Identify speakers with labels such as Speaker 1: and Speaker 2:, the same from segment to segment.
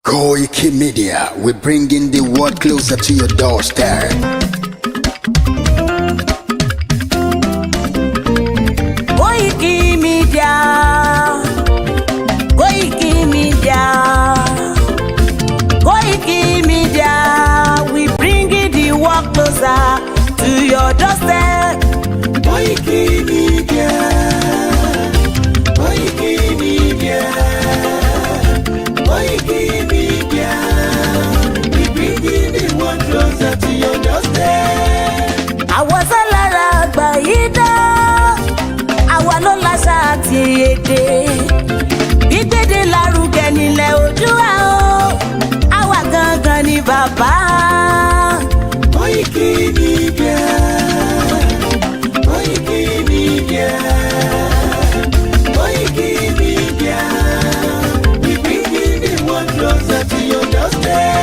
Speaker 1: Koikimedia, we're bringing the world closer to your doorstep.
Speaker 2: Koikimedia, Koikimedia, Koikimedia, we bringing the world closer to your doorstep.
Speaker 3: Koikimedia, Koikimedia, Koikimedia, we bringing the world closer to your doorstep.
Speaker 2: Àwa sálára àgbà yìí dá, àwa ló láṣà àti èdè. Gbígbédè lárugẹ nílẹ̀ Oòduà o, àwa gangan ni bàbá.
Speaker 3: Koikimedia, Koikimedia, Koikimedia, we bringing the world closer to your doorstep.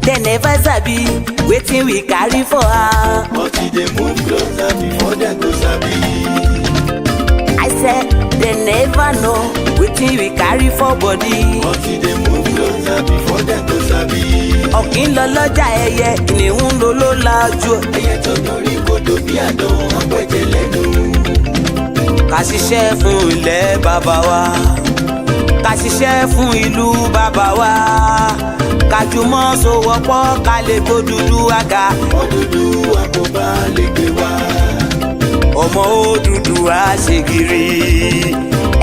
Speaker 2: They never sabi wetin we carry for her.
Speaker 3: But they move closer before they go sabi.
Speaker 2: I said they never know wetin we carry for body.
Speaker 3: But they move closer before they go sabi.
Speaker 2: Ọ̀kín lọ lọ́jà ẹyẹ, kìnìún ló ló lajú.
Speaker 3: Ẹyẹ tó lórí kodò bí àdó ọgbẹ́jẹ lẹ́nu.
Speaker 2: Ká ṣiṣẹ́ fún ilẹ̀ bàbá wa, ká ṣiṣẹ́ fún ìlú bàbá wa, ká jùmọ̀ sowọ́pọ̀ ká lè tó dúdú àga.
Speaker 3: Odùduwà kò bá lè gbé wá.
Speaker 2: Ọmọ Odùduwà ṣègìrì,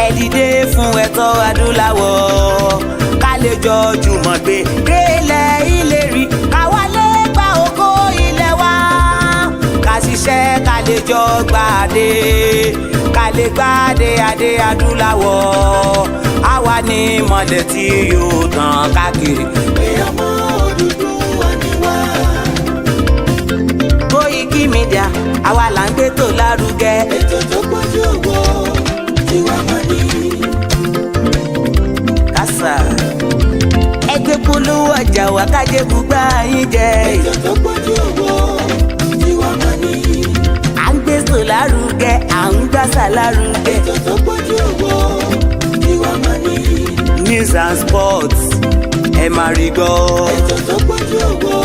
Speaker 2: ẹ dìde fún ẹ̀tọ́ adúláwọ̀, ká lè jọ jùmọ̀ gbé délẹ̀ ìlérí, ká wálé gba ògo ilẹ̀ wa, ká ṣiṣẹ́ ká lè jọ gbàdé, ká lè gbàdé adé adúláwọ̀, àwa ni mọ̀lẹ̀ tí yóò tàn káàkiri.
Speaker 3: Pé ọmọ Odùduwà ni wá.
Speaker 2: Koikimedia, àwa là ń gbé tó lárugẹ.
Speaker 3: Ètò tó pọ̀jù owó tí wá máa ní.
Speaker 2: Kásá ẹgbẹ́ polówó ọjà wà kájé gbúgbà yín jẹ.
Speaker 3: Ètò tó pọ̀jù owó tí wá máa ní.
Speaker 2: À ń gbé tó lárugẹ, à ń gbàsà lárugẹ.
Speaker 3: Ètò tó pọ̀jù owó tí wá máa ní.
Speaker 2: News and sports ẹ máa rí gbọ́.
Speaker 3: Ètò tó pọ̀jù owó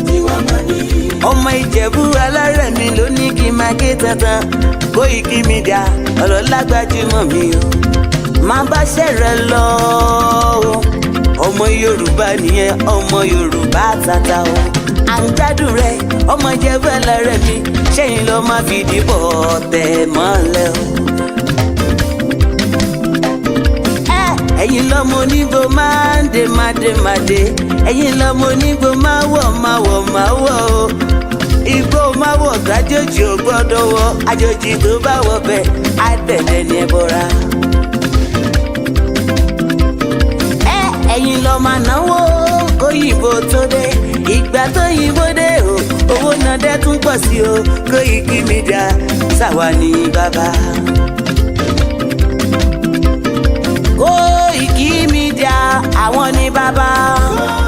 Speaker 3: tí wá máa ní.
Speaker 2: Ọmọ Ìjẹ̀bú alárẹ̀mí ló ní kí n máa ké tantan. Koikimedia ọ̀rọ̀ lágbájúmọ̀ mi o, máa bá ṣẹ̀rẹ̀ lọ o. Ọmọ Yorùbá nìyẹn, ọmọ Yorùbá tata o. À ń gbádùn rẹ, ọmọ Ìjẹ̀bú alárẹ̀mí, ṣẹ́yìn ló máa fi dìbò tẹ̀ mọ́lẹ̀ o. Ẹ̀yin lọ́mọ onígbò máa ń dé mádémádé, ẹ̀yin lọ́mọ onígbò máa wọ̀ o. Igbó máa wọ̀ gájòjì ò gbọ́dọ̀ wọ̀, àjòjì tó bá wọ̀ bẹ́ẹ̀ á tẹ̀lé ní ẹbọra. Ẹ̀yin lọ máa náwó kóyìnbó tó dé, ìgbà tó yìnbó dé o, owó náà dẹ́ tún pọ̀ sí o. Koikimedia ṣàwa ní bàbá. Koikimedia àwọn ní bàbá.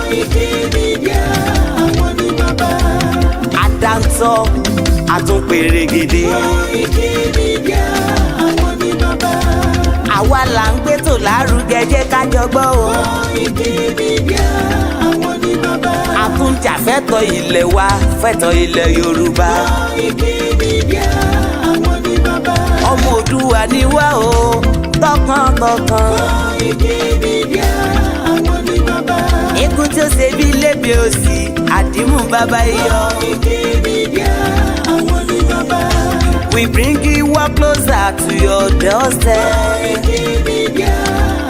Speaker 3: Koikimedia àwọn ní bàbá.
Speaker 2: Àdáńtọ́ àtúnpèrègèdè.
Speaker 3: Koikimedia àwọn ní bàbá.
Speaker 2: Àwa là ń gbé tó lárugẹ, jẹ́ ká jọ gbọ́ o.
Speaker 3: Koikimedia àwọn ní bàbá.
Speaker 2: Àtúnjàfẹ́tọ̀ ilẹ̀ wa, fẹ́tọ̀ ilẹ̀ Yorùbá.
Speaker 3: Koikimedia àwọn ní bàbá.
Speaker 2: Ọmọ Oòduà ni wá o, tọkàntọkàn.
Speaker 3: Koikimedia àwọn ní bàbá.
Speaker 2: Ikú tí ó ṣe bí lébi òsì, àdìmú bàbá iyọ̀.
Speaker 3: Koikimedia àwọn ní bàbá.
Speaker 2: We bring you work closer to your doorstep.
Speaker 3: Koikimedia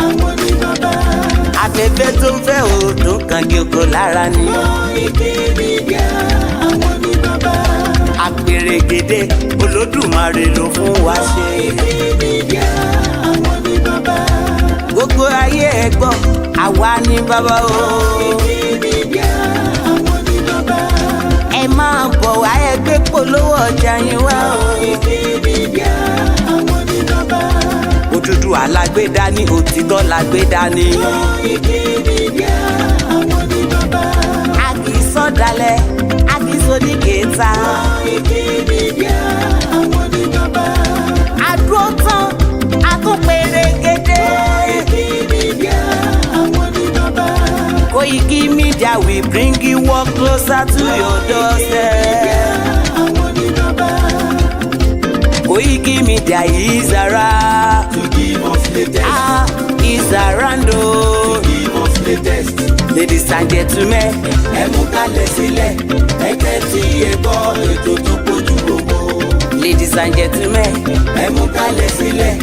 Speaker 3: àwọn ní bàbá.
Speaker 2: Afẹ́fẹ́ tó ń fẹ́ o tó ń kan kí oko lára ni.
Speaker 3: Koikimedia àwọn ní bàbá.
Speaker 2: Àpèrègèdè Olódùmarè ló fún wa ṣe.
Speaker 3: Koikimedia àwọn ní bàbá.
Speaker 2: Gbogbo ayé ẹ gbọ́, àwa ní bàbá o.
Speaker 3: Koikimedia àwọn ní bàbá.
Speaker 2: Ẹ máa bọ̀ wá ẹgbẹ́ polówó ọjà yín wá o.
Speaker 3: Koikimedia àwọn ní bàbá.
Speaker 2: Odùduwà lágbédá ní, òtítọ́ lágbédá ní.
Speaker 3: Koikimedia àwọn ní bàbá.
Speaker 2: A kì í sọ̀dálẹ̀, a kì í sóníkèéta.
Speaker 3: Koikimedia àwọn ní bàbá.
Speaker 2: Àdúró tán, a tún pèrègèdè.
Speaker 3: Koikimedia àwọn ní bàbá.
Speaker 2: Koikimedia we bring you work closer to your doorstep. Koikimedia is around
Speaker 3: To give us latest.
Speaker 2: Is around
Speaker 3: To give us latest.
Speaker 2: Ladies and gentlemen,
Speaker 3: Ẹ mú kalẹ̀ sílẹ̀, ẹ tẹ́tí ẹ gbọ́ ètò tó pójú gbogbo.
Speaker 2: ladies and gentlemen,
Speaker 3: Ẹ mú kalẹ̀ sílẹ̀,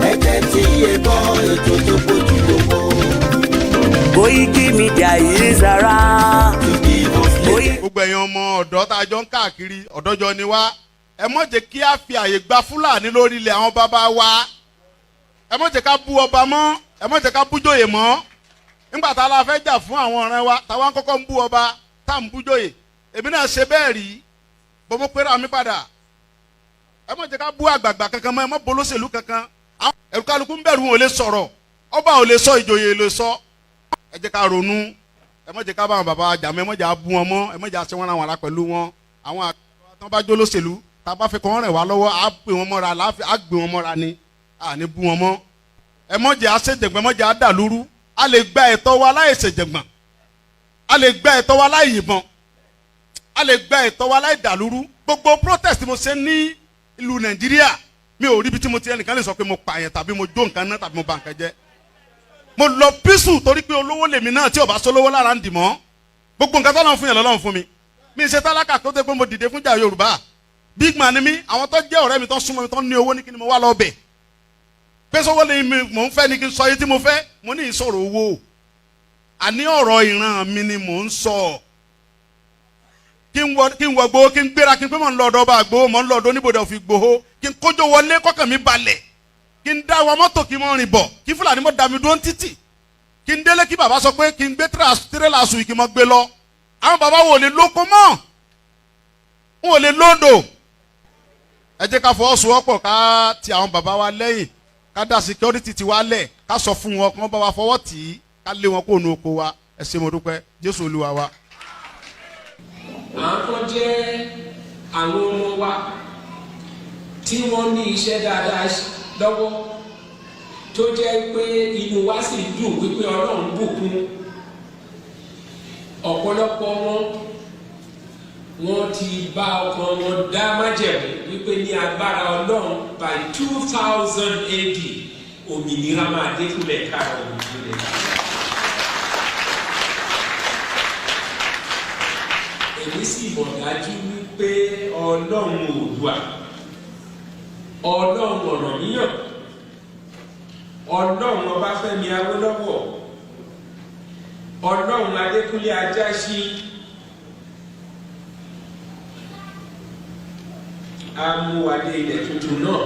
Speaker 3: ẹ tẹ́tí ẹ gbọ́ ètò tó pójú gbogbo.
Speaker 2: Koikimedia is around.
Speaker 3: To give us latest.
Speaker 4: Gbogbo ẹ̀yin ọmọ ọ̀dọ́ tá a jọ ń káàkiri ọ̀dọ́jọ́ ni wá. Ẹ má jẹ́ kí a fi àyè gba Fúlàní lórí ilẹ̀ àwọn bàbá wa. Ẹ má jẹ́ ká bú ọba mọ́, ẹ má jẹ́ ká bú jòyè mọ́. Nígbà tá a la fẹ́ jà fún àwọn ọ̀rẹ́ wa, táwa ń kọ́kọ́ ń bú ọba, tá à ń bú jòyè. Èmi náà ṣe bẹ́ẹ̀ rí, bọ́ mo pera mi padà. Ẹ má jẹ́ ká bú àgbààgbà kankan mọ́, ẹ má bolóṣèlú kankan. Ẹ̀rù kálukú ń bẹ̀rù wọn ò lè sọ̀rọ̀, ọba ò lè sọ, ìjòyè lè sọ. Ẹ jẹ́ ká ronú, ẹ má jẹ́ ká bá àwọn bàbá jà mọ́, ẹ má jẹ́ á bú wọn mọ́, ẹ má jẹ́ á ṣe wọ́n ra wọn ara pẹ̀lú wọn. Àwọn àgbà tán bá jó lóṣèlú, tá a bá fẹ́ kọ́ wọn rẹ̀ wá lọ́wọ́, á gbé wọn mọ́ra, á gbé wọn mọ́ra ni, à ní bú wọn mọ́. Ẹ má jẹ́ á ṣèjẹ̀gbọ́n, ẹ má jẹ́ á dàlúrú. A lè gba ẹ̀tọ́ wa láì ṣèjẹ̀gbọ́n, a lè gba ẹ̀tọ́ wa láì yìnbọn, a lè gba ẹ̀tọ́ wa láì dàlúrú. Gbogbo protest mo ṣe ní ìlú Nàìjíríà, mi ò rí ibi tí mo ti ẹnìkan lè sọ pé mo pààyàn tàbí mo jó nǹkan náà tàbí mo bà nǹkan jẹ́. Mo lọ písù torí pé olówó lèmi náà tí ò bá sólówó lára ń dì mọ́. Gbogbo nǹkan tọ́lọ́run fún yẹn lọ́lọ́run fún mi. Mi ṣe tálákà tó dé pé mo dìde fúnjà Yorùbá. Big man ni mí, àwọn tó jẹ́ ọ̀rẹ́ mi tó súnmọ́ mi tó ní owó ní kí ni mo wá lọ bẹ̀. Pé sọ́wọ́ ni mò ń fẹ́ ni kí n sọ yìí tí mo fẹ́, mo ní ìsọ̀rọ̀ owó. Àní ọ̀rọ̀ ìran mi ni mò ń sọ. Kí n wọ gbowó, kí n gbéra, kí n pé mò ń lọ ọ̀dọ̀ ọba àgbowó, mò ń lọ ọ̀dọ̀ oníbodè òfin gbowó, kí n kójó wọlé kọ́kàn mi balẹ̀, kí n dá wa mọ́tò kí n mọ́ rìn bọ̀, kí Fúlàní mọ́ da mi dúró títì, kí n délé kí bàbá sọ pé kí n gbé tírélà sùn kí n mọ́ gbé lọ. Àwọn bàbá wo lè lóko mọ́, wọn ò lè lóńdò. Ẹ jẹ́ ká fọwọ́sowọ́pọ̀ ká ti àwọn bàbá wa lẹ́yìn, ká dá security ti wa lẹ̀, ká sọ fún wọn kí wọ́n bá wa fọwọ́ tì í, ká lé wọn kó nu oko wa. Ẹ ṣé mo dúpẹ́, Jésù Olúwa wa.
Speaker 5: Àwọn kan jẹ́ àwọn ọmọ wa tí wọ́n ní iṣẹ́ dáadáa lọ́wọ́ tó jẹ́ pé inú wa sì dùn wípé Ọlọ́run bùkún ọ̀pọ̀lọpọ̀ wọn ti bá ọkàn wọn dá májẹ̀mú wípé ní agbára Ọlọ́run by 2000 AD òmìnira máa dé fúnlẹ̀ káàrọ̀ òmìnira. Èmi sì mọ̀ dájú wípé Ọlọ́run Oòduà, Ọlọ́run Ọ̀rànmíyàn, Ọlọ́run Ọbáfẹ́mi Awólọ́wọ̀, Ọlọ́run Adékúnlé Ajáṣin amúwadé ilẹ̀ tuntun náà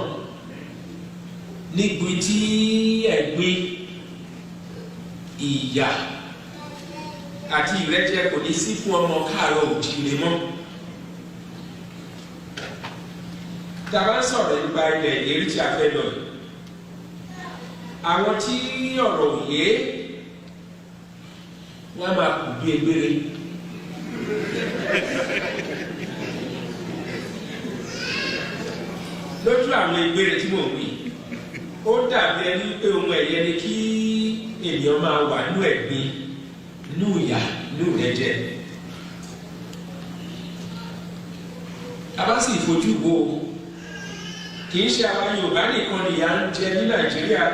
Speaker 5: níbi tí ẹ̀gbin, ìyà àti ìrẹ́jẹ kò ní sí fún ọmọ káàárọ̀ òjíire mọ́. Tàbá ń sọ̀rọ̀ nípa ilẹ̀ ìlérí tí a fẹ́ lọ yìí, àwọn tí ọ̀rọ̀ òye wọ́n máa kù bí egbére. Lójú àwọn egbére tí mò ń wí, ó dàbí ẹni pé ohun ẹ̀yẹ ni kí ènìyàn máa wà nínú ẹ̀gbin, nínú ìyà, nínú ìrẹ́jẹ. A bá sì fojú wo, kì í ṣe àwa Yorùbá nìkan ni ìyà ń jẹ ní Nàìjíríà.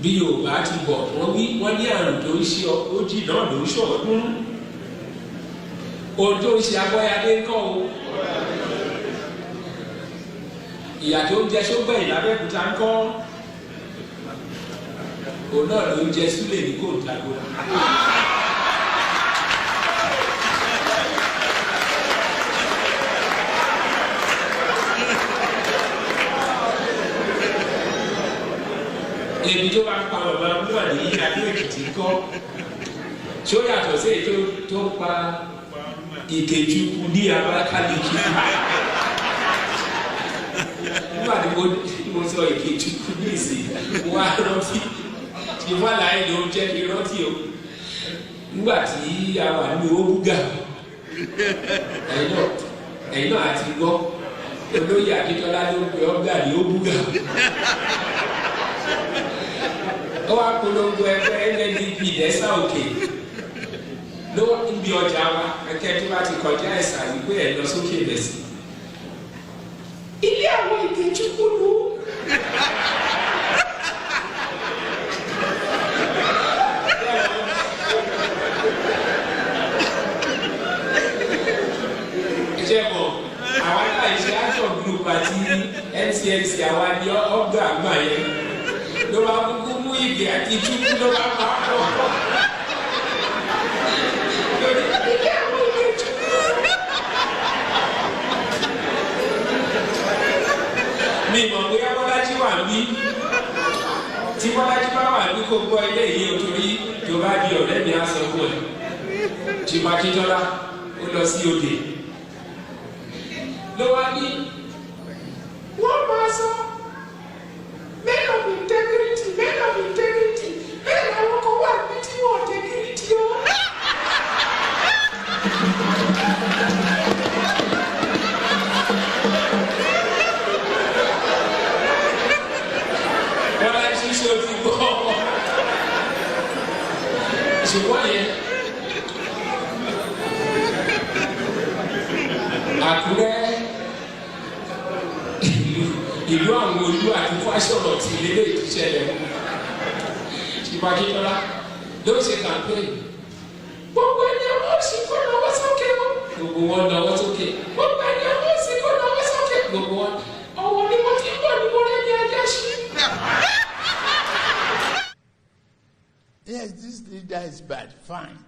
Speaker 5: Bí Yorùbá ti bọ̀ wọ́n ní àrùn tó ń ṣe ojì náà ló ń ṣọ̀ọ́dún. Ohun tó ń ṣe Abọ́yadé ń kọ́ o. Ìyà tó ń jẹ Ṣógbẹ̀yìn l'Abẹ́òkúta ń kọ́. Òun náà ló ń jẹ Súlè ní Kòńtàgó. Ebi tó bá ń pa bàbá Búwà ní Adó-Èkìtì kọ́, tí ó yàtọ̀ sí èyí tó ń pa Ìkejìkù ní Abakaliki. Nígbà tí mo sọ Ìkejìkù ní ìsìn, mo wá rántí tí wọ́n láyé ló ń jẹ́ kí rántí o. Nígbà tí a wà ní Òbúgà, ẹ̀yin náà àti gbọ́, olóyè Akíntọ́lá ló ń pe Òbúgà ní Òbúgà. Ó wá polongo ẹgbẹ́ NNDP Dẹ́sà Òkè. ló ń bí ọjà wa ẹ̀kẹ́ tó bá ti kọjá ẹ̀sà wípé ẹ̀ lọ sókè lẹ́sìn. Ilé àwọn Ìkejìkúlù. Ìjẹ́bọ̀ àwọn aláìṣe action group àti NCNC àwọn àdí ọgbà àgbà yẹn ló bá kúkú mú ìgbé àti túkú ló bá pa ọ̀pọ̀. Mi mọ̀ bóyá Bọ́lájí wà ní tí Bọ́lájí bá wà ní kó gbọ́ ilé yìí o torí tó bá di ọ̀rẹ́ mi á sọ fún ẹ. Ṣùgbọ́n Akíntọ́lá ó lọ sí òde. Ló wá ní wọ́n máa sọ men of integrity bẹ́ẹ̀ làwọn kan wà ní tí wọ́n integrity o. Bọ́lájí ṣe ti gbọ́ ṣùgbọ́n yẹn Àkúrẹ́ ìlú àwọn olú àti fásọ̀rọ̀ tí ilé ìṣẹ̀lẹ̀ ṣùgbọ́n Akíntọ́lá ló ṣe campaign. Gbogbo ẹni ọwọ́ sì kó lọ́wọ́ sókè o. Gbogbo wọn lọ́wọ́ sókè. Gbogbo ẹni ọwọ́ sì kó lọ́wọ́ sókè. Gbogbo wọn ọwọ́ ni mo ti ń bọ̀ ní mo rẹ̀ ní ajá sí.
Speaker 6: Yes, this leader is bad, fine.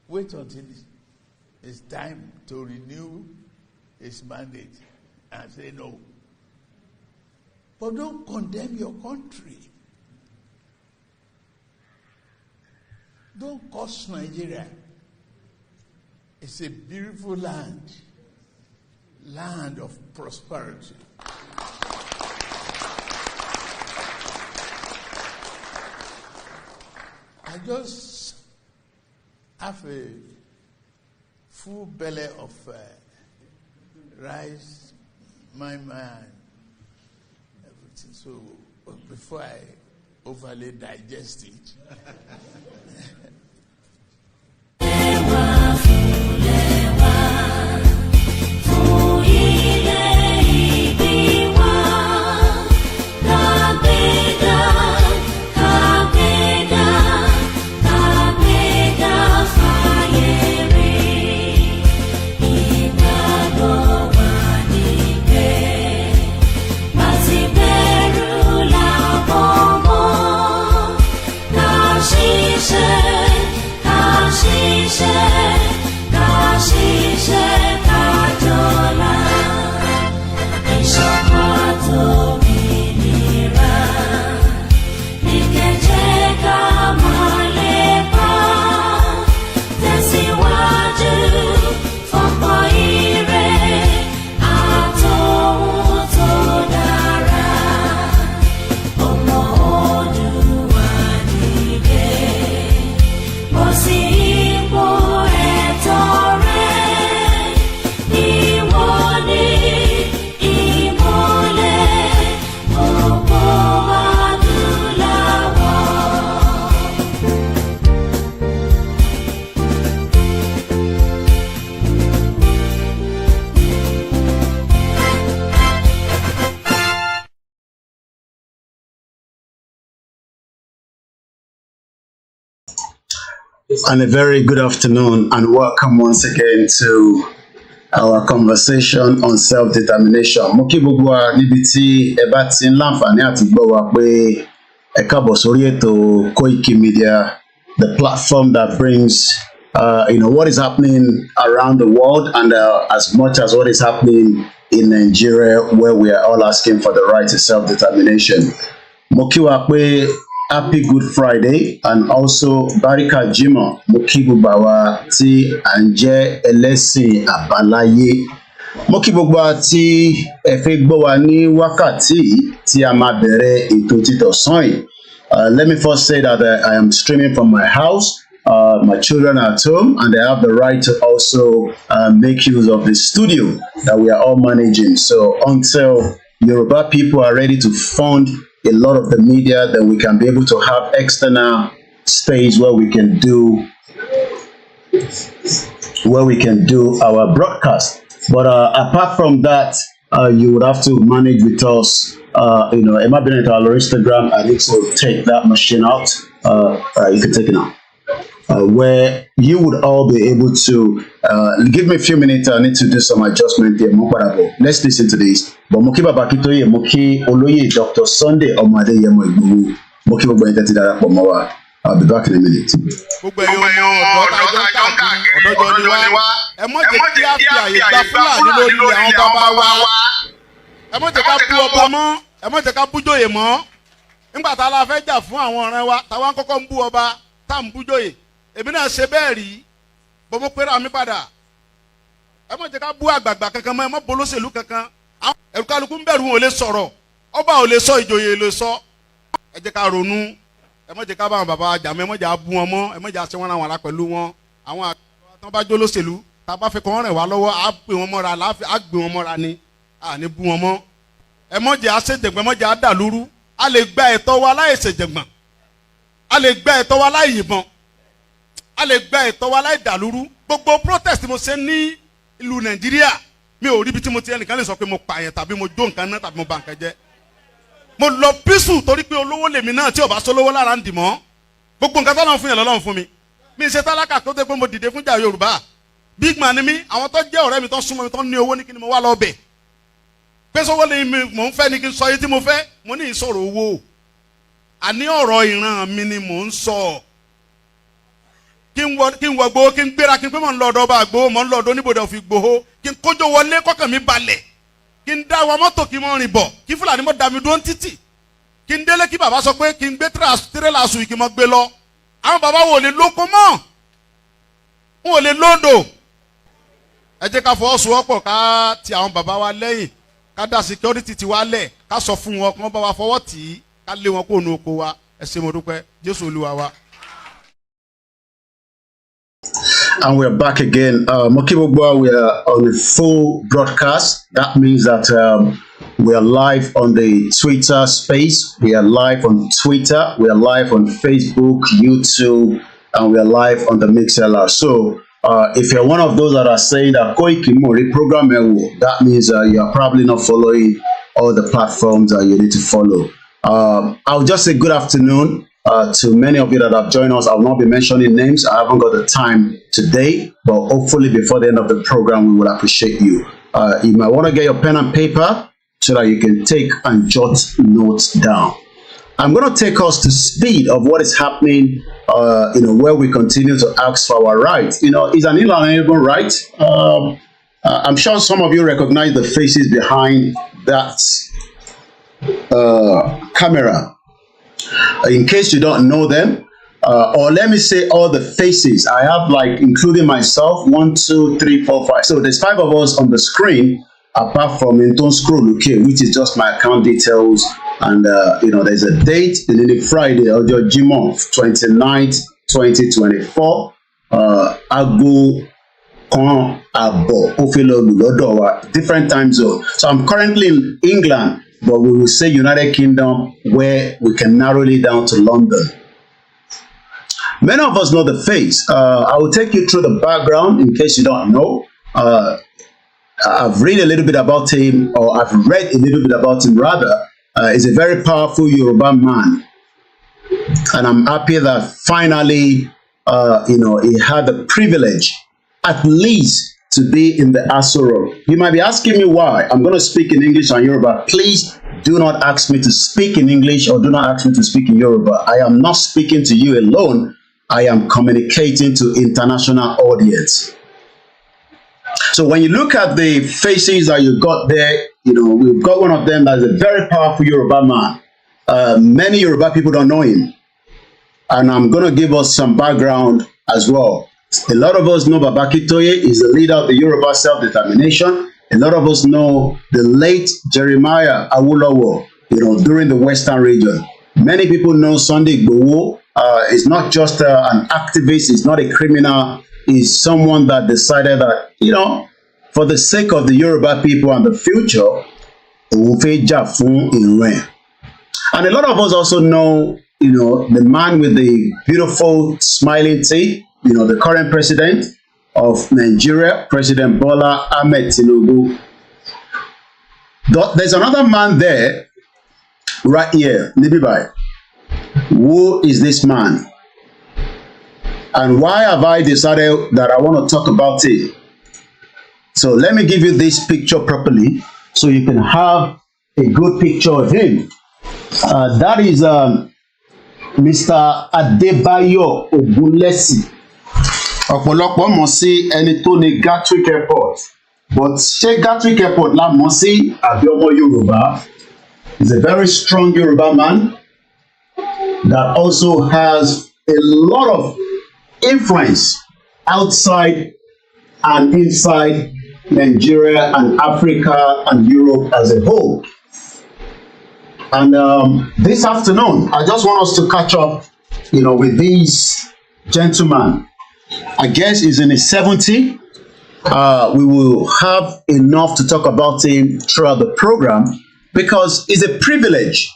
Speaker 6: Wait until it's time to renew his mandate and say no. But don't condemn your country. Don't curse Nigeria. It's a beautiful land of prosperity. I just have a full belly of rice, my man, everything. So before I overly digest it.
Speaker 1: And a very good afternoon and welcome once again to our conversation on self-determination. Mo kí gbogbo wa níbi tí ẹ bá ti ń láǹfààní àti gbọ́ wa pé ẹ káàbọ̀ sórí ètò Koikimedia, the platform that brings what is happening around the world and as much as what is happening in Nigeria, where we are all asking for the right to self-determination. Mo kí wa pé Happy Good Friday and also Barika Jimoh. Mo kí gbogbo wa tí à ń jẹ́ ẹlẹ́sìn àbáláyé. Mo kí gbogbo wa tí ẹ fẹ́ gbọ́ wa ní wákàtí tí a máa bẹ̀rẹ̀ ètò títọ̀sán yìí. Let me first say that I am streaming from my house. My children are at home and they have the right to also make use of the studio that we are all managing. So until Yoruba people are ready to fund a lot of the media, then we can be able to have external space where we can do our broadcast. But apart from that, you would have to manage with us. Emma Bennett, our Instagram, I need to take that machine out. You can take it out. Where you would all be able to give me a few minutes. I need to do some adjustment here. Let's listen to this. But Moki Babakitoye, Moki Oloye, Dr. Sunday Omade Yemo Igboho, Moki Babakitoye Dara Pomowa. I'll be back in a minute.
Speaker 4: Nígbà tá a la fẹ́ jà fún àwọn ọ̀rẹ́ wa táwa ń kọ́kọ́ ń bú ọba tá à ń bú jòyè èmi náà ṣe bẹ́ẹ̀ rí bọ́ mo pera mi padà ẹ má jẹ́ ká bú àgbààgbà kankan mọ́ ẹ má bolóṣèlú kankan ẹ̀rù kálukú ń bẹ̀rù wọn ò lè sọ̀rọ̀ ọba ò lè sọ ìjòyè lè sọ ẹ jẹ́ ká ronú ẹ má jẹ́ ká bá àwọn bàbá jà mọ́ ẹ má jẹ́ bú wọn mọ́ ẹ má jẹ́ àṣẹ wọn àwọn ará pẹ̀lú wọn àwọn àgbà tán bá jólóṣèlú tá a bá fẹ́ kọ́ wọn rìn wá lọ́wọ́ á gbé wọn mọ́ra á gbé wọn mọ́ra ni à ní bú wọn mọ́ ẹ má jẹ́ àṣejẹ̀gbọ́n ẹ má jẹ́ àdàlúrú a lè gba ẹ̀tọ́ wa láì ṣèjẹ̀gbọ̀n a lè gba ẹ̀tọ́ wa láì yìnbọn a lè gba ẹ̀tọ́ wa láì dàlúrú gbogbo protest mo ṣe ní ìlú Nàìjíríà mi ò rí ibi tí mo ti ẹnìkan lè sọ pé mo pààyàn tàbí mo jó nǹkan náà tàbí mo bà nǹkan jẹ́ mo lọ písù torí pé olówó lèmi náà tí ò bá sólówó lára ń dì mọ́ gbogbo nǹkan tọ́lọ́run fún yẹn lọ́lọ́run fún mi mi ṣe tálákà tó dé pé mo dìde fún jà Yorùbá big man ni mí àwọn tó jẹ́ ọ̀rẹ́ mi tó súnmọ́ mi tó ní owó ní kí ni mo wá lọ bẹ̀ pẹ́sọ́wọ́ lè mò ń fẹ́ ni kí n sọ yìí tí mo fẹ́ mo ní ìsọ̀rọ̀ owó àní ọ̀rọ̀ ìran mi ni mò ń sọ kí n wọ gbowó kí n gbéra kí n pé mò ń lọ ọ̀dọ̀ ọba àgbowó mò ń lọ ọ̀dọ̀ oníbodè òfin gbowó kí n kójó wọlé kọ́kàn mi balẹ̀ kí n dá wa mọ́tò kí n mọ́ rìn bọ̀ kí Fúlàní mọ́ da mi dúró ń títì kí n délé kí bàbá sọ pé kí n gbé tírélà sùn kí n mọ́ gbé lọ àwọn bàbá wo lè lóko mọ́ wọn ò lè lódò ẹ jẹ́ ká fọwọ́sowọ́pọ̀ ká ti àwọn bàbá wa lẹ́yìn ká dá security ti wá lẹ̀ ká sọ fún wọn kí wọ́n bá wa fọwọ́ tì í ká lé wọn kó nu oko wa ẹ ṣé mo dúpẹ́ Jésù Olúwa wa.
Speaker 1: And we're back again. Mokibogwa, we are on a full broadcast. That means that we are live on the Twitter space. We are live on Twitter. We are live on Facebook, YouTube, and we are live on the MixLR. So if you're one of those that are saying that Koikimori program, that means you are probably not following all the platforms that you need to follow. I'll just say good afternoon to many of you that have joined us. I will not be mentioning names. I haven't got the time today, but hopefully before the end of the program, we will appreciate you. You might want to get your pen and paper so that you can take and jot notes down. I'm going to take us to speed of what is happening, where we continue to ask for our rights. It's an inalienable right. I'm sure some of you recognize the faces behind that camera. In case you don't know them, or let me say all the faces, I have, like, including myself, 1, 2, 3, 4, 5. So there's 5 of us on the screen, apart from Inton Scroll, okay, which is just my account details. And there's a date, the Friday, Ojo Jimon, 29th, 2024. Ago Kon Abo Ofilolu Lodowa, different time zone. So I'm currently in England, but we will say United Kingdom, where we can narrow it down to London. Many of us know the face. I will take you through the background in case you don't know. I've read a little bit about him, or I've read a little bit about him rather. He's a very powerful Yoruba man. And I'm happy that finally, he had the privilege, at least, to be in the Asoro. You might be asking me why. I'm going to speak in English and Yoruba. Please do not ask me to speak in English, or do not ask me to speak in Yoruba. I am not speaking to you alone. I am communicating to international audience. So when you look at the faces that you got there, we've got one of them that's a very powerful Yoruba man. Many Yoruba people don't know him. And I'm going to give us some background as well. A lot of us know Babakitoye is the leader of the Yoruba self-determination. A lot of us know the late Jeremiah Awolowo, during the Western region. Many people know Sunday Igboho. Is not just an activist, he's not a criminal. He's someone that decided that, for the sake of the Yoruba people and the future, and And a lot of us also know, the man with the beautiful smiling teeth, the current president of Nigeria, President Bola Ahmed Tinubu. There's another man there, right here, Nibibai. Who is this man? And why have I decided that I want to talk about it? So let me give you this picture properly so you can have a good picture of him. That is Mr. Adebayo Ogunlesi. Ọ̀pọ̀lọpọ̀ mọ̀ sí ẹni tó ní Gatwick Airport. But ṣé Gatwick Airport la mọ̀ sí àbí ọmọ Yorùbá? He's a very strong Yoruba man that also has a lot of influence outside and inside Nigeria and Africa and Europe as a whole. And this afternoon, I just want us to catch up, with this gentleman. I guess he's in his 70s. We will have enough to talk about him throughout the program because it's a privilege,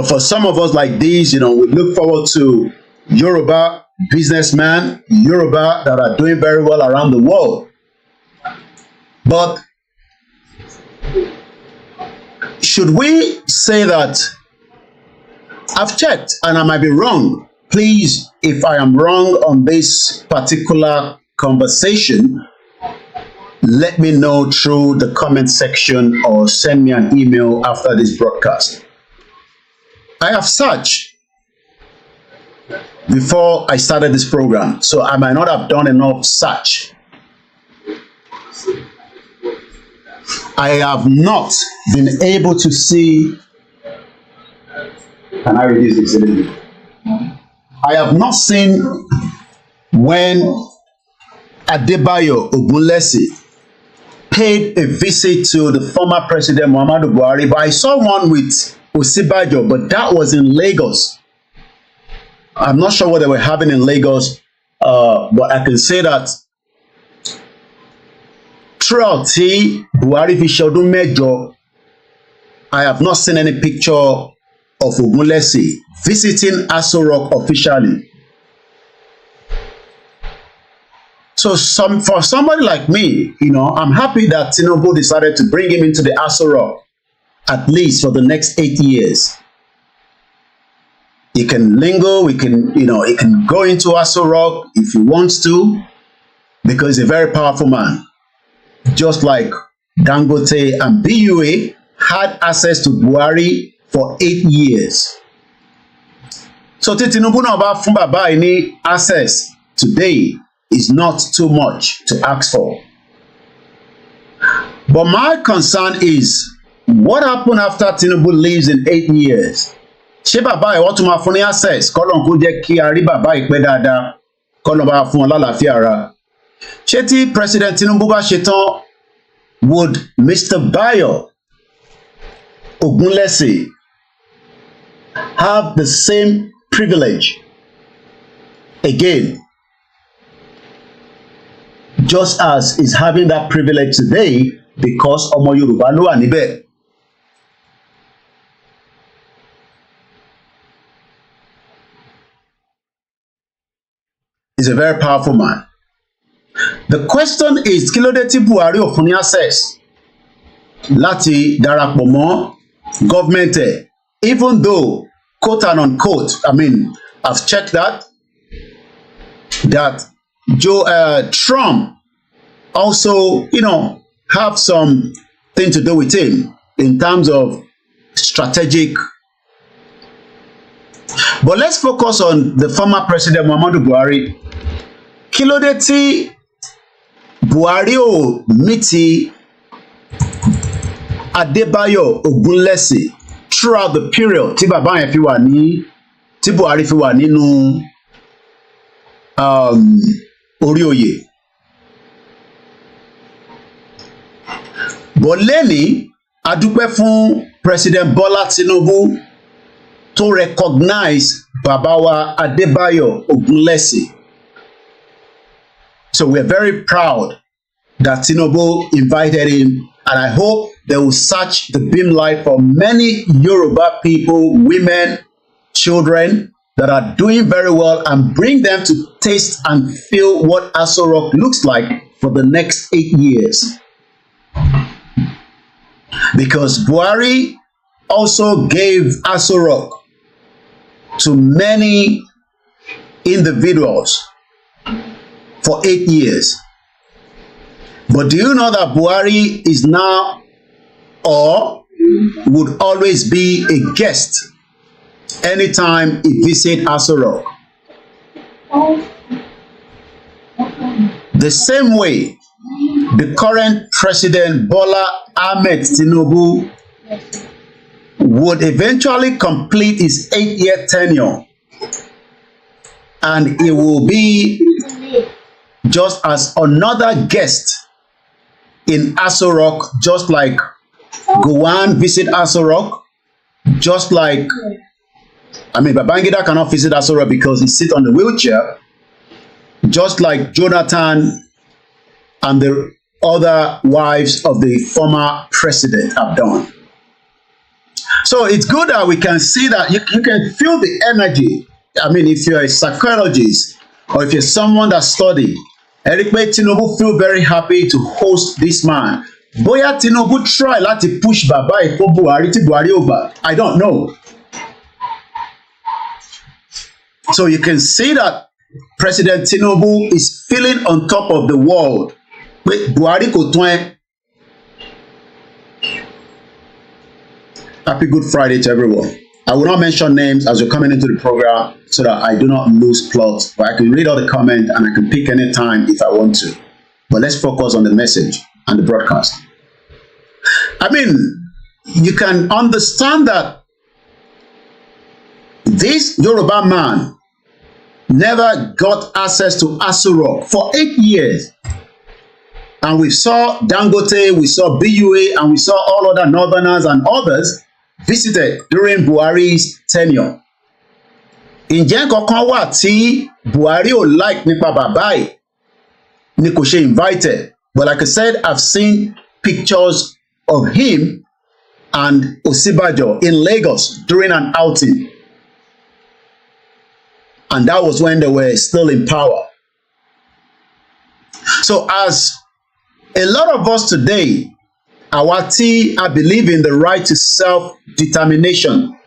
Speaker 1: for some of us like these, we look forward to Yoruba businessmen, Yoruba that are doing very well around the world. But should we say that I've checked and I might be wrong? Please, if I am wrong on this particular conversation, let me know through the comment section or send me an email after this broadcast. I have searched before I started this program, so I might not have done enough search. I have not been able to see. Can I reduce this a little bit? I have not seen when Adebayo Ogunlesi paid a visit to the former president Muhammadu Buhari, but I saw one with Osibajo, but that was in Lagos. I'm not sure what they were having in Lagos, but I can say that throughout Buhari fi ṣe ọdún mẹ́jọ, I have not seen any picture of Ogunlesi visiting Aso Rock officially. So for somebody like me, I'm happy that Tinubu decided to bring him into the Aso Rock, at least for the next 8 years. He can lingo, he can go into Aso Rock if he wants to, because he's a very powerful man. Just like Dangote and BUA had access to Buhari for 8 years. So Tinubu náà bá fún bàbá yìí ní access today is not too much to ask for. But my concern is, what happened after Tinubu leaves in 8 years? Ṣé bàbá yìí wọ́n tún máa fún ní access? Kọ́lọ́n kó jẹ́ kí a rí bàbá yìí pẹ́ dáadáa, kọ́lọ́n bá fún wọn lálàáfíà ara. Ṣé tí President Tinubu bá ṣe tán, would Mr. Bayo Ogunlesi have the same privilege again, just as is having that privilege today because ọmọ Yorùbá ló wà níbẹ̀? He's a very powerful man. The question is, kí ló dé tí Buhari ò fún ní access láti darapọ̀ mọ́ government ẹ̀, even though, quote and unquote, I've checked that Trump also, have some thing to do with him in terms of strategic. But let's focus on the former president Muhammadu Buhari. Kí ló dé tí Buhari ò mìtì Adebayo Ogunlesi throughout the period tí bàbá yẹn tí Buhari fi wà nínú orí oyè? But lẹ́ni a dúpẹ́ fún President Bola Tinubu to recognize bàbá wa Adebayo Ogunlesi. So we're very proud that Tinubu invited him And I hope they will search the beam light for many Yoruba people, women, children that are doing very well and bring them to taste and feel what Aso Rock looks like for the next 8 years. Because Buhari also gave Aso Rock to many individuals for 8 years. But do you know that Buhari is now or would always be a guest anytime he visits Aso Rock? The same way the current president Bola Ahmed Tinubu would eventually complete his 8-year tenure, and he will be just as another guest in Aso Rock, just like Gowon visit Aso Rock, just like, Babangida cannot visit Aso Rock because he sits on the wheelchair, just like Jonathan and the other wives of the former president have done. So it's good that we can see that you can feel the energy. If you're a psychologist or if you're someone that studies, Eric Tinubu feel very happy to host this man. Bóyá Tinubu try láti push bàbá ẹ̀ fún Buhari tí Buhari ò gbà. I don't know. So you can see that President Tinubu is feeling on top of the world. Pé Buhari kò tán ẹ. Happy Good Friday to everyone. I will not mention names as you're coming into the program so that I do not lose plot, but I can read all the comments and I can pick any time if I want to. But let's focus on the message and the broadcast. You can understand that this Yoruba man never got access to Aso Rock for 8 years. And we saw Dangote, we saw BUA, and we saw all other northerners and others visited during Buhari's tenure. Ǹjẹ́ kankan wà tí Buhari ò like nípa bàbá ẹ̀ ni kò ṣe invited? But like I said, I've seen pictures of him and Osibajo in Lagos during an outing. And that was when they were still in power. So as a lot of us today, I believe in the right to self-determination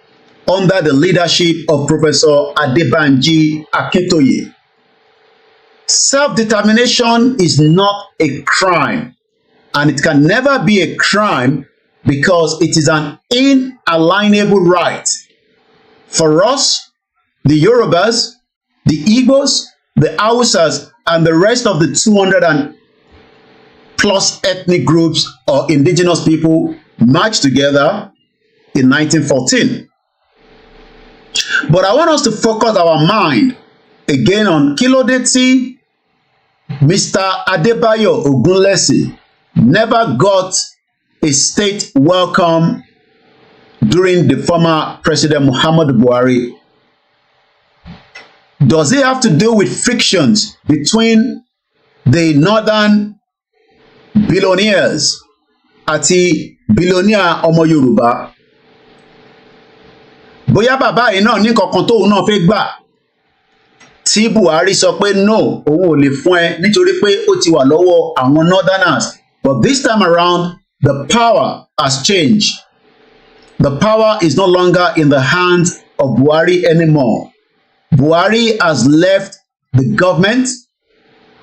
Speaker 1: under the leadership of Professor Adebanji Akintoye. Self-determination is not a crime, and it can never be a crime because it is an inalienable right for us, the Yorubas, the Igbos, the Hausas, and the rest of the 200+ ethnic groups or indigenous people marched together in 1914. But I want us to focus our mind again on Kilodeti. Mr. Adebayo Ogunlesi never got a state welcome during the former President Muhammadu Buhari. Does it have to do with frictions between the northern billionaires àti billionaire ọmọ Yorùbá? Bóyá bàbá yìí náà ní kankan tóun náà fẹ́ gbà tí Buhari sọ pé no, òun ò lè fún ẹ nítorí pé ó ti wà lọ́wọ́ àwọn northerners. But this time around, the power has changed. The power is no longer in the hands of Buhari anymore. Buhari has left the government,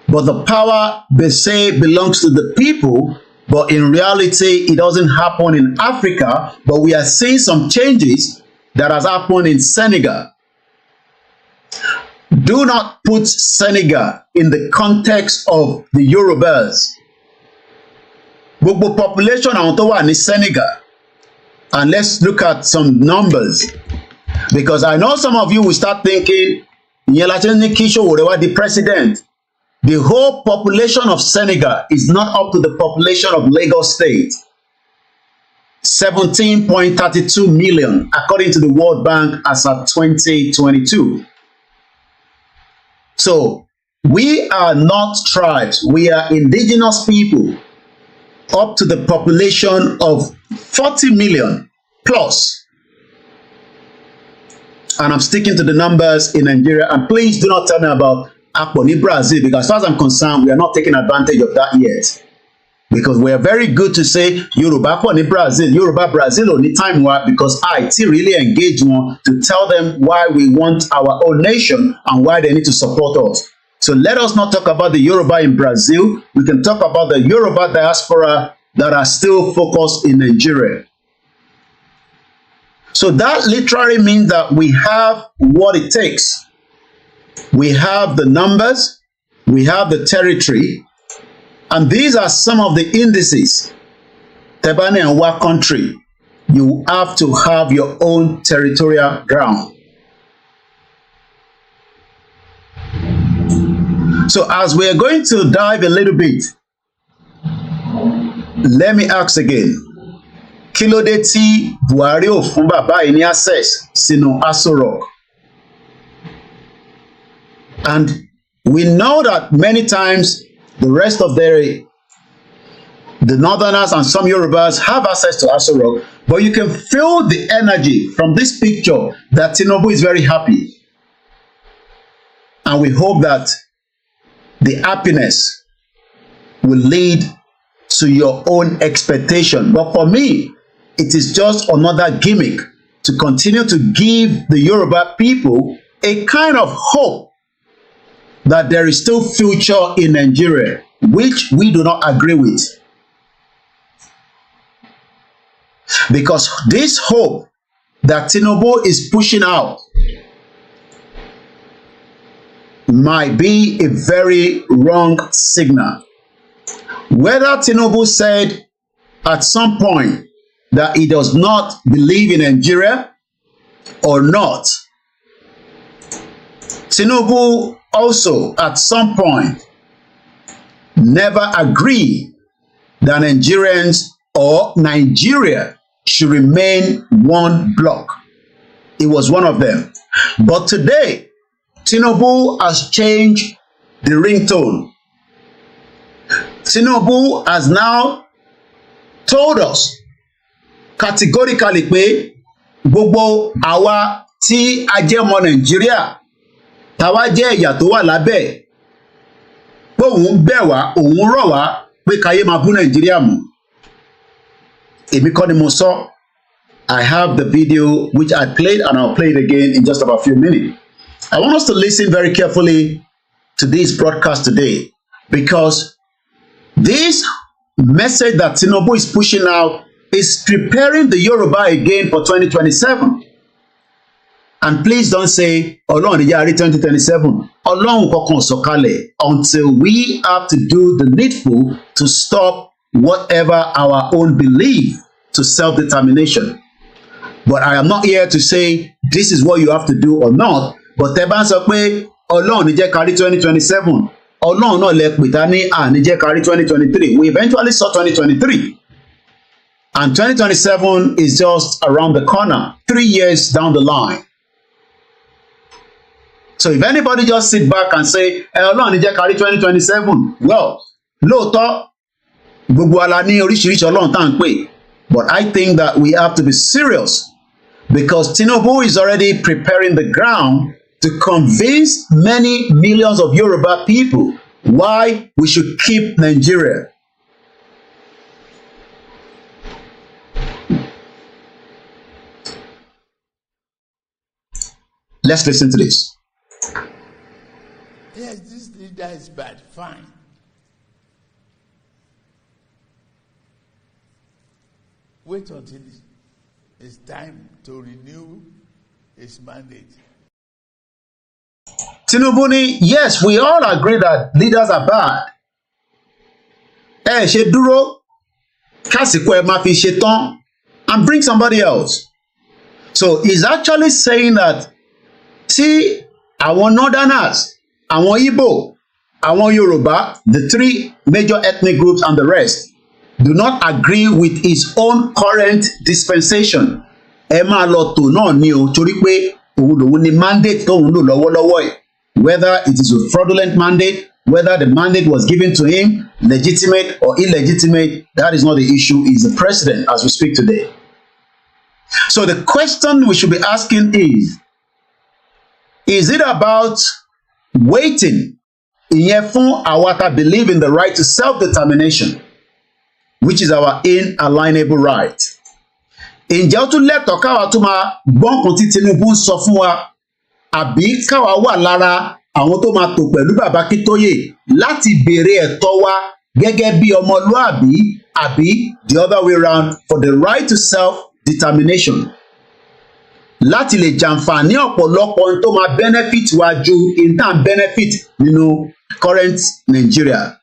Speaker 1: but the power, they say, belongs to the people. But in reality, it doesn't happen in Africa. But we are seeing some changes that has happened in Senegal. Do not put Senegal in the context of the Yorubas. Gbogbo population àwọn tó wà ní Senegal. And let's look at some numbers. Because I know some of you will start thinking, ìyẹn la ṣe ní kí Sowore wá di president. The whole population of Senegal is not up to the population of Lagos State. 17.32 million, according to the World Bank as of 2022. So, we are not tribes. We are indigenous people up to the population of 40 million plus. And I'm sticking to the numbers in Nigeria. And please do not tell me about Aponi Brazil, because as far as I'm concerned, we are not taking advantage of that yet. Because we are very good to say Yoruba Aponi Brazil, Yoruba Brazil only time work, because I really engage one to tell them why we want our own nation and why they need to support us. So let us not talk about the Yoruba in Brazil. We can talk about the Yoruba diaspora that are still focused in Nigeria. So that literally means that we have what it takes. We have the numbers, we have the territory, and these are some of the indices. Tebani and Wa country, you have to have your own territorial ground. So as we are going to dive a little bit, let me ask again. Kí ló dé tí Buhari ò fún bàbá yìí ní access sínú Aso Rock? And we know that many times the rest of the Northerners and some Yorubas have access to Aso Rock, but you can feel the energy from this picture that Tinubu is very happy. And we hope that the happiness will lead to your own expectation. But for me, it is just another gimmick to continue to give the Yoruba people a kind of hope that there is still future in Nigeria, which we do not agree with. Because this hope that Tinubu is pushing out might be a very wrong signal. Whether Tinubu said at some point that he does not believe in Nigeria or not, Tinubu also at some point never agreed that Nigerians or Nigeria should remain one block. It was one of them. But today, Tinubu has changed the ringtone. Tinubu has now told us categorically pé gbogbo àwa tí a jẹ́ ọmọ Nàìjíríà táwa jẹ́ ẹ̀yà tó wà lábẹ́ pé òun bẹ̀ wá òun rọ̀ wá pé káyé máa bú Nàìjíríà mọ́. Èmi kọ́ ni mo sọ. I have the video which I played and I'll play it again in just about a few minutes. I want us to listen very carefully to this broadcast today, because this message that Tinubu is pushing out is preparing the Yoruba again for 2027. And please don't say, Ọlọ́run ní jẹ́ 2027. Ọlọ́run kankan sọ̀kalẹ̀ until we have to do the needful to stop whatever our own belief to self-determination. But I am not here to say this is what you have to do or not. But tẹ́ bá ń sọ pé Ọlọ́run ní jẹ́ ká rí 2027. Ọlọ́run náà lẹ pè tá ní ní jẹ́ ká rí 2023. We eventually saw 2023. And 2027 is just around the corner, 3 years down the line. So if anybody just sit back and say, Ọlọ́run ní jẹ́ ká rí 2027, well, lóòótọ́ gbogbo ala ní oríṣiríṣi Ọlọ́run tá à ń pè. But I think that we have to be serious, because Tinubu is already preparing the ground to convince many millions of Yoruba people why we should keep Nigeria. Let's listen to this.
Speaker 6: Yes, this leader is bad, fine. Wait until it's time to renew his mandate.
Speaker 1: Tinubu ni, yes, we all agree that leaders are bad. Ṣe dúró kásìkò ẹ máa fi ṣe tán and bring somebody else. So he's actually saying that tí àwọn Northerners, àwọn Igbo, àwọn Yoruba, the three major ethnic groups and the rest, do not agree with his own current dispensation, ẹ máa lọ tò náà ni o, torí pé òun lòun ni mandate tóun lò lọ́wọ́lọ́wọ́ ẹ̀, whether it is a fraudulent mandate whether the mandate was given to him, legitimate or illegitimate, that is not the issue. He's the president as we speak today. So the question we should be asking is it about waiting ìyẹn fún àwa tá believe in the right to self-determination, which is our inalienable right? Ǹjẹ́ ó tún lẹ́tọ̀ọ́ káwa tún máa gbọ́n kan tí Tinubu ń sọ fún wa, àbí káwa wà lára àwọn tó máa tò pẹ̀lú bàbá Akíntóyè láti béèrè ẹ̀tọ́ wa gẹ́gẹ́ bí ọmọlúàbí, àbí the other way round, for the right to self-determination, láti lè jàǹfààní ọ̀pọ̀lọpọ̀ tó máa benefit wa ju intern benefit nínú current Nigeria.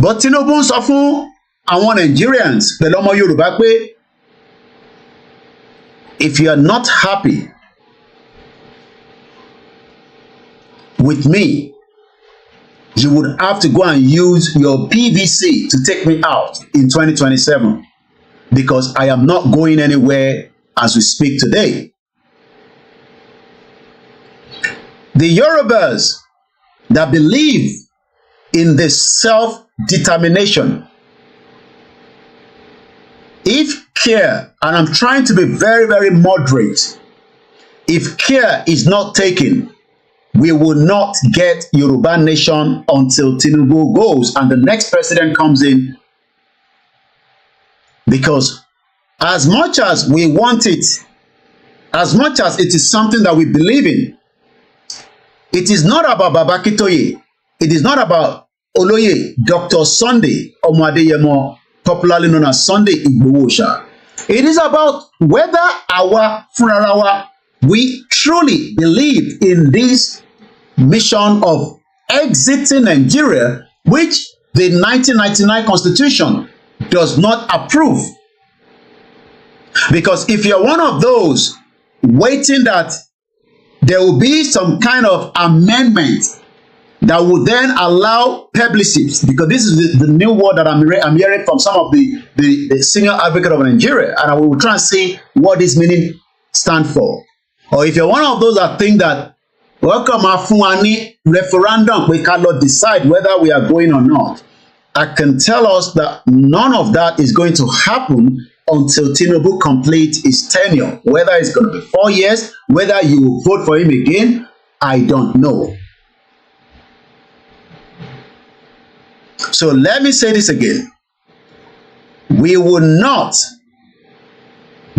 Speaker 1: But Tinubu ń sọ fún àwọn Nigerians pẹ̀lú ọmọ Yorùbá pé if you are not happy with me, you would have to go and use your PVC to take me out in 2027, because I am not going anywhere as we speak today. The Yorubas that believe in this self-determination, if care, and I'm trying to be very, very moderate, if care is not taken, we will not get Yoruba nation until Tinubu goes and the next president comes in. Because as much as we want it, as much as it is something that we believe in, it is not about Baba Akíntóyè. It is not about Olóyè Dr. Sunday Ọmọ Adéyẹmọ, popularly known as Sunday Igboho Oòṣà. It is about whether we truly believe in this mission of exiting Nigeria, which the 1999 Constitution does not approve. Because if you're one of those waiting that there will be some kind of amendment that will then allow publicity, because this is the new word that I'm hearing from some of the senior advocate of Nigeria, and I will try and see what this meaning stand for. Or if you're one of those that think that welcome Afuani referendum, we cannot decide whether we are going or not, I can tell us that none of that is going to happen until Tinubu completes his tenure. Whether it's going to be 4 years, whether you will vote for him again, I don't know. So let me say this again. We will not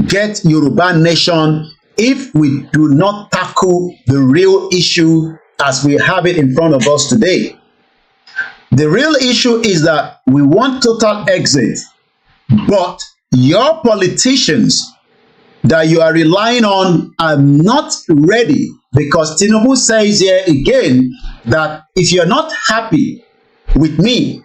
Speaker 1: get Yoruba nation if we do not tackle the real issue as we have it in front of us today. The real issue is that we want total exit, but your politicians that you are relying on are not ready, because Tinubu says here again that if you're not happy with me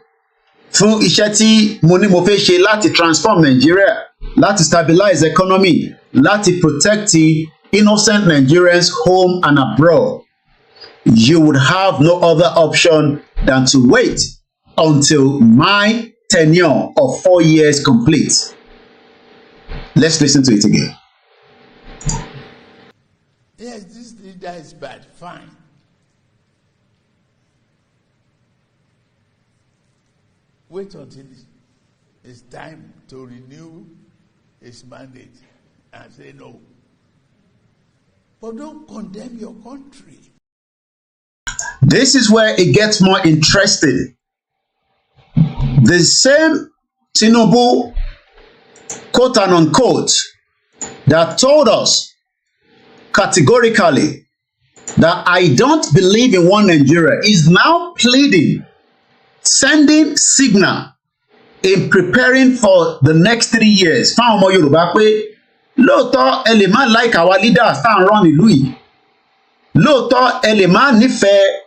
Speaker 1: fún iṣẹ́ tí mo ní mo fẹ́ ṣe láti transform Nigeria, láti stabilize economy, láti protect the innocent Nigerians home and abroad, you would have no other option than to wait until my tenure of 4 years completes. Let's listen to it again.
Speaker 6: Yes, this leader is bad, fine. Wait until it's time to renew his mandate and say no. But don't condemn your country.
Speaker 1: This is where it gets more interesting. The same Tinubu, quote and unquote, that told us categorically that I don't believe in one Nigeria is now pleading, sending signal in preparing for the next 3 years. Fáwọn ọmọ Yorùbá pé lóòótọ́ ẹ lè má like our leaders tá à ń rán ìlú yìí. Lóòótọ́ ẹ lè má nífẹ̀ẹ́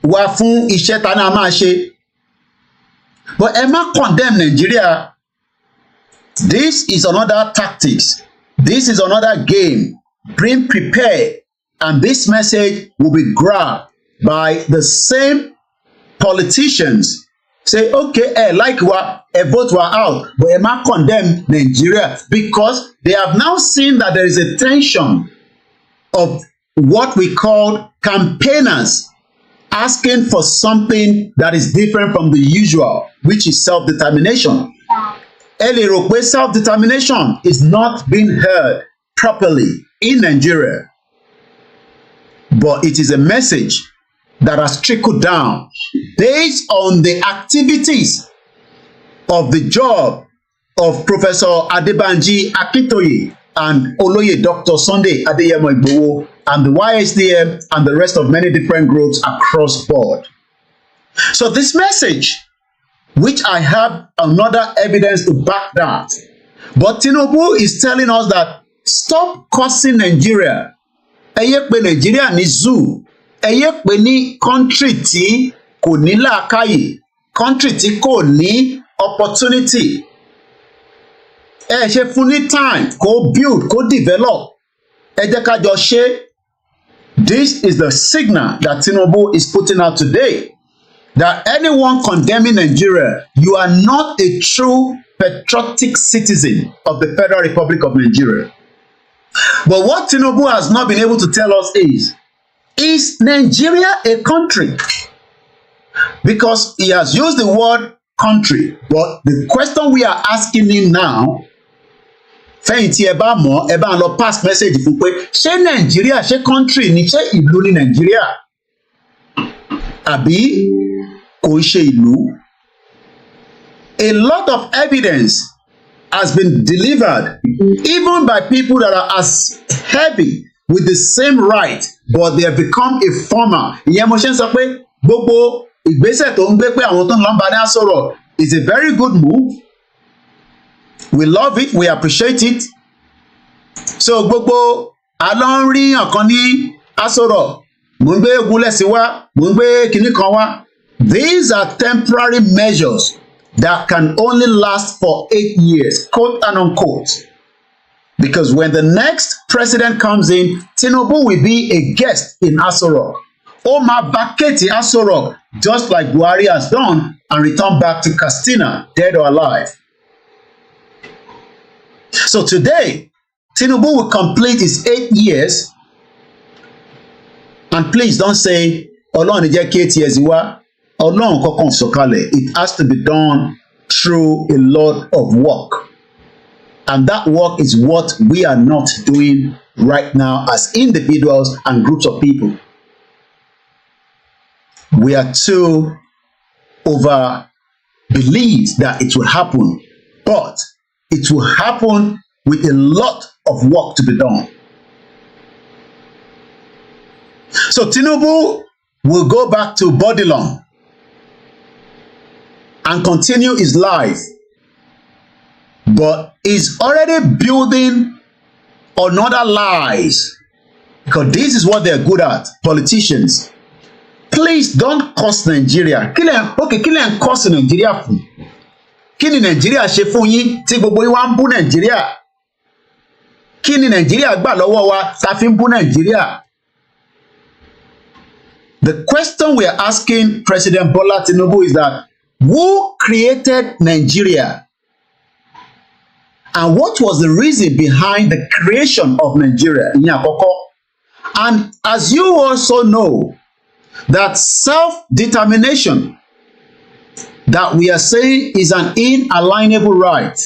Speaker 1: wa fún iṣẹ́ tá a máa ṣe. But ẹ má condemn Nigeria. This is another tactics. This is another game. Bring prepared. And this message will be grabbed by the same politicians. Say, okay, like what a vote were out, but ẹ má condemn Nigeria, because they have now seen that there is a tension of what we call campaigners asking for something that is different from the usual, which is self-determination. Ẹ lè rò pé self-determination is not being heard properly in Nigeria, but it is a message that has trickled down based on the activities of the job of Professor Adebanji Akintoye and Oloye Dr. Sunday Adeyemo Igboho and the YSDM and the rest of many different groups across board. So this message, which I have another evidence to back that, but Tinubu is telling us that stop cursing Nigeria. Ẹ yé pè Nigeria ní zoo. Ẹ yé pè ní country tí kò ní làákàyè, country tí kò ní opportunity. Ẹ ṣe fún ní time kó build, kó develop. Ẹ jẹ́ ká jọ ṣe. This is the signal that Tinubu is putting out today. That anyone condemning Nigeria, you are not a true patriotic citizen of the Federal Republic of Nigeria. But what Tinubu has not been able to tell us is Nigeria a country? Because he has used the word country. But the question we are asking him now, fẹ̀yìntì ẹ bá mọ̀, ẹ bá ń lọ pass message fún pé ṣé Nigeria ṣé country ni, ṣé ìlú ni Nigeria? Àbí kò ṣe ìlú? A lot of evidence has been delivered even by people that are as heavy with the same right, but they have become a former. Ìyẹn mo ṣe ń sọ pé gbogbo ìgbésẹ̀ tó ń gbé pé àwọn tó ń lọ ń bá ní sọ̀rọ̀ is a very good move. We love it, we appreciate it. So gbogbo àlọ́ ń rí ọ̀kan ní asọ̀rọ̀, mò ń gbé egun lẹ́sìn wá, mò ń gbé kinní kan wá. These are temporary measures that can only last for 8 years, quote and unquote. Because when the next president comes in, Tinubu will be a guest in Aso Rock. Ó máa vacate Aso Rock just like Buhari has done and return back to Katsina, dead or alive. So today, Tinubu will complete his 8 years. And please don't say, Ọlọ́run jẹ́ kí 8 years wá. Ọlọ́run kọ́kàn sọ̀kalẹ̀. It has to be done through a lot of work. And that work is what we are not doing right now as individuals and groups of people. We are too over-believed that it will happen, but it will happen with a lot of work to be done. So Tinubu will go back to Bodilon and continue his life, but he's already building another lies, because this is what they're good at, politicians. Please don't curse Nigeria. Kí lẹ̀ ń curse Nigeria fún? Kí ni Nigeria ṣe fún yín tí gbogbo yín wá ń bú Nigeria? Kí ni Nigeria gbà lọ́wọ́ wa tá fi ń bú Nigeria? The question we are asking President Bola Tinubu is that who created Nigeria? And what was the reason behind the creation of Nigeria? And as you also know, that self-determination that we are saying is an inalienable right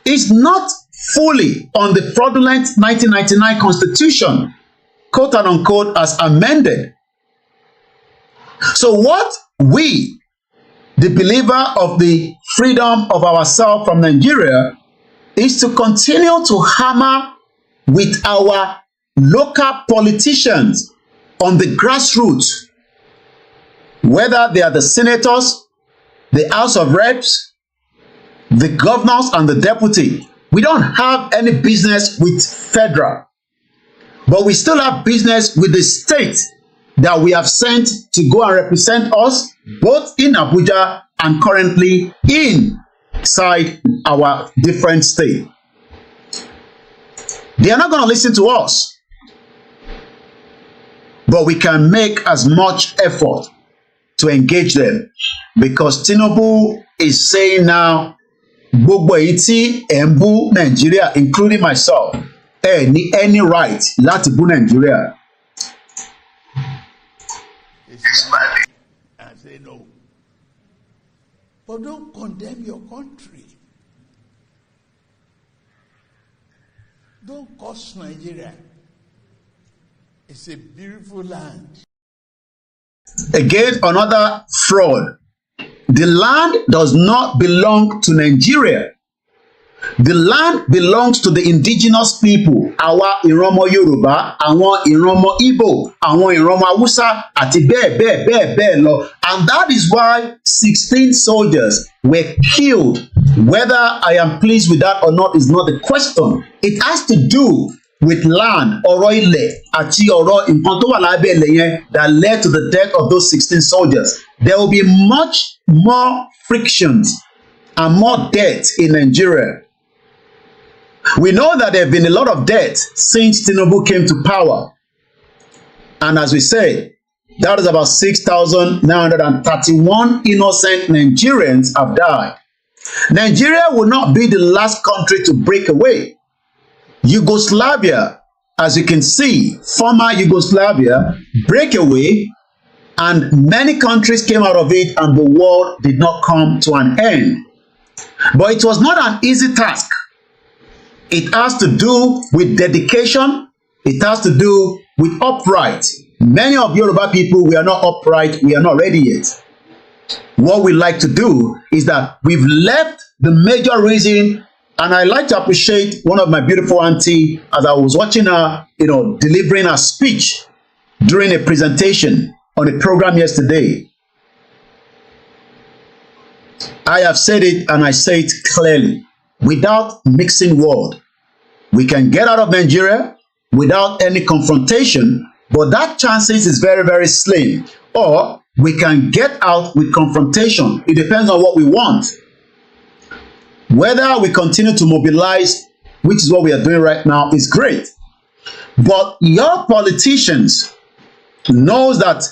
Speaker 1: is not fully on the fraudulent 1999 Constitution, quote and unquote, as amended. So what we, the believer of the freedom of ourselves from Nigeria, is to continue to hammer with our local politicians on the grassroots, whether they are the senators, the House of Reps, the governors and the deputy. We don't have any business with federal, but we still have business with the state that we have sent to go and represent us, both in Abuja and currently inside our different state. They are not going to listen to us, but we can make as much effort to engage them, because Tinubu is saying now, gbogbo èyí tí ẹ ń bú Nigeria, including myself, ẹ ní any right láti bú Nigeria.
Speaker 6: but don't condemn your country. Don't curse Nigeria. It's a beautiful land.
Speaker 1: Again, another fraud. The land does not belong to Nigeria. The land belongs to the indigenous people. Àwa ìran Yoruba, àwọn ìran Igbo, àwọn ìran Hausa, àti bẹ́ẹ̀ lọ. And that is why 16 soldiers were killed. Whether I am pleased with that or not is not the question. It has to do with land, ọ̀rọ̀ ilẹ̀, àti ọ̀rọ̀ nǹkan tó wà lábẹ́ ilẹ̀ yẹn that led to the death of those 16 soldiers. There will be much more frictions and more death in Nigeria. We know that there have been a lot of death since Tinubu came to power. And as we said, that is about 6,931 innocent Nigerians have died. Nigeria will not be the last country to break away. Yugoslavia, as you can see, former Yugoslavia, break away, and many countries came out of it and the world did not come to an end. But it was not an easy task. It has to do with dedication. It has to do with upright. Many of Yoruba people, we are not upright. We are not ready yet. What we like to do is that we've left the major reason, and I like to appreciate one of my beautiful auntie as I was watching her, delivering a speech during a presentation on a program yesterday. I have said it and I say it clearly. Without mixing word, we can get out of Nigeria without any confrontation, but that chances is very, very slim. Or we can get out with confrontation. It depends on what we want. Whether we continue to mobilize, which is what we are doing right now, is great. But your politicians knows that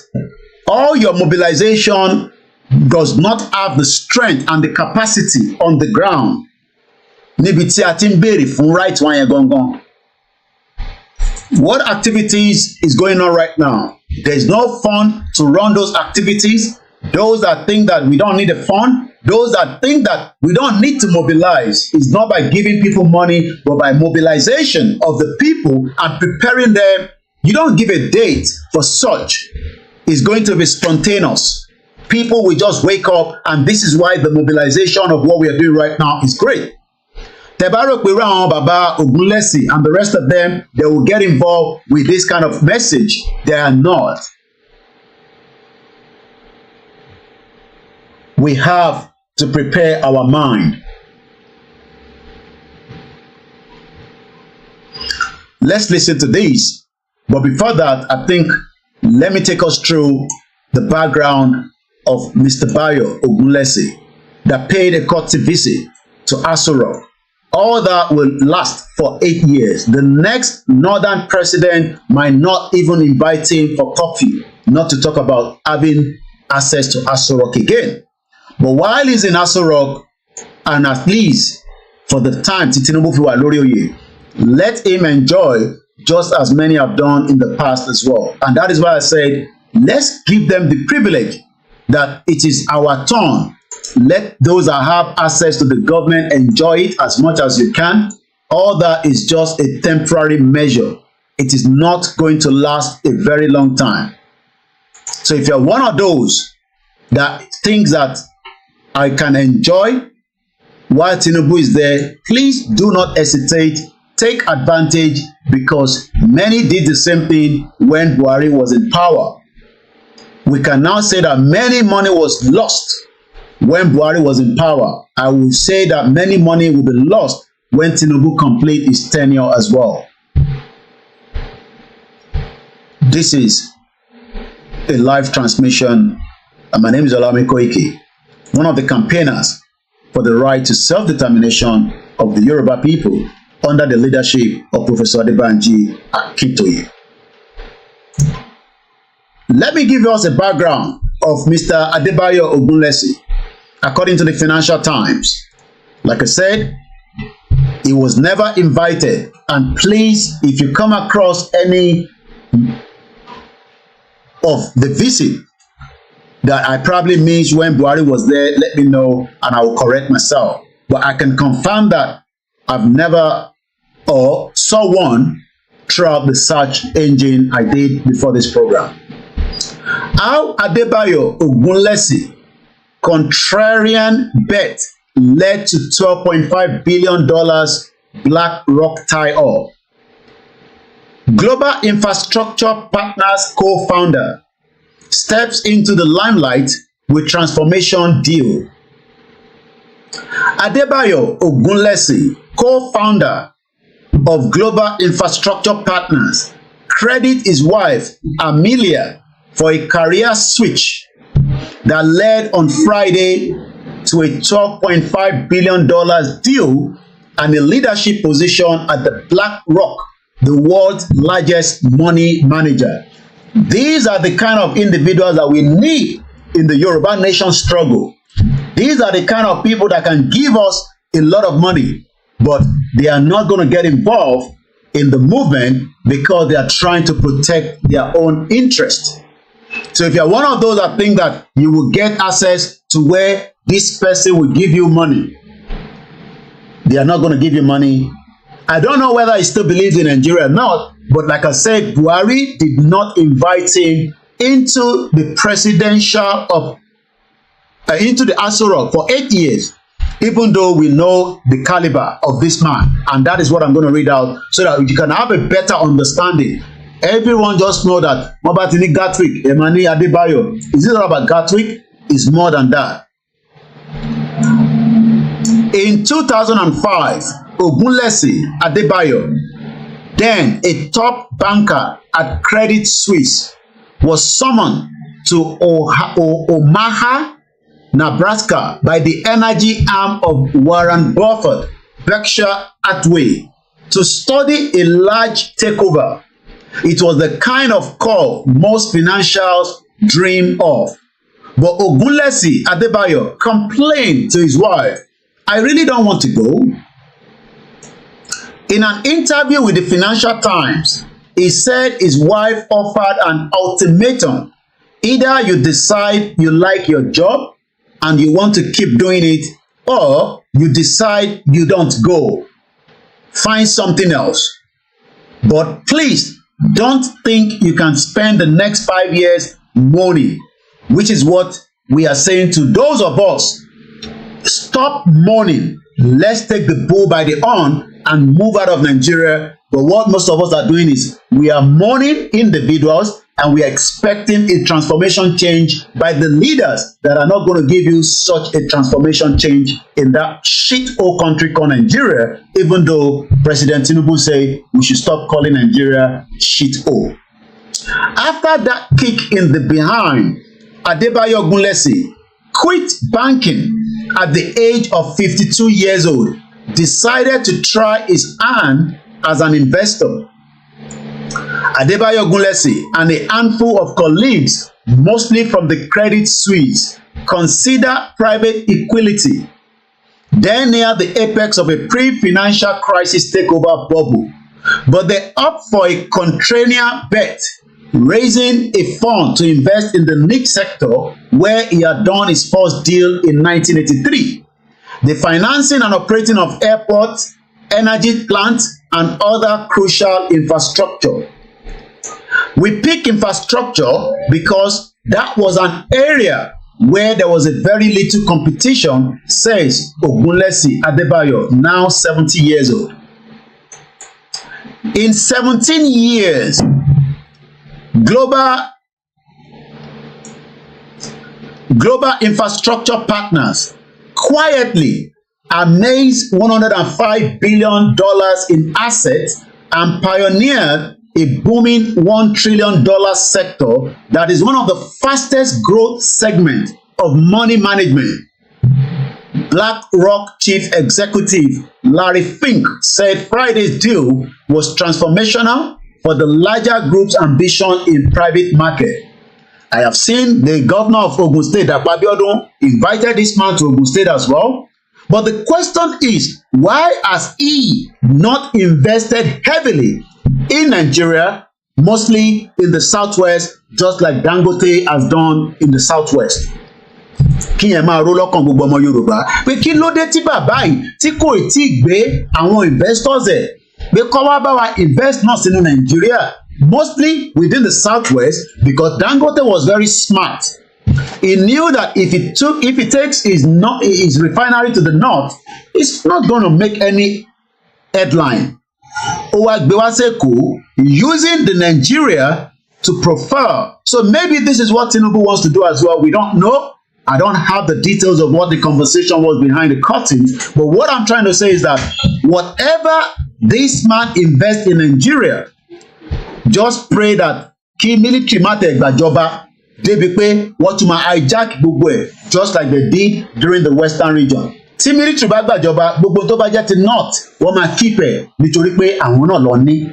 Speaker 1: all your mobilization does not have the strength and the capacity on the ground. Níbi tí a ti ń béèrè fún right wọn yẹn gangan. What activities is going on right now? There is no fund to run those activities. Those that think that we don't need a fund, those that think that we don't need to mobilize, is not by giving people money, but by mobilization of the people and preparing them. You don't give a date for such. It's going to be spontaneous. People will just wake up, and this is why the mobilization of what we are doing right now is great. Tebaro Kwiran, Baba, Ogunlesi, and the rest of them, they will get involved with this kind of message. They are not. We have to prepare our mind. Let's listen to this. But before that, I think, let me take us through the background of Mr. Bayo Ogunlesi that paid a courtesy visit to Aso Rock. All that will last for 8 years. The next northern president might not even invite him for coffee, not to talk about having access to Aso Rock again. But while he's in Aso Rock, and at least for the time Tinubu fi wà lórí oyè, let him enjoy just as many have done in the past as well. And that is why I said, let's give them the privilege that it is our turn. Let those that have access to the government enjoy it as much as you can. All that is just a temporary measure. It is not going to last a very long time. So if you're one of those that thinks that I can enjoy while Tinubu is there, please do not hesitate. Take advantage, because many did the same thing when Buhari was in power. We can now say that many money was lost when Buhari was in power. I will say that many money will be lost when Tinubu complete his tenure as well. This is a live transmission, and my name is OLAYOMI KOIKI, one of the campaigners for the right to self-determination of the Yoruba people under the leadership of Professor Adebanji Akintoye. Let me give us a background of Mr. Adebayo Ogunlesi. According to the Financial Times, like I said, he was never invited. And please, if you come across any of the visit that I probably missed when Buhari was there, let me know and I will correct myself. But I can confirm that I've never or saw one throughout the search engine I did before this program. How Adebayo Ogunlesi contrarian bet led to $12.5 billion BlackRock tie-up. Global Infrastructure Partners co-founder steps into the limelight with transformation deal. Adebayo Ogunlesi, co-founder of Global Infrastructure Partners, credit his wife Amelia for a career switch that led on Friday to a $12.5 billion deal and a leadership position at the BlackRock, the world's largest money manager. These are the kind of individuals that we need in the Yoruba nation struggle. These are the kind of people that can give us a lot of money, but they are not going to get involved in the movement because they are trying to protect their own interest. So if you're one of those that think that you will get access to where this person will give you money, they are not going to give you money. I don't know whether he still believes in Nigeria or not, but like I said, Buhari did not invite him into the into the Aso Rock for 8 years, even though we know the caliber of this man. And that is what I'm going to read out so that you can have a better understanding. Everyone just know that Mobatini Gatwick, Emani Adebayo. Is it all about Gatwick? It's more than that. In 2005, Ogunlesi Adebayo, then a top banker at Credit Suisse, was summoned to Omaha, Nebraska by the energy arm of Warren Buffett, Berkshire Hathaway, to study a large takeover. It was the kind of call most financials dream of. But Ogunlesi Adebayo complained to his wife, "I really don't want to go." In an interview with the Financial Times, he said his wife offered an ultimatum. Either you decide you like your job and you want to keep doing it, or you decide you don't go. Find something else. But please don't think you can spend the next 5 years mourning, which is what we are saying to those of us. Stop mourning. Let's take the bull by the horn and move out of Nigeria. But what most of us are doing is we are mourning individuals and we are expecting a transformation change by the leaders that are not going to give you such a transformation change in that shit old country called Nigeria, even though President Tinubu say we should stop calling Nigeria shit old. After that kick in the behind, Adebayo Ogunlesi quit banking at the age of 52 years old, decided to try his hand as an investor. Adebayo Ogunlesi and a handful of colleagues, mostly from the Credit Suisse, consider private equity, then near the apex of a pre-financial crisis takeover bubble. But they opt for a contrarian bet, raising a fund to invest in the niche sector where he had done his first deal in 1983. The financing and operating of airports, energy plants, and other crucial infrastructure. We pick infrastructure because that was an area where there was a very little competition, says Ogunlesi Adebayo, now 70 years old. In 17 years, Global Infrastructure Partners quietly amassed $105 billion in assets and pioneered a booming $1 trillion sector that is one of the fastest growth segments of money management. BlackRock Chief Executive Larry Fink said Friday's deal was transformational for the larger group's ambition in private market. I have seen the governor of Ogun State, Abiodun, invited this man to Ogun State as well. But the question is, why has he not invested heavily in Nigeria mostly in the southwest, just like Dangote has done in the southwest. Kí yẹn máa ró lọ́kàn gbogbo ọmọ Yorùbá pé kí ló dé tí bàbá yìí tí kò tí ì gbé àwọn investors ẹ̀ pé kọ́ wá bá wa invest náà sínú Nàìjíríà, mostly within the southwest, because Dangote was very smart. He knew that if he takes his refinery to the north, it's not going to make any headline. Ó wá gbé wá sẹ́kọ̀ọ́ using the Nigeria to profile. So maybe this is what Tinubu wants to do as well. We don't know. I don't have the details of what the conversation was behind the curtains. But what I'm trying to say is that whatever this man invests in Nigeria, just pray that kí military má tẹ̀ gbàjọba débi pé wọ́n tún máa hijack gbogbo ẹ̀, just like they did during the western region. Tí military bá gbàjọba, gbogbo tó bá jẹ́ ti north wọ́n máa keep ẹ̀ nítorí pé àwọn náà lọ ní.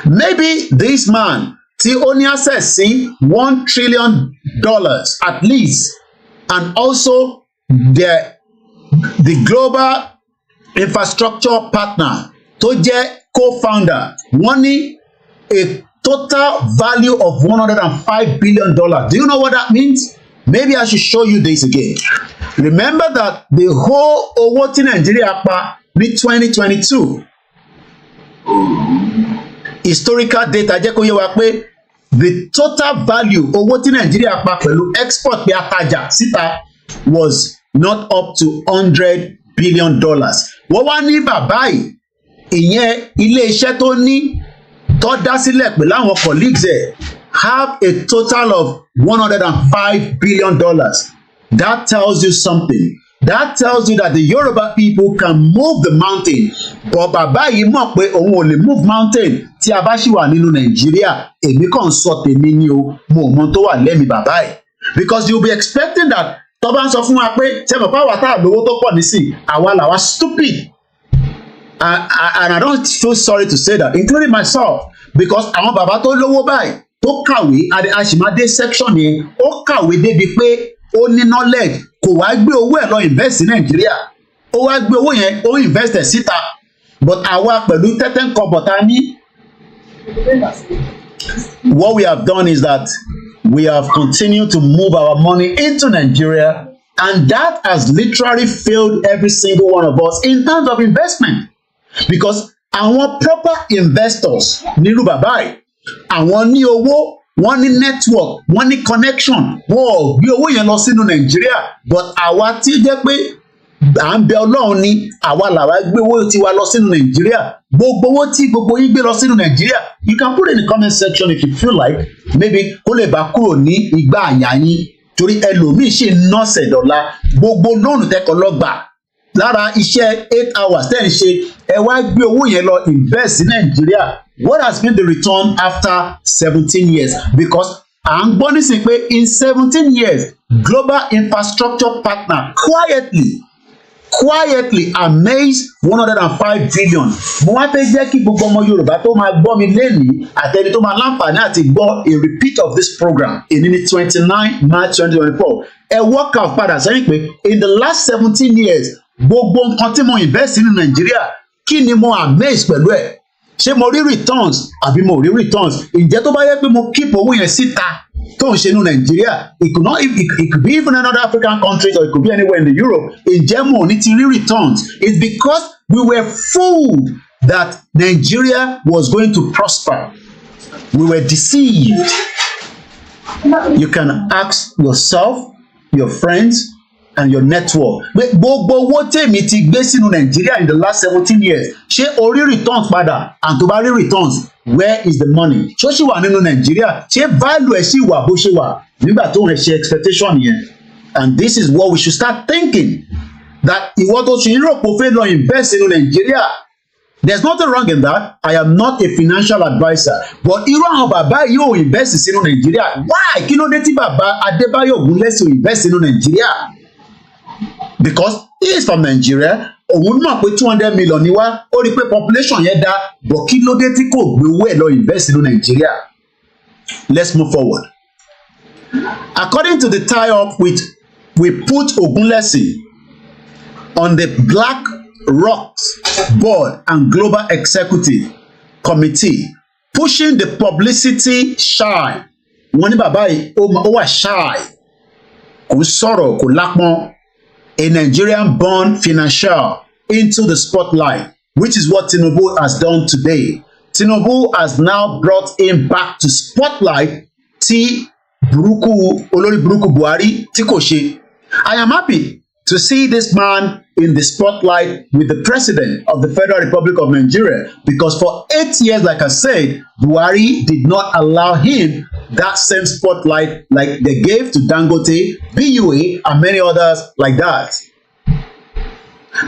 Speaker 1: Maybe this man tí ó ní access sí $1 trillion at least, and also the global infrastructure partner tó jẹ́ co-founder, wọ́n ní a total value of $105 billion. Do you know what that means? Maybe I should show you this again. Remember that the whole owó tí Nigeria pa ní 2022, historical data jẹ́ kó yé wa pé the total value owó tí Nigeria pa pẹ̀lú export pé atajà síta was not up to $100 billion. Wọ́n wá ní bàbá yìí, ìyẹn ilé iṣẹ́ tó ní tó dá sílẹ̀ pẹ̀lú àwọn colleagues ẹ̀, have a total of $105 billion. That tells you something. That tells you that the Yoruba people can move the mountain. But bàbá yìí mọ̀ pé òun ò lè move mountain tí a bá ṣì wà nínú Nàìjíríà. Èmi kàn sọ tèmi ni o, mo mọ tó wà lẹ́mìí bàbá yìí. Because you'll be expecting that tó bá ń sọ fún wa pé tẹ́mọ̀ pàwọ́ tá àgbowó tó pọ̀ nísìn, àwa làwa stupid. And I don't feel sorry to say that, including myself, because àwọn bàbá tó lówó báyìí tó kàwé, àṣìmáde section yẹn, ó kàwé débi pé ó ní knowledge, kò wá gbé owó ẹ̀ lọ invest ní Nàìjíríà, ó wá gbé owó yẹn ó invest ẹ̀ síta. But àwa pẹ̀lú tẹ́tẹ́ nǹkan bọ̀tá ní. What we have done is that we have continued to move our money into Nigeria, and that has literally failed every single one of us in terms of investment. Because àwọn proper investors nílùú bàbá yìí, àwọn ní owó, wọ́n ní network, wọ́n ní connection, wọ́n ò gbé owó yẹn lọ sínú Nàìjíríà. But àwa tí jẹ́ pé à ń bẹ Ọlọ́run ní, àwa làwa gbé owó tiwa lọ sínú Nàìjíríà. Gbogbo owó tí gbogbo yín gbé lọ sínú Nàìjíríà, you can put it in the comment section if you feel like, maybe kó lè bá kúrò ní igbá àyà yín, torí ẹlòmíì ṣì ń nọ́ọ̀sẹ̀ dọ́là. Gbogbo lóònù tẹ́kọ̀ lọ́gbà lára iṣẹ́ 8 hours tẹ́ ń ṣe, ẹ wá gbé owó yẹn lọ invest in Nigeria. What has been the return after 17 years? Because à ń gbọ́ nísìnyí pé in 17 years, global infrastructure partner quietly amassed $105 billion. Mo wá fẹ́ jẹ́ kí gbogbo ọmọ Yorùbá tó máa gbọ́ mi lénìí àtẹni tó máa láǹfààní àti gbọ́ a repeat of this program èní ní 29 March 2024. Ẹ work out padà sẹ́yìn pé in the last 17 years, gbogbo nǹkan tí mo invest nínú Nàìjíríà, kí ni mo amaze pẹ̀lú ẹ̀? Ṣé mo rí returns àbí mo rí returns? Ǹjẹ́ tó bá yẹ pé mo keep owó yẹn síta tó ń ṣe nínú Nàìjíríà, it could be even another African countries, or it could be anywhere in the Europe. Ǹjẹ́ mo ní ti rí returns? It's because we were fooled that Nigeria was going to prosper. We were deceived. You can ask yourself, your friends, and your network. Gbogbo owó tèmi ti gbé sínú Nigeria in the last 17 years, ṣé o rí returns padà? And tó bá rí returns, where is the money? Ṣó ṣì wà nínú Nigeria? Ṣé value ẹ̀ ṣì wà bó ṣe wà nígbà tó ń ṣe expectation yẹn? And this is what we should start thinking, that ìwọ tó ṣe Europe kò fẹ́ lọ invest nínú Nigeria. There's nothing wrong in that. I am not a financial adviser. But irú àwọn bàbá yìí ò invest sínú Nigeria. Why? Kí ló dé tí bàbá Adébáyọ̀ Ògúnlẹ́sì ò invest sínú Nigeria? Because he is from Nigeria. Òun mọ̀ pé 200 million ni wá, ó rí pé population yẹn dá, but kí ló dé tí kò gbé owó ẹ̀ lọ invest nínú Nigeria? Let's move forward. According to the tie-up we put Ògúnlẹ́sì on the BlackRock board and global executive committee pushing the publicity shy. Wọ́n ní bàbá yìí ó wà shy. Kò sọ̀rọ̀, kò lápọn. A Nigerian born financier into the spotlight, which is what Tinubu has done today. Tinubu has now brought him back to spotlight tí olórí burúkú Buhari tí kò ṣe. I am happy to see this man in the spotlight with the president of the Federal Republic of Nigeria, because for 8 years, like I said, Buhari did not allow him that same spotlight like they gave to Dangote, BUA, and many others like that.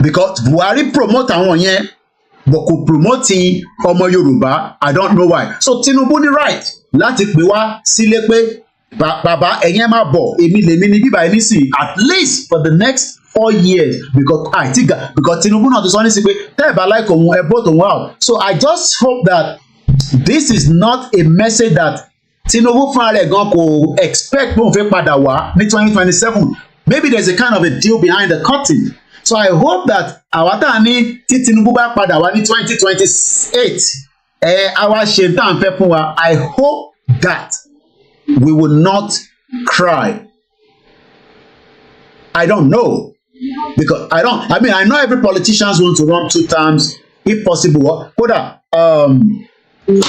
Speaker 1: Because Buhari promote àwọn yẹn, but kò promote ọmọ Yorùbá. I don't know why. So Tinubu ní right láti pè wá sílé pé bàbá ẹ̀yin máa bọ̀, èmi lèmi ní bíbá ẹni sìn, at least for the next 4 years, because Tinubu náà ti sọ ní sí pé tẹ́ ẹ̀ bá like òun ẹ vote òun out. So I just hope that this is not a message that Tinubu fúnra rẹ̀ gan kò expect pé òun fẹ́ padà wá ní 2027. Maybe there's a kind of a deal behind the curtain. So I hope that àwa tá a ní tí Tinubu bá padà wá ní 2028 àwa ṣe tá à ń fẹ́ fún wa. I hope that we will not cry. I don't know, because I know every politician wants to run 2 terms if possible. Kódà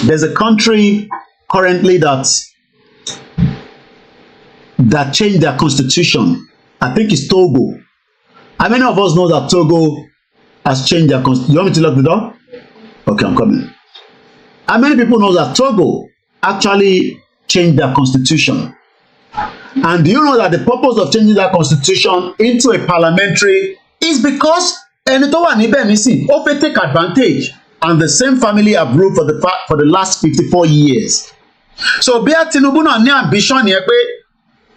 Speaker 1: there's a country currently that changed their constitution. I think it's Togo. How many of us know that Togo has changed their constitution? You want me to lock the door? Okay, I'm coming. How many people know that Togo actually changed their constitution? And do you know that the purpose of changing that constitution into a parliamentary is because ẹni tó wà níbẹ̀ nísìn ó fẹ́ take advantage, and the same family have ruled for the last 54 years. So bí Tinubu náà ní ambition yẹn pé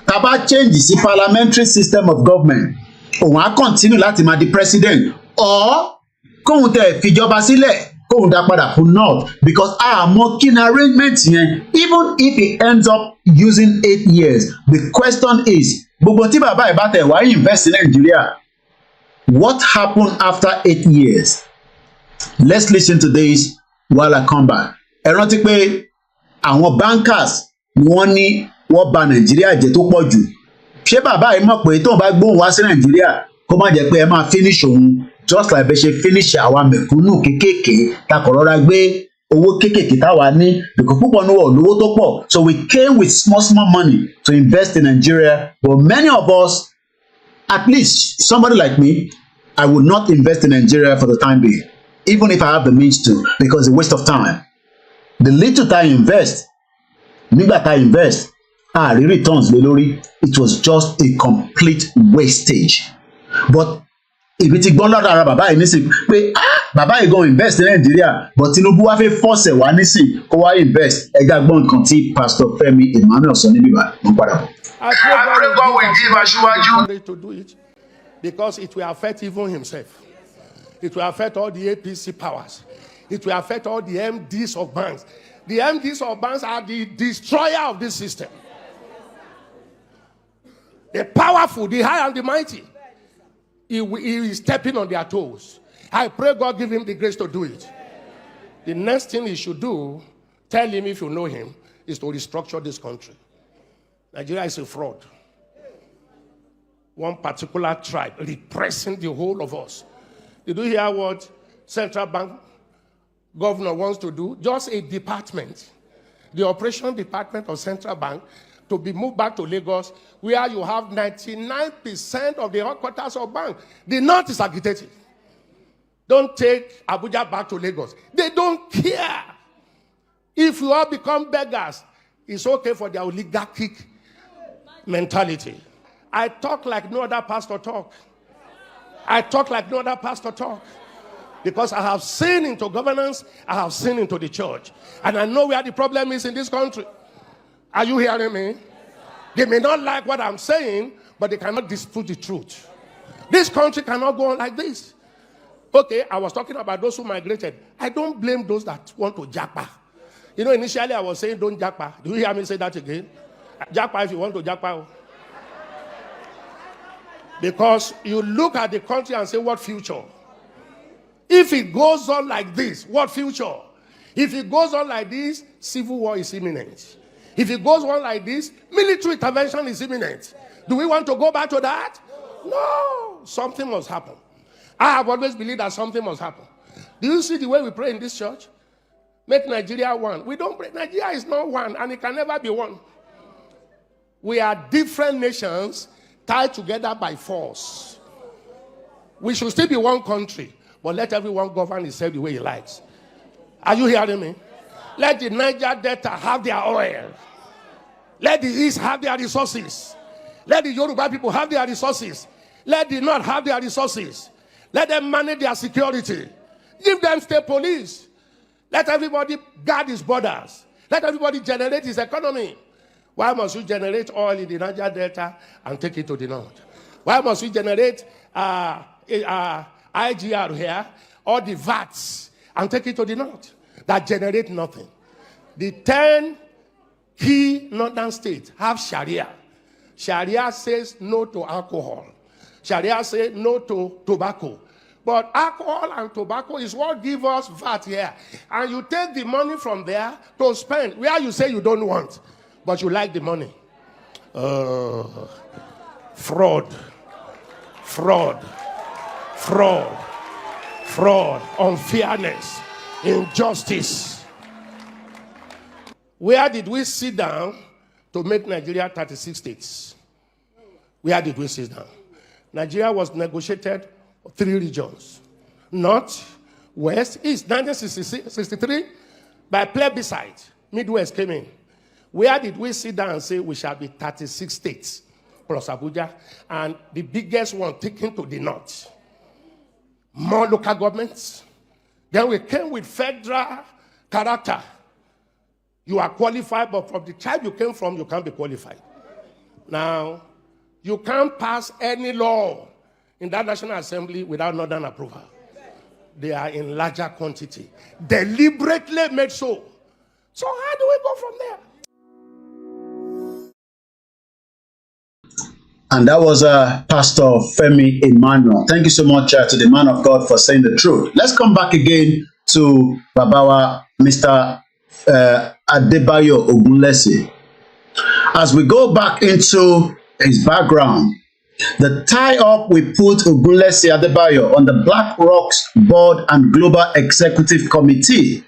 Speaker 1: tá bá change sí parliamentary system of government, òun á continue láti máa di president, or kóhun tẹ̀ fìjọba sílẹ̀ kóhun dá padà fún north, because àmọ́ kí ni arrangement yẹn. Even if he ends up using 8 years, the question is gbogbo tí bàbá ẹ̀ bá tẹ̀ wá invest in Nigeria, what happened after 8 years? Let's listen to this while I come back. Ẹ rántí pé àwọn bankers ni wọ́n ní wọ́n bà Nàìjíríà jẹ́ tó pọ̀ jù. Ṣé bàbá yìí mọ̀ pé tóun bá gbóhùn wá sí Nàìjíríà kó má jẹ́ pé ẹ máa finish òun just like bẹ́ẹ̀ ṣe finish àwa mẹ̀kúnnù kéékèèké ta kọ̀ rọra gbé owó kéékèèké táwa ní, because púpọ̀ ní wọ̀ lówó tó pọ̀. So we came with small money to invest in Nigeria, but many of us, at least somebody like me, I would not invest in Nigeria for the time being, even if I have the means to, because it's a waste of time. The little time I invest, nígbà tá invest, returns lé lórí, it was just a complete wastage. But ibi tí gbọ́n lọ́dọ̀ ara bàbá yìí nísìn pé bàbá yìí gan invest ní Nàìjíríà, but Tinubu wá fẹ́ force ẹ̀ wá nísìn kó wá invest. Ẹ̀gá gbọ́n nǹkan tí Pastor Femi Emmanuel sọ níbí bá ń padà bọ̀.
Speaker 7: I pray God will give Aṣíwájú to do it, because it will affect even himself. It will affect all the APC powers. It will affect all the MDs of banks. The MDs of banks are the destroyer of this system. The powerful, the high and the mighty. He is stepping on their toes. I pray God give him the grace to do it. The next thing he should do, tell him if you know him, is to restructure this country. Nigeria is a fraud. One particular tribe repressing the whole of us. Did you hear what Central Bank governor wants to do? Just a department, the operation department of Central Bank, to be moved back to Lagos, where you have 99% of the headquarters of bank. The north is agitated. Don't take Abuja back to Lagos. They don't care. If you all become beggars, it's okay for their oligarchic mentality. I talk like no other pastor talk. I talk like no other pastor talk. Because I have seen into governance, I have seen into the church. And I know where the problem is in this country. Are you hearing me? They may not like what I'm saying, but they cannot dispute the truth. This country cannot go on like this. Okay, I was talking about those who migrated. I don't blame those that want to japa. You know, initially I was saying don't japa. Do you hear me say that again? Japa if you want to japa. Because you look at the country and say, what future? If it goes on like this, what future? If it goes on like this, civil war is imminent. If it goes on like this, military intervention is imminent. Do we want to go back to that? No. Something must happen. I have always believed that something must happen. Do you see the way we pray in this church? Make Nigeria one. We don't pray. Nigeria is not one, and it can never be one. We are different nations tied together by force. We should still be one country, but let everyone govern himself the way he likes. Are you hearing me? Let the Niger Delta have their oil. Let the East have their resources. Let the Yoruba people have their resources. Let the North have their resources. Let them manage their security. Give them state police. Let everybody guard his borders. Let everybody generate his economy. Why must you generate oil in the Niger Delta and take it to the North? Why must we generate IGR here, or the VATs, and take it to the North that generate nothing? The 10 key northern states have Sharia. Sharia says no to alcohol. Sharia says no to tobacco. But alcohol and tobacco is what give us VAT here. And you take the money from there to spend where you say you don't want, but you like the money. Fraud, unfairness, injustice. Where did we sit down to make Nigeria 36 states? Where did we sit down? Nigeria was negotiated 3 regions. North, West, East. 1963, by plebiscite, Midwest came in. Where did we sit down and say we shall be 36 states plus Abuja, and the biggest one taken to the North? More local governments. Then we came with federal character. You are qualified, but from the tribe you came from, you can't be qualified. Now, you can't pass any law in that National Assembly without Northern approval. They are in larger quantity. Deliberately made so. So how do we go from there?
Speaker 1: And that was Pastor Femi Emmanuel. Thank you so much to the man of God for saying the truth. Let's come back again to Babawa, Mr. Adebayo Ogunlesi. As we go back into his background, the tie-up we put Ogunlesi Adebayo on the BlackRock's board and global executive committee,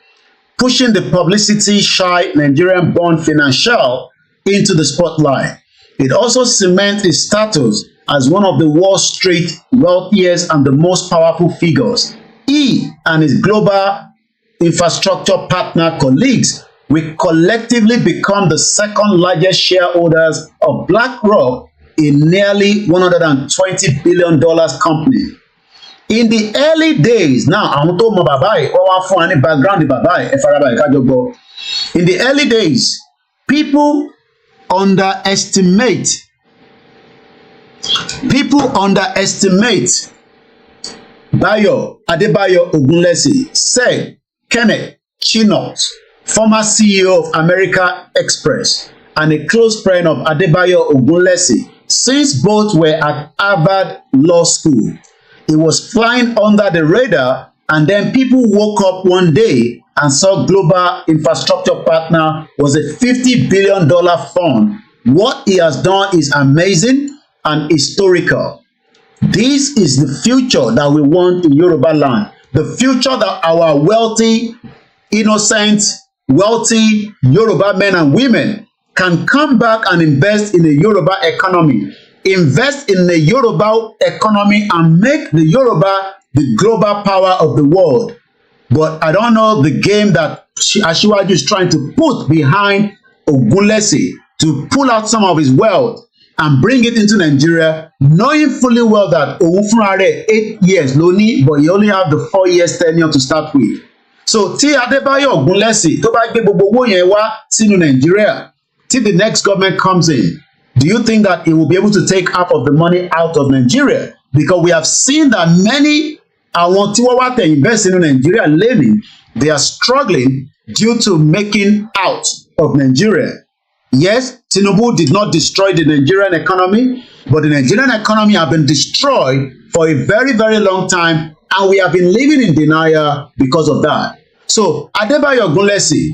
Speaker 1: pushing the publicity-shy Nigerian bond financial into the spotlight. It also cements his status as one of the Wall Street wealthiest and the most powerful figures. He and his global infrastructure partner colleagues will collectively become the second largest shareholders of BlackRock, a nearly $120 billion company. In the early days, now àwọn tó mọ bàbá yìí wọ́n wá fún wa ní background bàbá yìí ẹ farabalẹ̀ ká jọ gbọ́. In the early days, people underestimate Bayo Adebayo Ogunlesi, said Kenneth Chinot, former CEO of America Express and a close friend of Adebayo Ogunlesi, since both were at Harvard Law School. He was flying under the radar, and then people woke up one day and saw Global Infrastructure Partner was a $50 billion fund. What he has done is amazing and historical. This is the future that we want in Yoruba land. The future that our wealthy, innocent, wealthy Yoruba men and women can come back and invest in the Yoruba economy. Invest in the Yoruba economy and make the Yoruba the global power of the world. But I don't know the game that Asiwaju is trying to put behind Ogunlesi to pull out some of his wealth and bring it into Nigeria, knowing fully well that òun fúnra rẹ̀ 8 years ló ní, but he only have the 4 years tenure to start with. So tí Adebayo Ogunlesi tó bá gbé gbogbo owó yẹn wá sínú Nigeria, till the next government comes in, do you think that he will be able to take half of the money out of Nigeria? Because we have seen that many àwọn tí wọ́n wá tẹ̀ invest in Nigeria lẹ́nìí, they are struggling due to making out of Nigeria. Yes, Tinubu did not destroy the Nigerian economy, but the Nigerian economy has been destroyed for a very, very long time, and we have been living in denial because of that. So Adebayo Ogunlesi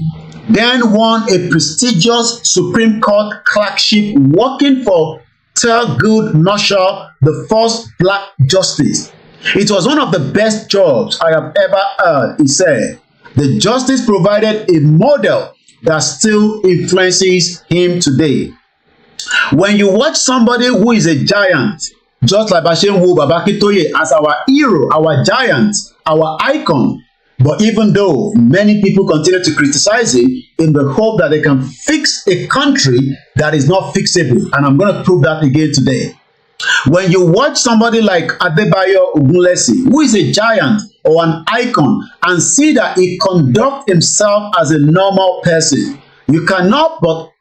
Speaker 1: then won a prestigious Supreme Court clerkship working for Thurgood Marshall, the first black justice. It was one of the best jobs I have ever heard, he said. The justice provided a model that still influences him today. When you watch somebody who is a giant, just like Bashenwu Babakitoye as our hero, our giant, our icon, but even though many people continue to criticize him in the hope that they can fix a country that is not fixable, and I'm going to prove that again today. When you watch somebody like Adebayo Ogunlesi, who is a giant or an icon, and see that he conducts himself as a normal person, you cannot help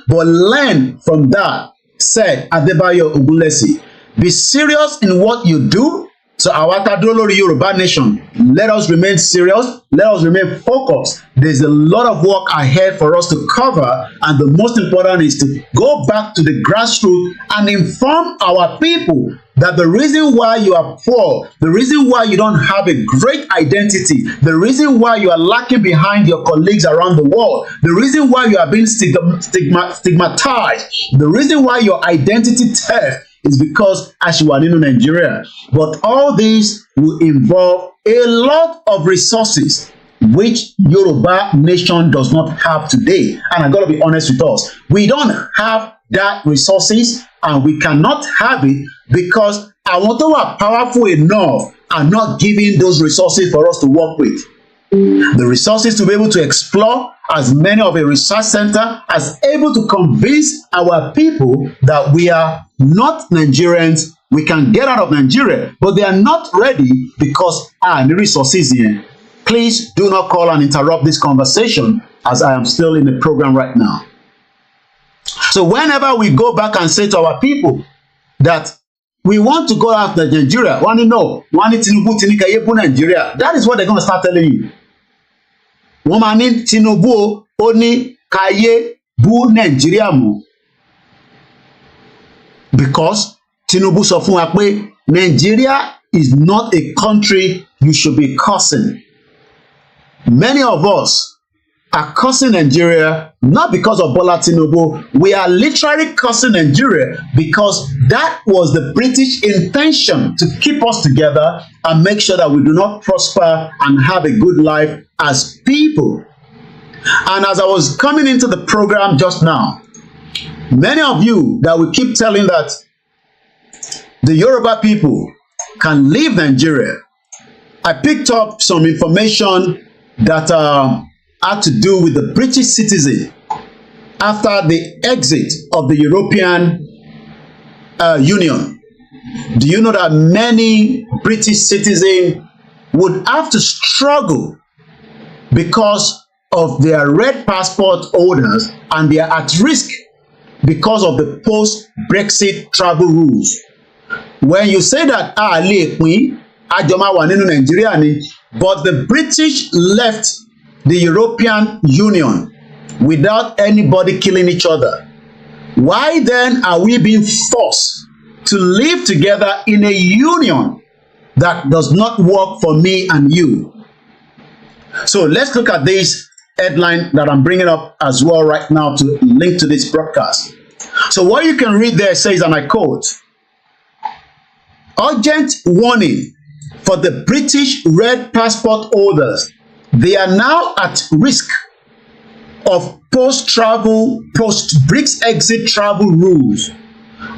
Speaker 1: but learn from that, said Adebayo Ogunlesi. Be serious in what you do. So our Tadolori Yoruba nation, let us remain serious, let us remain focused. There's a lot of work ahead for us to cover, and the most important is to go back to the grassroots and inform our people that the reason why you are poor, the reason why you don't have a great identity, the reason why you are lacking behind your colleagues around the world, the reason why you are being stigmatized, the reason why your identity theft is because as you are in Nigeria. But all these will involve a lot of resources which Yoruba nation does not have today. And I gotta be honest with us, we don't have that resources, and we cannot have it because àwọn tó wà powerful enough are not giving those resources for us to work with. The resources to be able to explore as many of a research center as able to convince our people that we are not Nigerians, we can get out of Nigeria, but they are not ready because the resources here. Please do not call and interrupt this conversation as I am still in the program right now. So whenever we go back and say to our people that we want to go out of Nigeria, want to know, want Tinubu Tinikayebu Nigeria, that is what they're going to start telling you. Wọ́n máa ní Tinubu ó ní káyé bú Nàìjíríà mọ́, because Tinubu sọ fún wa pé Nigeria is not a country you should be cursing. Many of us are cursing Nigeria not because of Bola Tinubu. We are literally cursing Nigeria because that was the British intention, to keep us together and make sure that we do not prosper and have a good life as people. And as I was coming into the program just now, many of you that we keep telling that the Yoruba people can leave Nigeria, I picked up some information that had to do with the British citizen after the exit of the European Union. Do you know that many British citizens would have to struggle because of their red passport holders, and they are at risk because of the post-Brexit travel rules? When you say that lè pín àjọmá wà nínú Nàìjíríà ni, but the British left the European Union without anybody killing each other, why then are we being forced to live together in a union that does not work for me and you? So let's look at this headline that I'm bringing up as well right now to link to this broadcast. So what you can read there says, and I quote, "Urgent warning for the British red passport holders. They are now at risk of post-Brexit exit travel rules.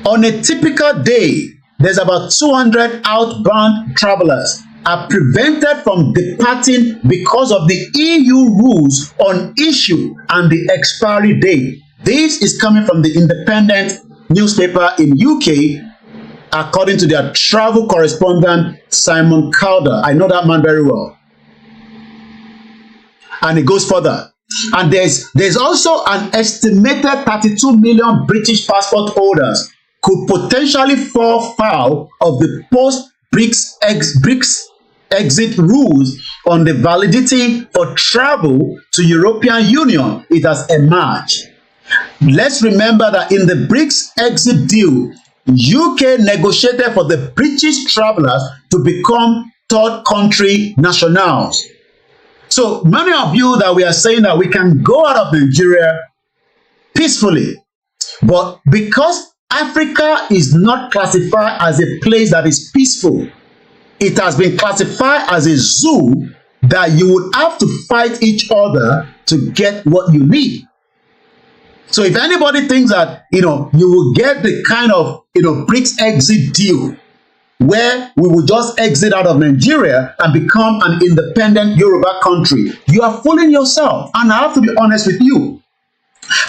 Speaker 1: On a typical day, there's about 200 outbound travelers are prevented from departing because of the EU rules on issue and the expiry date." This is coming from the Independent newspaper in UK, according to their travel correspondent Simon Calder. I know that man very well. And it goes further. And there's also an estimated 32 million British passport holders could potentially fall foul of the post-Brexit exit rules on the validity for travel to European Union. It has emerged. Let's remember that in the Brexit exit deal, UK negotiated for the British travelers to become third country nationals. So many of you that we are saying that we can go out of Nigeria peacefully, but because Africa is not classified as a place that is peaceful, it has been classified as a zoo that you would have to fight each other to get what you need. So if anybody thinks that, you will get the kind of, BRICS exit deal where we will just exit out of Nigeria and become an independent Yoruba country, you are fooling yourself. And I have to be honest with you,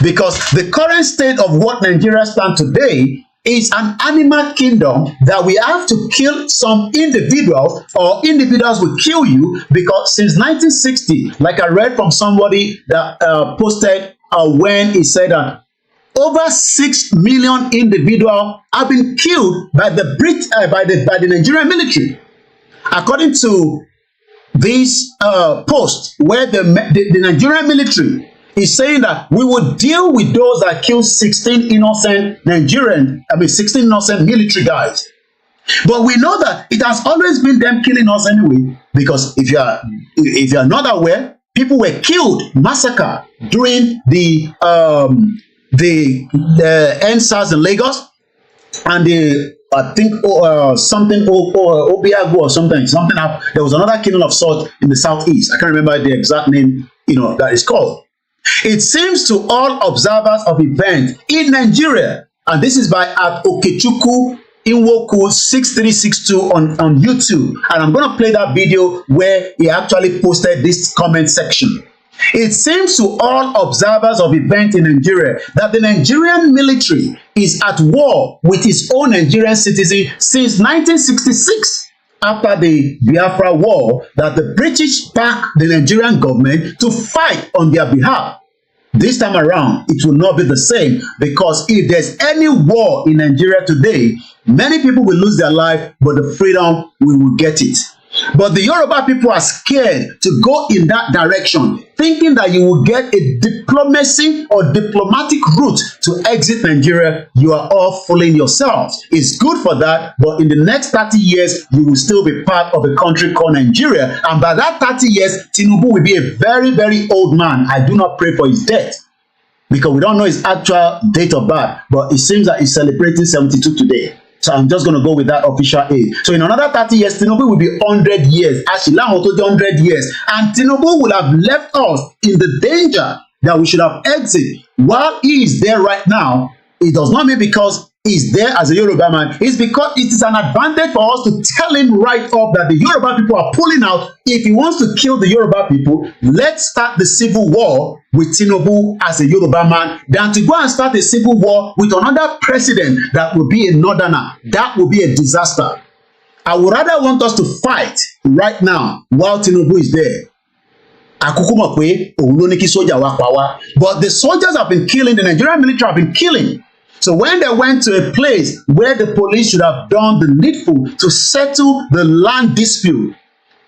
Speaker 1: because the current state of what Nigeria stands today is an animal kingdom that we have to kill some individuals, or individuals will kill you, because since 1960, like I read from somebody that posted when he said that over 6 million individuals have been killed by the by the Nigerian military, according to this post, where the Nigerian military is saying that we will deal with those that killed 16 innocent 16 innocent military guys. But we know that it has always been them killing us anyway, because if you are not aware, people were killed, massacred during the NSAS in Lagos, and I think something Obiago or something. There was another killing of sort in the southeast. I can't remember the exact name, that is called. It seems to all observers of events in Nigeria, and this is by at Okechukwu Inwoku 6362 on YouTube, and I'm going to play that video where he actually posted this comment section. It seems to all observers of events in Nigeria that the Nigerian military is at war with its own Nigerian citizens since 1966. After the Biafra war, that the British backed the Nigerian government to fight on their behalf. This time around, it will not be the same, because if there's any war in Nigeria today, many people will lose their life, but the freedom, we will get it. But the Yoruba people are scared to go in that direction, thinking that you will get a diplomacy or diplomatic route to exit Nigeria. You are all fooling yourselves. It's good for that, but in the next 30 years, you will still be part of a country called Nigeria. And by that 30 years, Tinubu will be a very, very old man. I do not pray for his death, because we don't know his actual date of birth, but it seems that he's celebrating 72 today. So I'm just going to go with that official age. So in another 30 years, Tinubu will be 100 years. Actually, 100 years. And Tinubu will have left us in the danger that we should have exited. While he is there right now, it does not mean because he's there as a Yoruba man. It's because it is an advantage for us to tell him right up that the Yoruba people are pulling out. If he wants to kill the Yoruba people, let's start the civil war with Tinubu as a Yoruba man, than to go and start a civil war with another president that will be a northerner. That will be a disaster. I would rather want us to fight right now while Tinubu is there. But the soldiers have been killing, the Nigerian military have been killing. So when they went to a place where the police should have done the needful to settle the land dispute,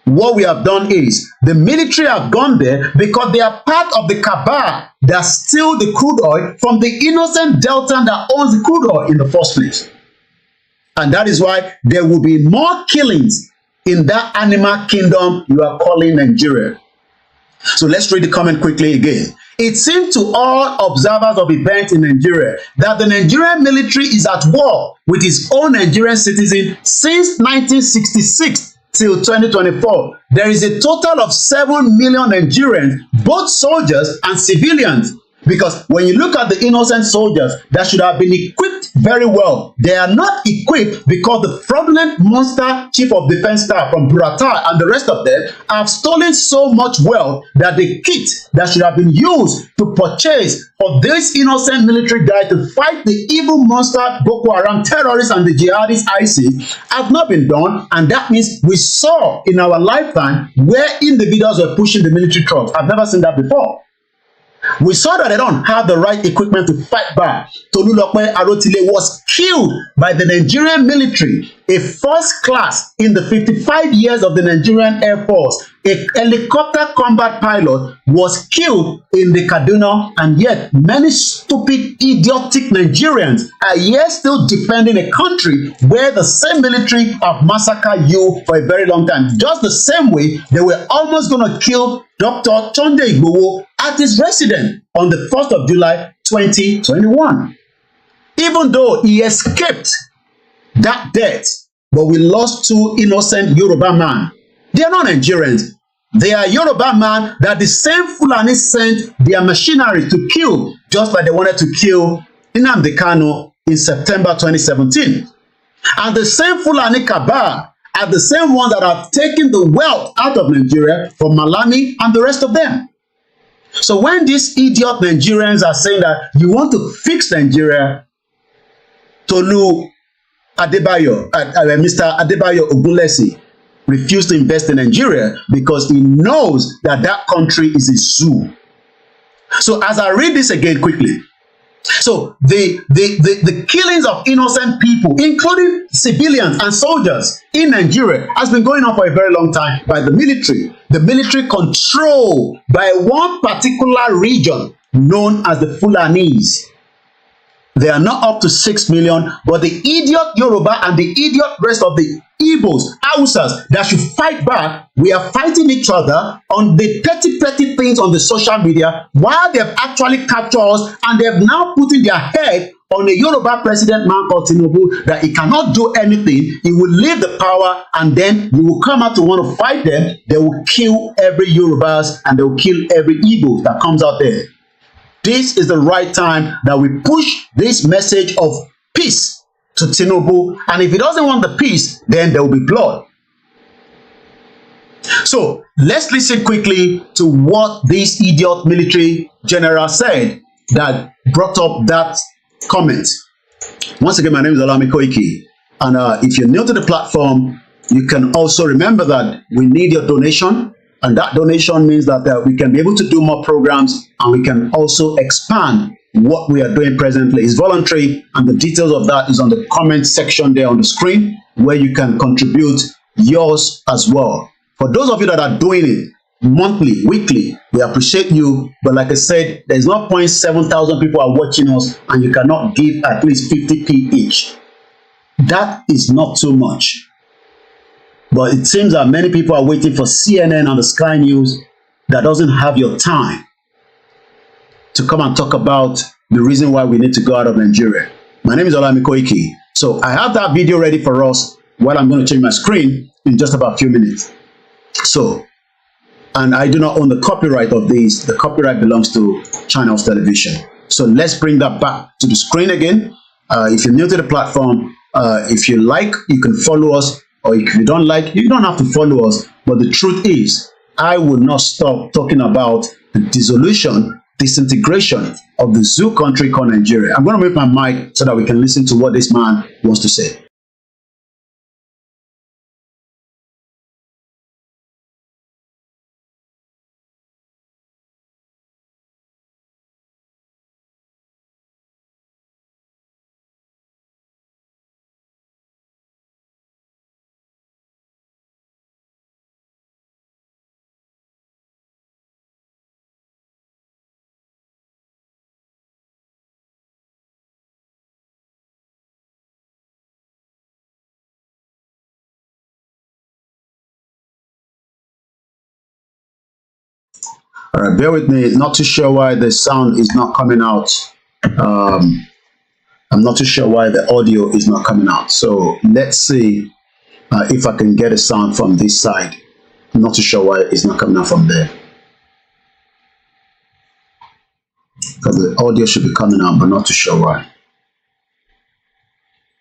Speaker 1: what we have done is the military have gone there because they are part of the cabal that steal the crude oil from the innocent Delta that owns the crude oil in the first place. And that is why there will be more killings in that animal kingdom you are calling Nigeria. So let's read the comment quickly again. It seems to all observers of events in Nigeria that the Nigerian military is at war with its own Nigerian citizens since 1966 till 2024. There is a total of 7 million Nigerians, both soldiers and civilians. Because when you look at the innocent soldiers that should have been equipped very well, they are not equipped because the fraudulent monster chief of defense staff from Buratai and the rest of them have stolen so much wealth that the kit that should have been used to purchase for this innocent military guy to fight the evil monster Boko Haram terrorists and the jihadist ISIS have not been done. And that means we saw in our lifetime where individuals were pushing the military trucks. I've never seen that before. We saw that they don't have the right equipment to fight back. Tolulope Arotile was killed by the Nigerian military, a first class in the 55 years of the Nigerian Air Force. A helicopter combat pilot was killed in the Kaduna, and yet many stupid, idiotic Nigerians are yet still defending a country where the same military have massacred you for a very long time. Just the same way they were almost going to kill Dr. Tunde Igboho at his residence on the 1st of July 2021. Even though he escaped that death, but we lost two innocent Yoruba men. They are not Nigerians. They are Yoruba men that the same Fulani sent their machinery to kill, just like they wanted to kill Nnamdi Kanu in September 2017. And the same Fulani cabal are the same ones that have taken the wealth out of Nigeria from Malami and the rest of them. So when these idiot Nigerians are saying that you want to fix Nigeria, Tolu Adebayo, Mr. Adebayo Ogunlesi refused to invest in Nigeria because he knows that that country is a zoo. So as I read this again quickly, so the killings of innocent people, including civilians and soldiers in Nigeria, has been going on for a very long time by the military. The military controlled by one particular region known as the Fulanis. They are not up to 6 million, but the idiot Yoruba and the idiot rest of the Igbos, Hausas that should fight back, we are fighting each other on the petty things on the social media, while they have actually captured us, and they have now put in their head on a Yoruba president man called Tinubu that he cannot do anything. He will leave the power, and then you will come out to want to fight them. They will kill every Yorubas and they will kill every Igbo that comes out there. This is the right time that we push this message of peace to Tinubu, and if he doesn't want the peace, then there will be blood. So let's listen quickly to what this idiot military general said that brought up that comment. Once again, my name is OLAYOMI KOIKI, and if you're new to the platform, you can also remember that we need your donation. And that donation means that we can be able to do more programs, and we can also expand what we are doing presently. It's voluntary, and the details of that is on the comment section there on the screen, where you can contribute yours as well. For those of you that are doing it monthly, weekly, we appreciate you. But like I said, there's no point 7,000 people are watching us and you cannot give at least 50p each. That is not too much. But it seems that many people are waiting for CNN and the Sky News that doesn't have your time to come and talk about the reason why we need to go out of Nigeria. My name is OLAYOMI KOIKI. So I have that video ready for us while I'm going to change my screen in just about a few minutes. So, and I do not own the copyright of these. The copyright belongs to Channels Television. So let's bring that back to the screen again. If you're new to the platform, if you like, you can follow us. Or if you don't like, you don't have to follow us. But the truth is, I will not stop talking about the dissolution, disintegration of the zoo country called Nigeria. I'm going to mute my mic so that we can listen to what this man wants to say. All right, bear with me. Not too sure why the sound is not coming out. I'm not too sure why the audio is not coming out. So let's see if I can get a sound from this side. I'm not too sure why it's not coming out from there. Because the audio should be coming out, but not too sure why.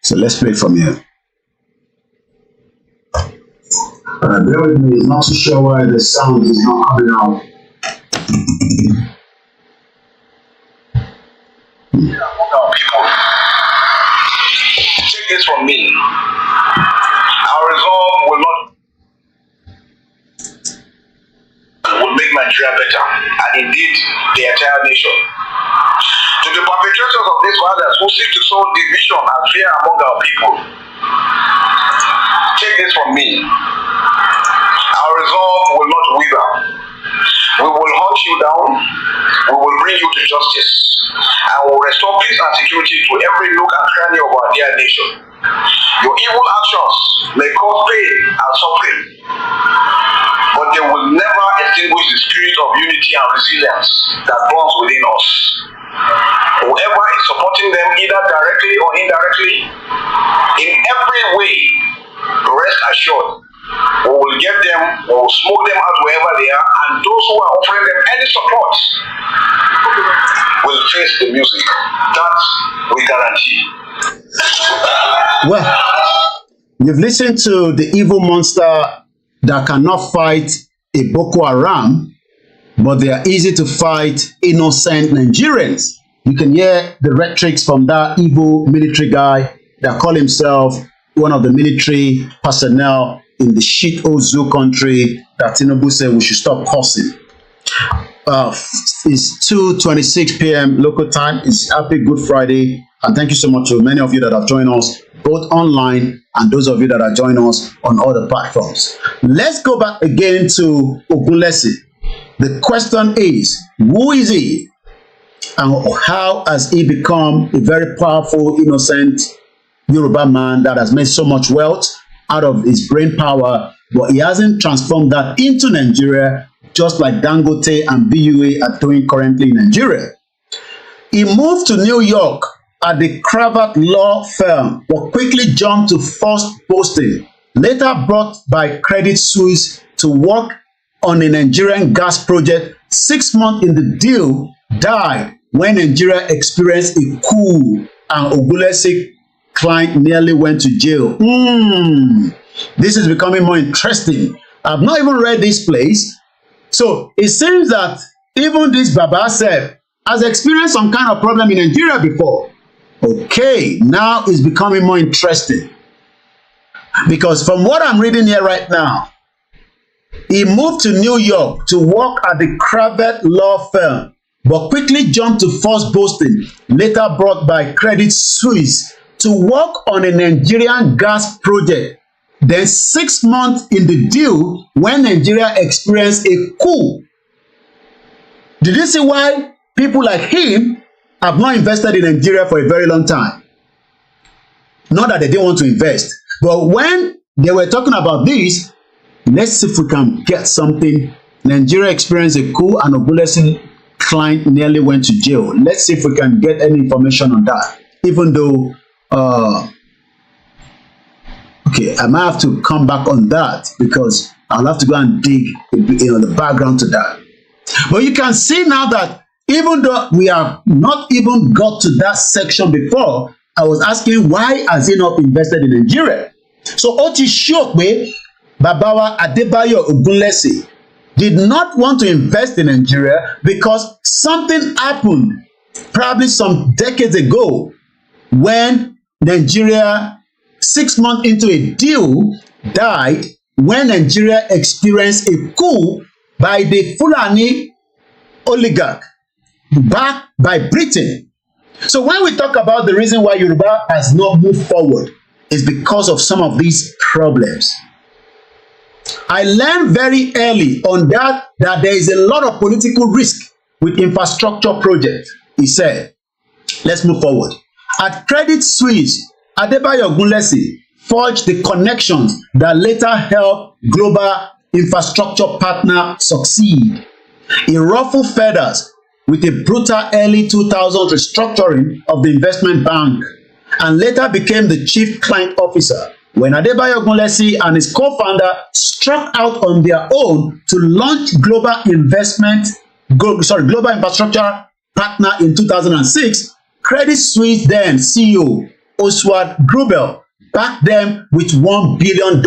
Speaker 1: So let's play from here. All right, bear with me. Not too sure why the sound is not coming out.
Speaker 8: People, take this from me. Our resolve will make Nigeria better. Niger, and indeed the entire nation. To the perpetrators of this violence who seek to sow division and fear among our people, take this from me. Our resolve will not wither. We will hunt you down, we will bring you to justice, and will restore peace and security to every nook and cranny of our dear nation. Your evil actions may cause pain and suffering, but they will never extinguish the spirit of unity and resilience that burns within us. Whoever is supporting them, either directly or indirectly, in every way, rest assured, we will get them, we will smoke them out wherever they are, and those who are offering them any support will face the music. That we guarantee.
Speaker 1: Well, you've listened to the evil monster that cannot fight a Boko Haram, but they are easy to fight innocent Nigerians. You can hear the rhetorics from that evil military guy that call himself one of the military personnel in the shit old zoo country that Tinubu said we should stop cursing. It's 2:26 p.m. local time. It's Happy Good Friday. And thank you so much to many of you that have joined us, both online and those of you that are joining us on other platforms. Let's go back again to Ogunlesi. The question is, who is he? And how has he become a very powerful, innocent Yoruba man that has made so much wealth out of his brain power, but he hasn't transformed that into Nigeria, just like Dangote and BUA are doing currently in Nigeria. He moved to New York at the Cravat law firm, but quickly jumped to first posting, later brought by Credit Suisse to work on a Nigerian gas project. 6 months in the deal, died when Nigeria experienced a coup and Ogunlesi client nearly went to jail. This is becoming more interesting. I've not even read this place. So it seems that even this Baba self has experienced some kind of problem in Nigeria before. Okay, now it's becoming more interesting. Because from what I'm reading here right now, he moved to New York to work at the Cravat law firm, but quickly jumped to false boasting, later brought by Credit Suisse to work on a Nigerian gas project. Then 6 months in the deal when Nigeria experienced a coup. Did you see why people like him have not invested in Nigeria for a very long time? Not that they didn't want to invest, but when they were talking about this, let's see if we can get something. Nigeria experienced a coup and Ogunlesi client nearly went to jail. Let's see if we can get any information on that. Even though okay, I might have to come back on that because I'll have to go and dig the background to that. But you can see now that even though we have not even got to that section before, I was asking why has he not invested in Nigeria? So Oti Shokwe, Babawa Adebayo Ogunlesi did not want to invest in Nigeria because something happened probably some decades ago when Nigeria, 6 months into a deal, died when Nigeria experienced a coup by the Fulani oligarch backed by Britain. So when we talk about the reason why Yoruba has not moved forward, is because of some of these problems. I learned very early on that there is a lot of political risk with infrastructure projects, he said. Let's move forward. At Credit Suisse, Adebayo Ogunlesi forged the connections that later helped global infrastructure partner succeed. He ruffled feathers with a brutal early 2000s restructuring of the investment bank and later became the chief client officer when Adebayo Ogunlesi and his co-founder struck out on their own to launch global infrastructure partner in 2006. Credit Suisse then CEO Oswald Grubel backed them with $1 billion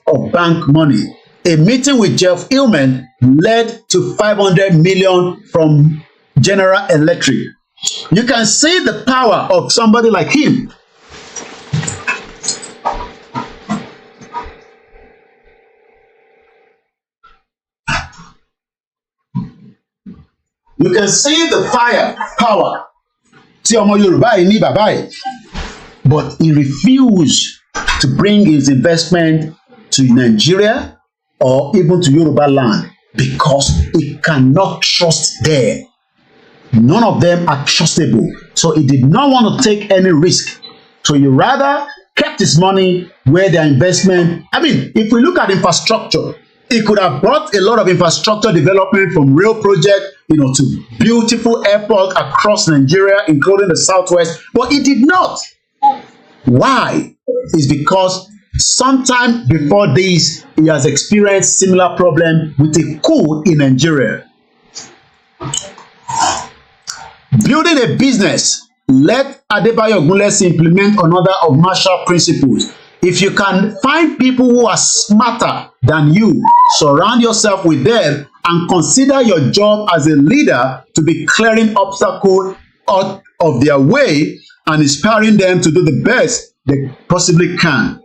Speaker 1: of bank money. A meeting with Jeff Hillman led to $500 million from General Electric. You can see the power of somebody like him. You can see the power. Tí ọmọ Yorùbá yìí ní bàbá yìí. But he refused to bring his investment to Nigeria or even to Yoruba land because he cannot trust them. None of them are trustable. So he did not want to take any risk. So he rather kept his money where their investment. I mean, if we look at infrastructure, he could have brought a lot of infrastructure development from rail project, to beautiful airports across Nigeria, including the southwest, but he did not. Why? It's because sometime before this, he has experienced similar problem with a coup in Nigeria. Building a business, let Adebayo Ogunlesi implement another of Marshall principles. If you can find people who are smarter than you, surround yourself with them and consider your job as a leader to be clearing obstacles out of their way and inspiring them to do the best they possibly can.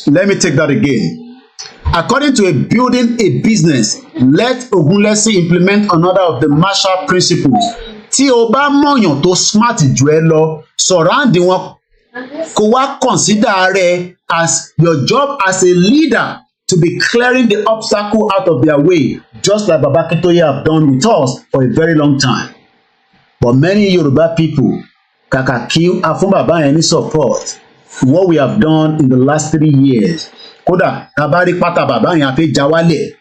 Speaker 1: Let me take that again. According to building a business, let Ogunlesi implement another of the Marshall principles. Tí o bá mọ̀yàn tó smart jù ẹ́ lọ, surround wọn, kó wá consider rẹ̀ as your job as a leader to be clearing the obstacle out of their way, just like Baba Akintoye have done with us for a very long time. But many Yoruba people, kàkà kí a fún bàbá yẹn ní support, what we have done in the last 3 years, kódà tá bá rí pátá bàbá yẹn a fẹ́ já wálẹ̀,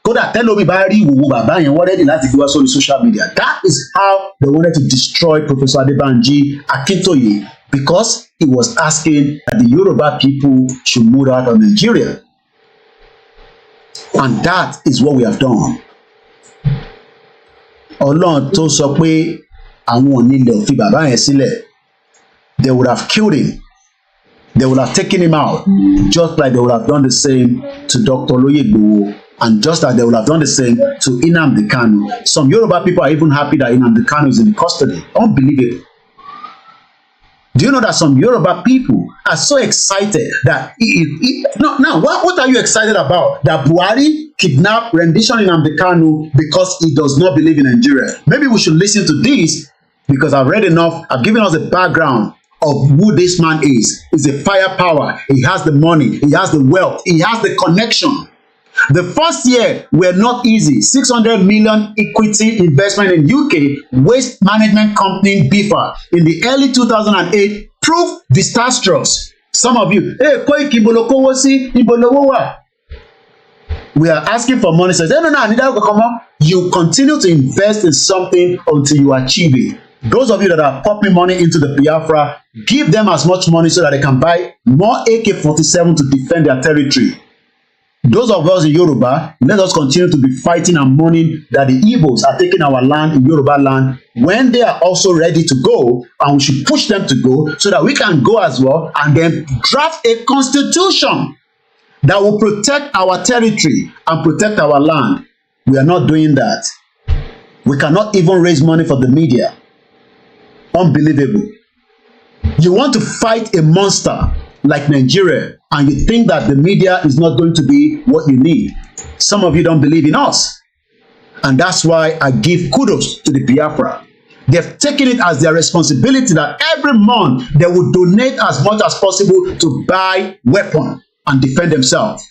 Speaker 1: kódà tẹ́lómi bá rí ìwòwò bàbá yẹn wọ́n ready láti gbé wá sórí social media. That is how they wanted to destroy Professor Adebanji Akintoye, because he was asking that the Yoruba people should move out of Nigeria. And that is what we have done. Ọlọ́run tó sọ pé àwọn onílẹ̀ ò fi bàbá yẹn sílẹ̀, they would have killed him. They would have taken him out, just like they would have done the same to Dr. Oloyegbowo, and just like they would have done the same to Nnamdi Kanu. Some Yoruba people are even happy that Nnamdi Kanu is in custody. Unbelievable. Do you know that some Yoruba people are so excited that what are you excited about? That Buhari kidnapped rendition Nnamdi Kanu because he does not believe in Nigeria. Maybe we should listen to this, because I've read enough. I've given us a background of who this man is. He's a firepower. He has the money. He has the wealth. He has the connection. The first year were not easy. 600 million equity investment in UK waste management company BIFA in the early 2008 proved disastrous. Some of you, hey, Koiki Bolokowo si Ibolowo wa. We are asking for money. Says, no. You continue to invest in something until you achieve it. Those of you that are popping money into the Biafra, give them as much money so that they can buy more AK-47 to defend their territory. Those of us in Yoruba, let us continue to be fighting and mourning that the Igbos are taking our land in Yoruba land when they are also ready to go, and we should push them to go so that we can go as well, and then draft a constitution that will protect our territory and protect our land. We are not doing that. We cannot even raise money for the media. Unbelievable. You want to fight a monster like Nigeria, and you think that the media is not going to be what you need. Some of you don't believe in us. And that's why I give kudos to the Biafra. They've taken it as their responsibility that every month they will donate as much as possible to buy weapons and defend themselves.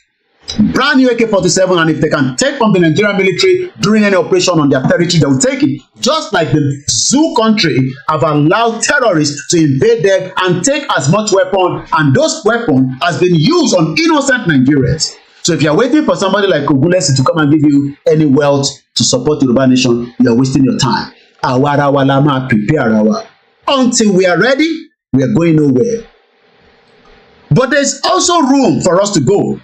Speaker 1: Brand new AK-47, and if they can take from the Nigerian military during any operation on their territory, they will take it. Just like the zoo country have allowed terrorists to invade them and take as much weapon, and those weapons has been used on innocent Nigerians. So if you are waiting for somebody like Ogunlesi to come and give you any wealth to support the Yoruba nation, you are wasting your time. Prepare. Until we are ready, we are going nowhere. But there's also room for us to go.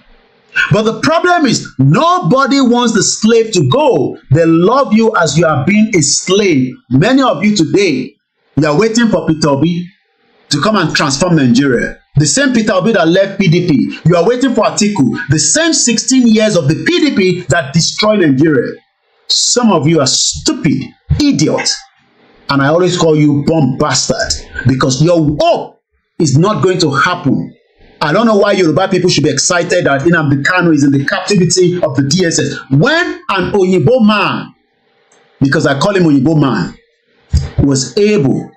Speaker 1: But the problem is, nobody wants the slave to go. They love you as you are being a slave. Many of you today, you are waiting for Peter Obi to come and transform Nigeria. The same Peter Obi that left PDP. You are waiting for Atiku. The same 16 years of the PDP that destroyed Nigeria. Some of you are stupid, idiots. And I always call you bomb bastard, because your hope is not going to happen. I don't know why Yoruba people should be excited that Nnamdi Kanu is in the captivity of the DSS. When an Oyinbo man because I call him Oyibo man, was able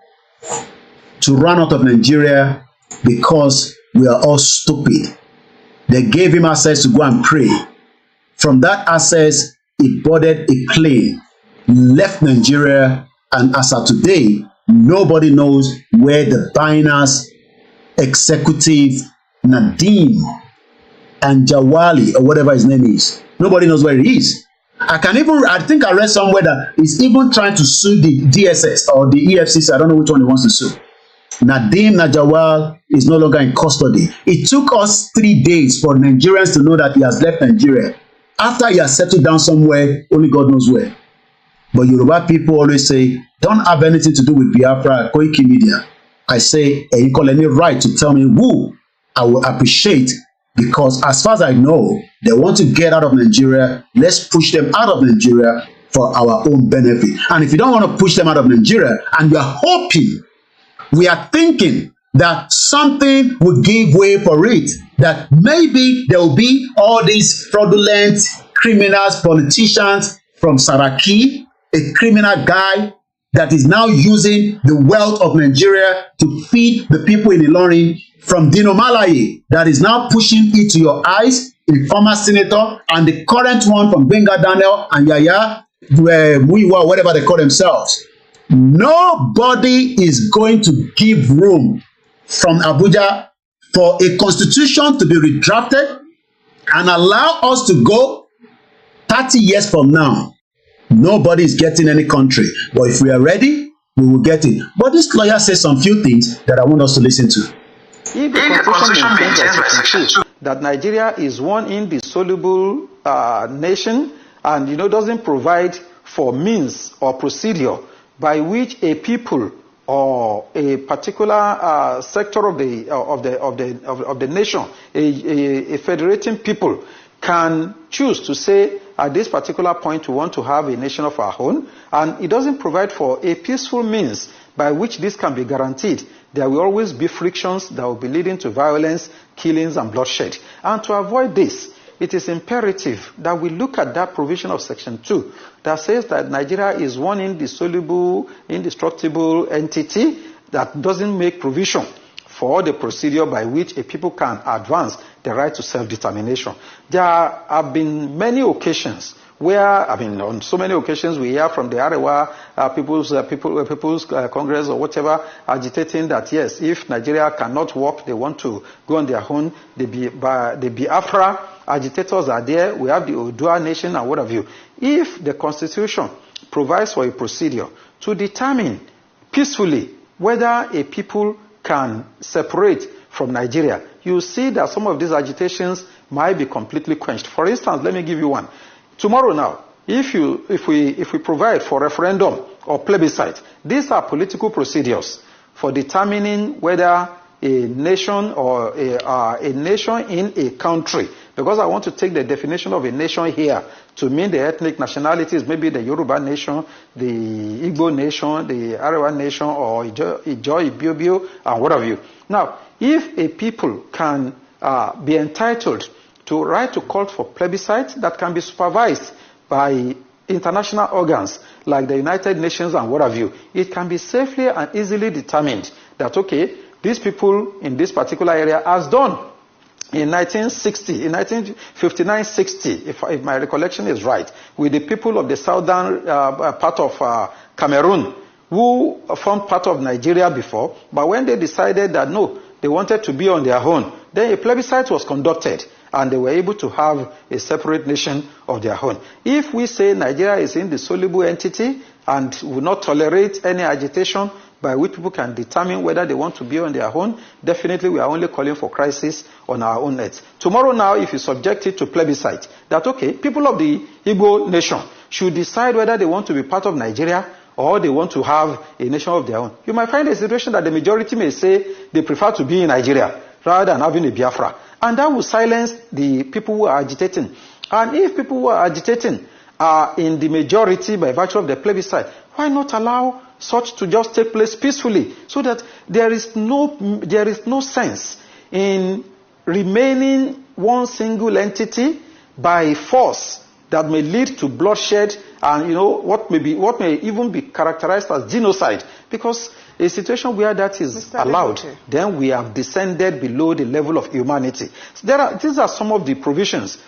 Speaker 1: to run out of Nigeria because we are all stupid. They gave him access to go and pray. From that access, he boarded a plane, left Nigeria, and as of today, nobody knows where the Binance executive Nadeem Anjarwalla or whatever his name is. Nobody knows where he is. I think I read somewhere that he's even trying to sue the DSS or the EFCC. I don't know which one he wants to sue. Nadeem Anjarwalla is no longer in custody. It took us 3 days for Nigerians to know that he has left Nigeria. After he has settled down somewhere, only God knows where. But Yoruba people always say, don't have anything to do with Biafra, Koikimedia. I say, you call any right to tell me who I will appreciate, because as far as I know, they want to get out of Nigeria. Let's push them out of Nigeria for our own benefit. And if you don't want to push them out of Nigeria, and we are hoping, we are thinking that something will give way for it, that maybe there will be all these fraudulent criminals, politicians from Saraki, a criminal guy that is now using the wealth of Nigeria to feed the people in Ilorin, from Dino Malaye that is now pushing it to your eyes, a former senator, and the current one from Benga Daniel and Yaya Muiwa, whatever they call themselves. Nobody is going to give room from Abuja for a constitution to be redrafted and allow us to go 30 years from now. Nobody is getting any country. But if we are ready, we will get it. But this lawyer says some few things that I want us to listen to.
Speaker 9: If the constitution maintains by section 2 that Nigeria is one indissoluble nation, and doesn't provide for means or procedure by which a people or a particular sector of the nation, a federating people, can choose to say at this particular point we want to have a nation of our own, and it doesn't provide for a peaceful means by which this can be guaranteed, there will always be frictions that will be leading to violence, killings, and bloodshed. And to avoid this, it is imperative that we look at that provision of Section 2 that says that Nigeria is one indissoluble, indestructible entity that doesn't make provision for the procedure by which a people can advance the right to self-determination. There have been many occasions where, on so many occasions we hear from the Arewa People's Congress or whatever agitating that yes, if Nigeria cannot work, they want to go on their own. The Biafra agitators are there. We have the Odua nation and what have you. If the Constitution provides for a procedure to determine peacefully whether a people can separate from Nigeria, you see that some of these agitations might be completely quenched. For instance, let me give you one. Tomorrow now, if we provide for referendum or plebiscite, these are political procedures for determining whether a nation or a nation in a country, because I want to take the definition of a nation here to mean the ethnic nationalities, maybe the Yoruba nation, the Igbo nation, the Arewa nation, or Ijo, Ibiobio, and what have you. Now, if a people can be entitled to right to call for plebiscite that can be supervised by international organs like the United Nations and what have you, it can be safely and easily determined that, okay, these people in this particular area has done in 1960, in 1959-60, if my recollection is right, with the people of the southern part of Cameroon, who formed part of Nigeria before, but when they decided that no, they wanted to be on their own, then a plebiscite was conducted, and they were able to have a separate nation of their own. If we say Nigeria is an indissoluble entity and will not tolerate any agitation by which people can determine whether they want to be on their own, definitely we are only calling for crisis on our own net. Tomorrow now, if you subject it to plebiscite, that okay, people of the Igbo nation should decide whether they want to be part of Nigeria or they want to have a nation of their own. You might find a situation that the majority may say they prefer to be in Nigeria rather than having a Biafra. And that will silence the people who are agitating. And if people who are agitating are in the majority by virtue of the plebiscite, why not allow such to just take place peacefully, so that there is no sense in remaining one single entity by force that may lead to bloodshed and what may even be characterized as genocide, because a situation where that is allowed, then we have descended below the level of humanity. So these are some of the provisions.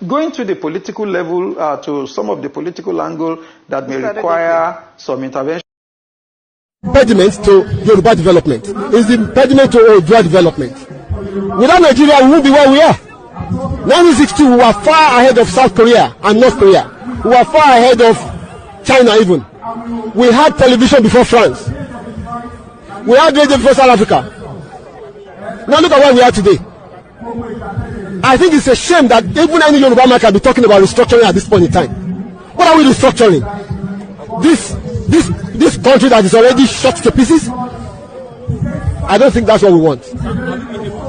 Speaker 9: Going to the political level, to some of the political angle that may require some intervention.
Speaker 10: Impediment to Yoruba development is the impediment to Odua development. Without Nigeria, we won't be where we are. 1962, we were far ahead of South Korea and North Korea. We were far ahead of China even. We had television before France. We had radio before South Africa. Now look at where we are today. I think it's a shame that even any Yoruba man can be talking about restructuring at this point in time. What are we restructuring? This country that is already shot to pieces? I don't think that's what we want.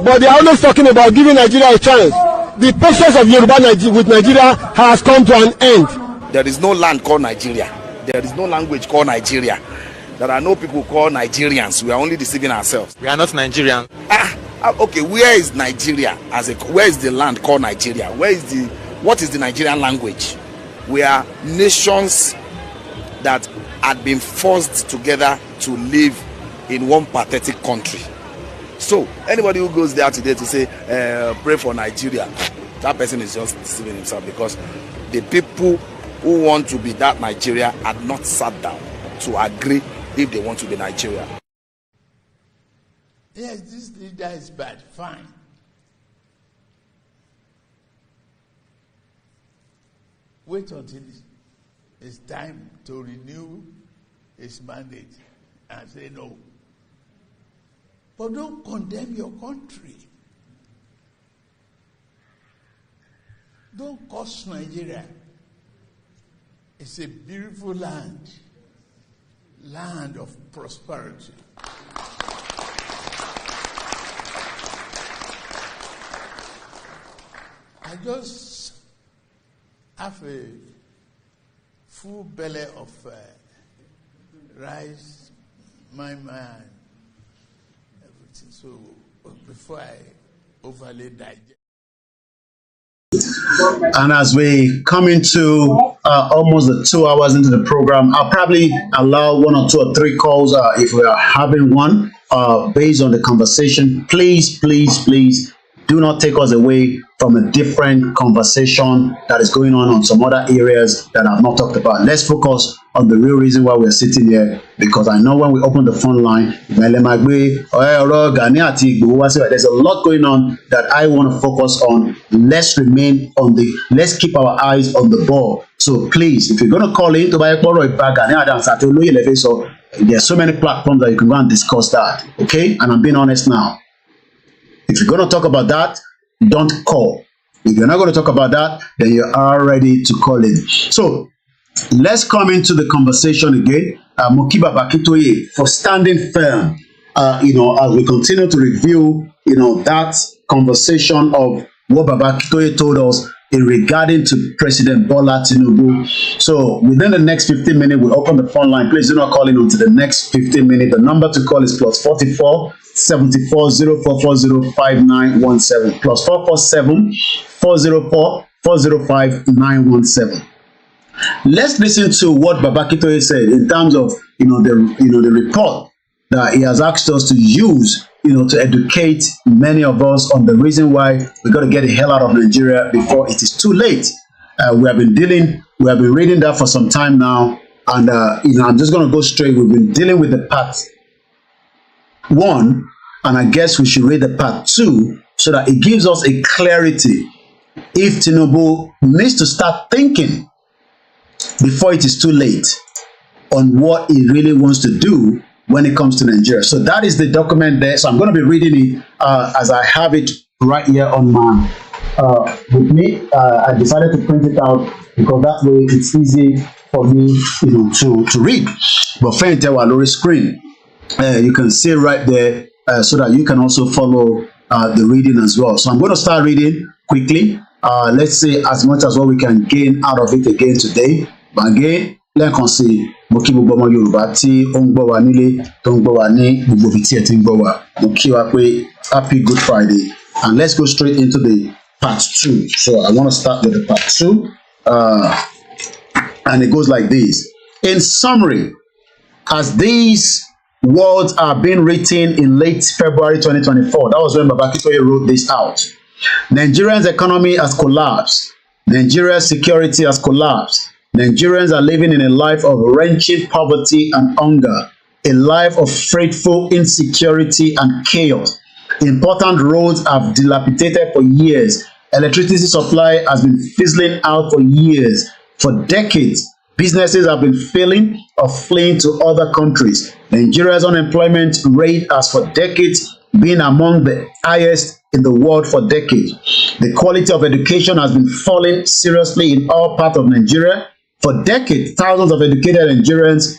Speaker 10: But they are always talking about giving Nigeria a chance. The patience of Yoruba with Nigeria has come to an end.
Speaker 11: There is no land called Nigeria. There is no language called Nigeria. There are no people called Nigerians. We are only deceiving ourselves.
Speaker 12: We are not Nigerian.
Speaker 11: Okay, where is Nigeria? Where is the land called Nigeria? What is the Nigerian language? We are nations that had been forced together to live in one pathetic country. So anybody who goes there today to say pray for Nigeria, that person is just deceiving himself, because the people who want to be that Nigeria had not sat down to agree if they want to be Nigeria.
Speaker 6: Yes, this leader is bad, fine. Wait until it's time to renew his mandate and say no. But don't condemn your country. Don't curse Nigeria. It's a beautiful land of prosperity. I just have a full belly of rice, my man, everything. So before I overly digest.
Speaker 1: And as we come into almost the 2 hours into the program, I'll probably allow 1 or 2 or 3 calls if we are having one based on the conversation. Please do not take us away from a different conversation that is going on some other areas that I've not talked about. Let's focus on the real reason why we're sitting here, because I know when we open the phone line, there's a lot going on that I want to focus on. Let's keep our eyes on the ball. So please, if you're going to call in to buy a there's so many platforms that you can go and discuss that. Okay? And I'm being honest now. If you're going to talk about that, don't call. If you're not going to talk about that, then you are ready to call in. So let's come into the conversation again. Mokiba Bakitoye for standing firm. As we continue to review, that conversation of what Bakitoye told us regarding to President Bola Tinubu. So within the next 15 minutes, we'll open the phone line. Please do not call in until the next 15 minutes. The number to call is +44 74 0440 5917 +447 404 405 917. Let's listen to what Babakitoye said in terms of the report that he has asked us to use to educate many of us on the reason why we got to get the hell out of Nigeria before it is too late. We have been reading that for some time now, and I'm just going to go straight. We've been dealing with the part 1, and I guess we should read the part 2 so that it gives us a clarity if Tinubu needs to start thinking before it is too late on what he really wants to do when it comes to Nigeria. So that is the document there. So I'm going to be reading it as I have it right here on my with me. I decided to print it out because that way it's easy for me, to read. But faint our screen, you can see right there, so that you can also follow the reading as well. So I'm going to start reading quickly. Let's see as much as what we can gain out of it again today. But again, lẹ́ẹ̀kan sí mo kí gbogbo ọmọ Yorùbá tí ó ń gbọ́ wa nílé tó ń gbọ́ wa ní gbogbo ibi tí ẹ ti ń gbọ́ wa. Mo kí wa pé happy Good Friday, and let's go straight into the part 2. So I want to start with the part 2 And it goes like this. In summary, as these words are being written in late February 2024, that was when Baba Akintoye wrote this out. Nigeria's economy has collapsed. Nigeria's security has collapsed. Nigerians are living in a life of wrenching poverty and hunger, a life of frightful insecurity and chaos. Important roads have dilapidated for years. Electricity supply has been fizzling out for years. For decades, businesses have been failing or fleeing to other countries. Nigeria's unemployment rate has for decades been among the highest in the world for decades. The quality of education has been falling seriously in all parts of Nigeria. For decades, thousands of educated Nigerians,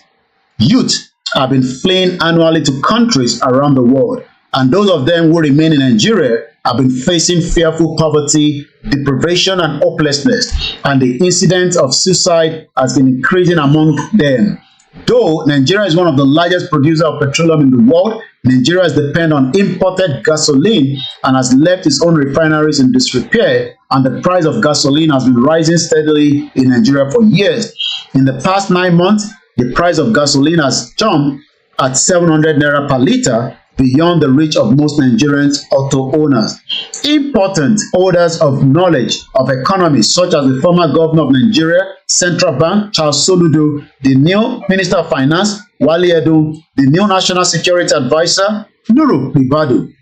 Speaker 1: youth, have been fleeing annually to countries around the world. And those of them who remain in Nigeria have been facing fearful poverty, deprivation, and hopelessness. And the incidence of suicide has been increasing among them. Though Nigeria is one of the largest producers of petroleum in the world, Nigeria is dependent on imported gasoline and has left its own refineries in disrepair, and the price of gasoline has been rising steadily in Nigeria for years. In the past 9 months, the price of gasoline has jumped at 700 naira per litre, beyond the reach of most Nigerians auto owners. Important holders of knowledge of economy, such as the former governor of Nigeria Central Bank, Charles Soludo, the new Minister of Finance, Wale Edun, the new National Security Advisor, Nuru Ribadu,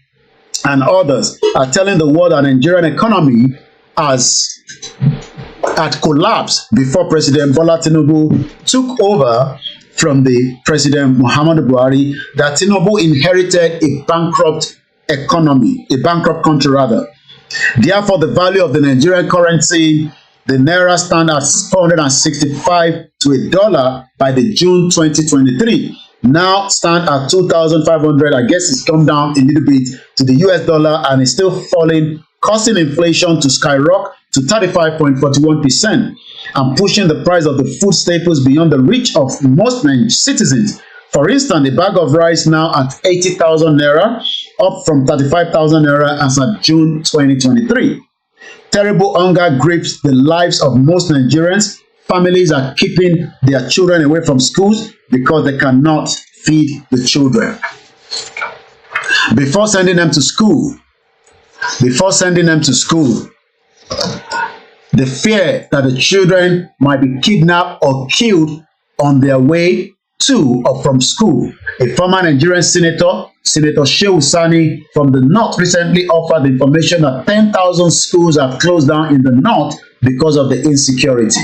Speaker 1: and others are telling the world that Nigerian economy had collapsed before President Bola Tinubu took over from the President Muhammadu Buhari, that Tinubu inherited a bankrupt economy, a bankrupt country rather. Therefore, the value of the Nigerian currency, the naira, stand at 465 to a dollar by the June 2023. Now stand at 2,500. I guess it's come down a little bit to the US dollar and is still falling, causing inflation to skyrocket to 35.41%. and pushing the price of the food staples beyond the reach of most citizens. For instance, a bag of rice now at 80,000 naira, up from 35,000 naira as of June 2023. Terrible hunger grips the lives of most Nigerians. Families are keeping their children away from schools because they cannot feed the children. Before sending them to school, the fear that the children might be kidnapped or killed on their way to or from school. A former Nigerian senator, Senator Shehu Sani from the North, recently offered the information that 10,000 schools have closed down in the North because of the insecurity.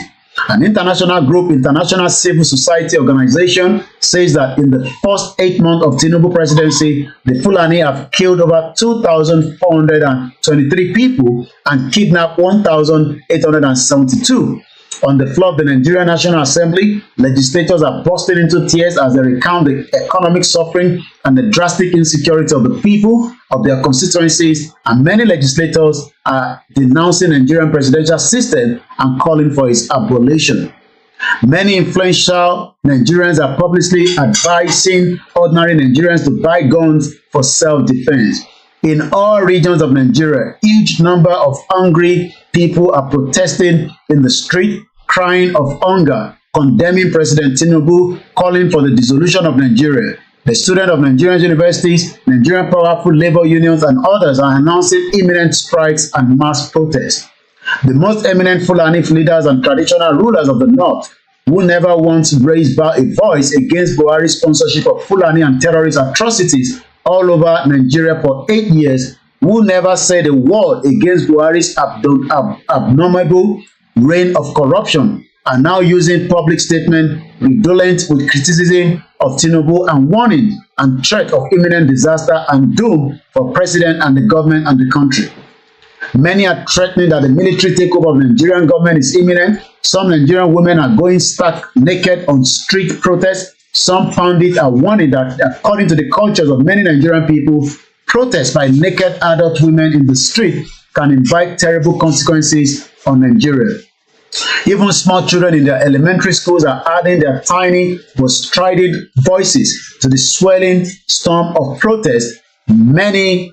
Speaker 1: An international group, International Civil Society Organization, says that in the first 8 months of Tinubu presidency, the Fulani have killed over 2,423 people and kidnapped 1,872. On the floor of the Nigerian National Assembly, legislators are bursting into tears as they recount the economic suffering and the drastic insecurity of the people of their constituencies, and many legislators are denouncing the Nigerian presidential system and calling for its abolition. Many influential Nigerians are publicly advising ordinary Nigerians to buy guns for self-defense. In all regions of Nigeria, huge number of hungry people are protesting in the street, crying of hunger, condemning President Tinubu, calling for the dissolution of Nigeria. The students of Nigerian universities, Nigerian powerful labor unions, and others are announcing imminent strikes and mass protests. The most eminent Fulani leaders and traditional rulers of the North, who never once raised a voice against Buhari's sponsorship of Fulani and terrorist atrocities all over Nigeria for 8 years, who never said a word against Buhari's abnormal reign of corruption, are now using public statements redolent with criticism of Tinubu and warning and threat of imminent disaster and doom for president and the government and the country. Many are threatening that the military takeover of the Nigerian government is imminent. Some Nigerian women are going stark naked on street protests. Some pundits are warning that, according to the cultures of many Nigerian people, protests by naked adult women in the street can invite terrible consequences on Nigeria. Even small children in their elementary schools are adding their tiny but strident voices to the swelling storm of protest. Many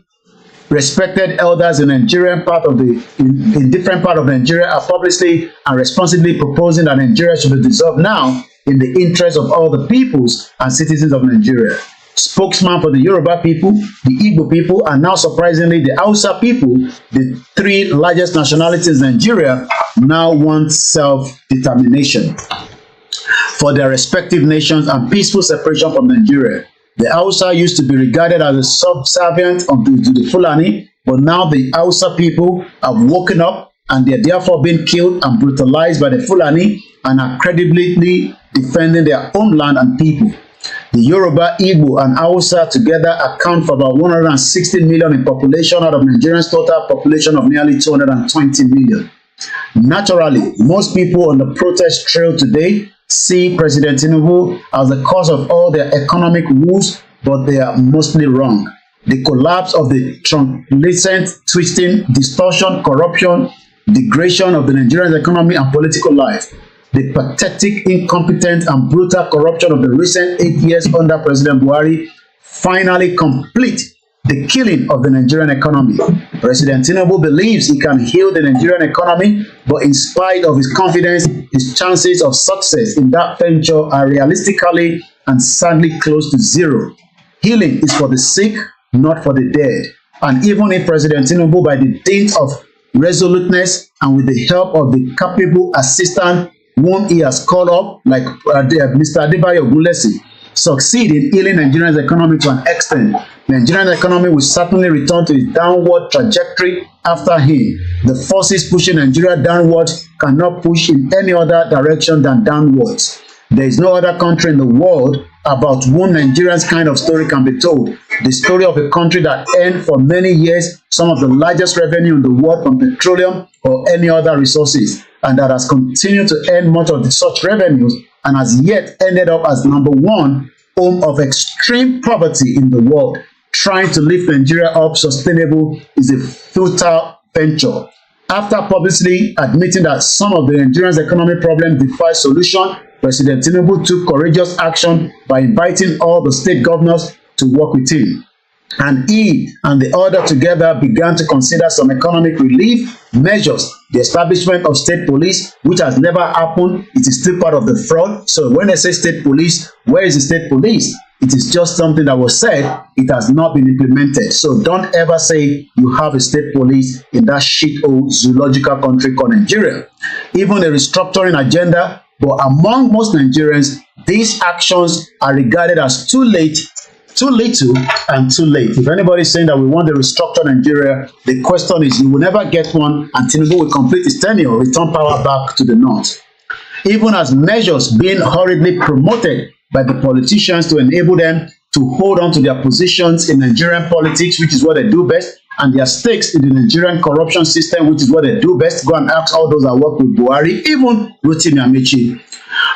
Speaker 1: respected elders in Nigerian part of the in different part of Nigeria are publicly and responsibly proposing that Nigeria should be dissolved now in the interest of all the peoples and citizens of Nigeria. Spokesman for the Yoruba people, the Igbo people, and now surprisingly the Hausa people, the three largest nationalities in Nigeria, now want self-determination for their respective nations and peaceful separation from Nigeria. The Hausa used to be regarded as a subservient to the Fulani, but now the Hausa people have woken up and they are therefore being killed and brutalized by the Fulani and are credibly defending their own land and people. The Yoruba, Igbo, and Hausa together account for about 160 million in population out of Nigeria's total population of nearly 220 million. Naturally, most people on the protest trail today see President Tinubu as the cause of all their economic woes, but they are mostly wrong. The collapse of the translucent, twisting, distortion, corruption, degradation of the Nigerian economy and political life, the pathetic, incompetent, and brutal corruption of the recent 8 years under President Buhari finally complete the killing of the Nigerian economy. President Tinubu believes he can heal the Nigerian economy, but in spite of his confidence, his chances of success in that venture are realistically and sadly close to zero. Healing is for the sick, not for the dead. And even if President Tinubu, by the dint of resoluteness and with the help of the capable assistant whom he has called up, like Mr. Adebayo Ogunlesi, succeed in healing Nigeria's economy to an extent, the Nigerian economy will certainly return to its downward trajectory after him. The forces pushing Nigeria downward cannot push in any other direction than downwards. There is no other country in the world about whom Nigeria's kind of story can be told. The story of a country that earned for many years some of the largest revenue in the world from petroleum or any other resources, and that has continued to earn much of such revenues and has yet ended up as #1 home of extreme poverty in the world. Trying to lift Nigeria up sustainable is a futile venture. After publicly admitting that some of the Nigerian's economic problems defy solution, President Tinubu took courageous action by inviting all the state governors to work with him. And he and the other together began to consider some economic relief measures. The establishment of state police, which has never happened, it is still part of the fraud. So when they say state police, where is the state police? It is just something that was said, it has not been implemented. So don't ever say you have a state police in that shit old zoological country called Nigeria. Even a restructuring agenda, but among most Nigerians, these actions are regarded as too late, too little, and too late. If anybody is saying that we want to restructure Nigeria, the question is you will never get one, and Tinubu will complete his tenure, return power back to the north. Even as measures being hurriedly promoted by the politicians to enable them to hold on to their positions in Nigerian politics, which is what they do best, and their stakes in the Nigerian corruption system, which is what they do best. Go and ask all those that work with Buhari, even Rotimi Amechi.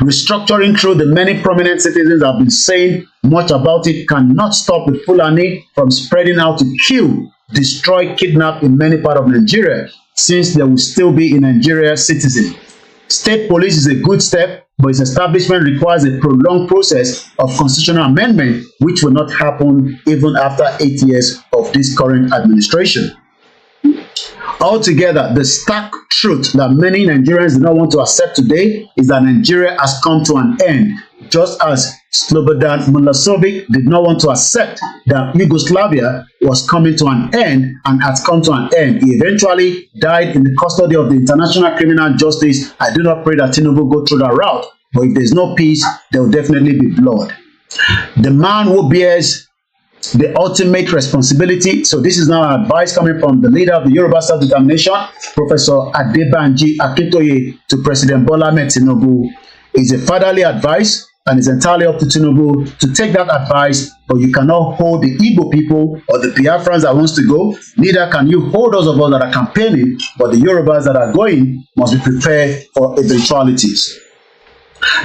Speaker 1: Restructuring through the many prominent citizens have been saying much about it cannot stop the Fulani from spreading out to kill, destroy, kidnap in many parts of Nigeria, since they will still be in Nigeria citizens. State police is a good step, but its establishment requires a prolonged process of constitutional amendment, which will not happen even after 8 years of this current administration. Altogether, the stark truth that many Nigerians do not want to accept today is that Nigeria has come to an end, just as Slobodan Milosevic did not want to accept that Yugoslavia was coming to an end and has come to an end. He eventually died in the custody of the International Criminal Justice. I do not pray that Tinubu go through that route, but if there's no peace, there will definitely be blood. The man who bears the ultimate responsibility. So this is now an advice coming from the leader of the Yoruba self-determination, Professor Adebanji Akintoye, to President Bola Tinubu. Is a fatherly advice, and it's entirely up to Tinubu to take that advice, but you cannot hold the Igbo people or the Biafrans that wants to go. Neither can you hold those of us that are campaigning, but the Yorubas that are going must be prepared for eventualities.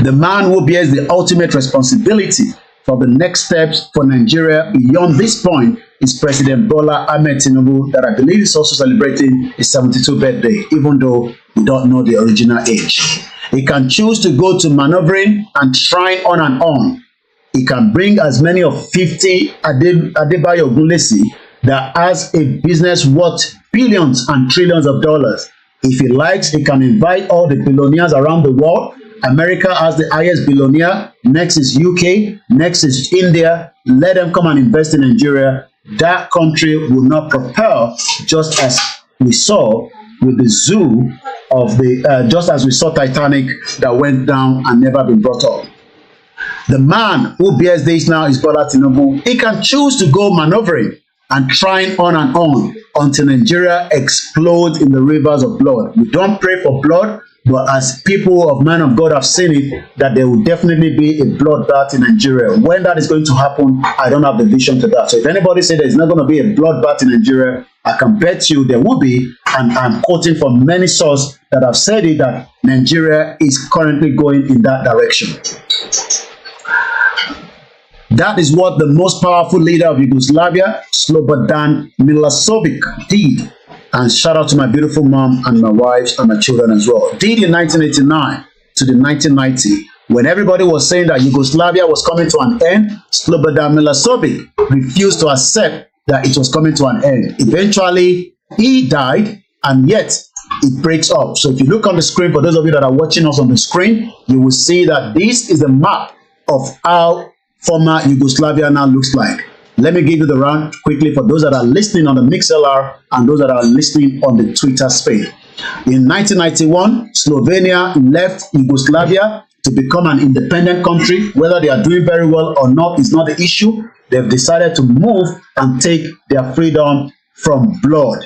Speaker 1: The man who bears the ultimate responsibility for the next steps for Nigeria beyond this point is President Bola Ahmed Tinubu, that I believe is also celebrating his 72th birthday, even though we don't know the original age. He can choose to go to maneuvering and trying on and on. He can bring as many of 50 Adebayo Ogunlesi, that has a business worth billions and trillions of dollars. If he likes, he can invite all the billionaires around the world. America has the highest billionaire. Next is UK. Next is India. Let them come and invest in Nigeria. That country will not propel, just as we saw with the zoo of the, just as we saw Titanic that went down and never been brought up. The man who bears this now is Bola Tinubu. He can choose to go maneuvering and trying on and on until Nigeria explodes in the rivers of blood. We don't pray for blood, but as people of man of God have seen it, that there will definitely be a bloodbath in Nigeria. When that is going to happen, I don't have the vision to that. So if anybody says there's not going to be a bloodbath in Nigeria, I can bet you there will be, and I'm quoting from many sources that have said it, that Nigeria is currently going in that direction. That is what the most powerful leader of Yugoslavia, Slobodan Milosevic, did. And shout out to my beautiful mom and my wives and my children as well. Did in 1989 to the 1990, when everybody was saying that Yugoslavia was coming to an end, Slobodan Milosevic refused to accept that it was coming to an end. Eventually, he died, and yet it breaks up. So if you look on the screen, for those of you that are watching us on the screen, you will see that this is a map of how former Yugoslavia now looks like. Let me give you the round quickly for those that are listening on the MixLR and those that are listening on the Twitter space. In 1991, Slovenia left Yugoslavia to become an independent country. Whether they are doing very well or not is not the issue. They've decided to move and take their freedom from blood.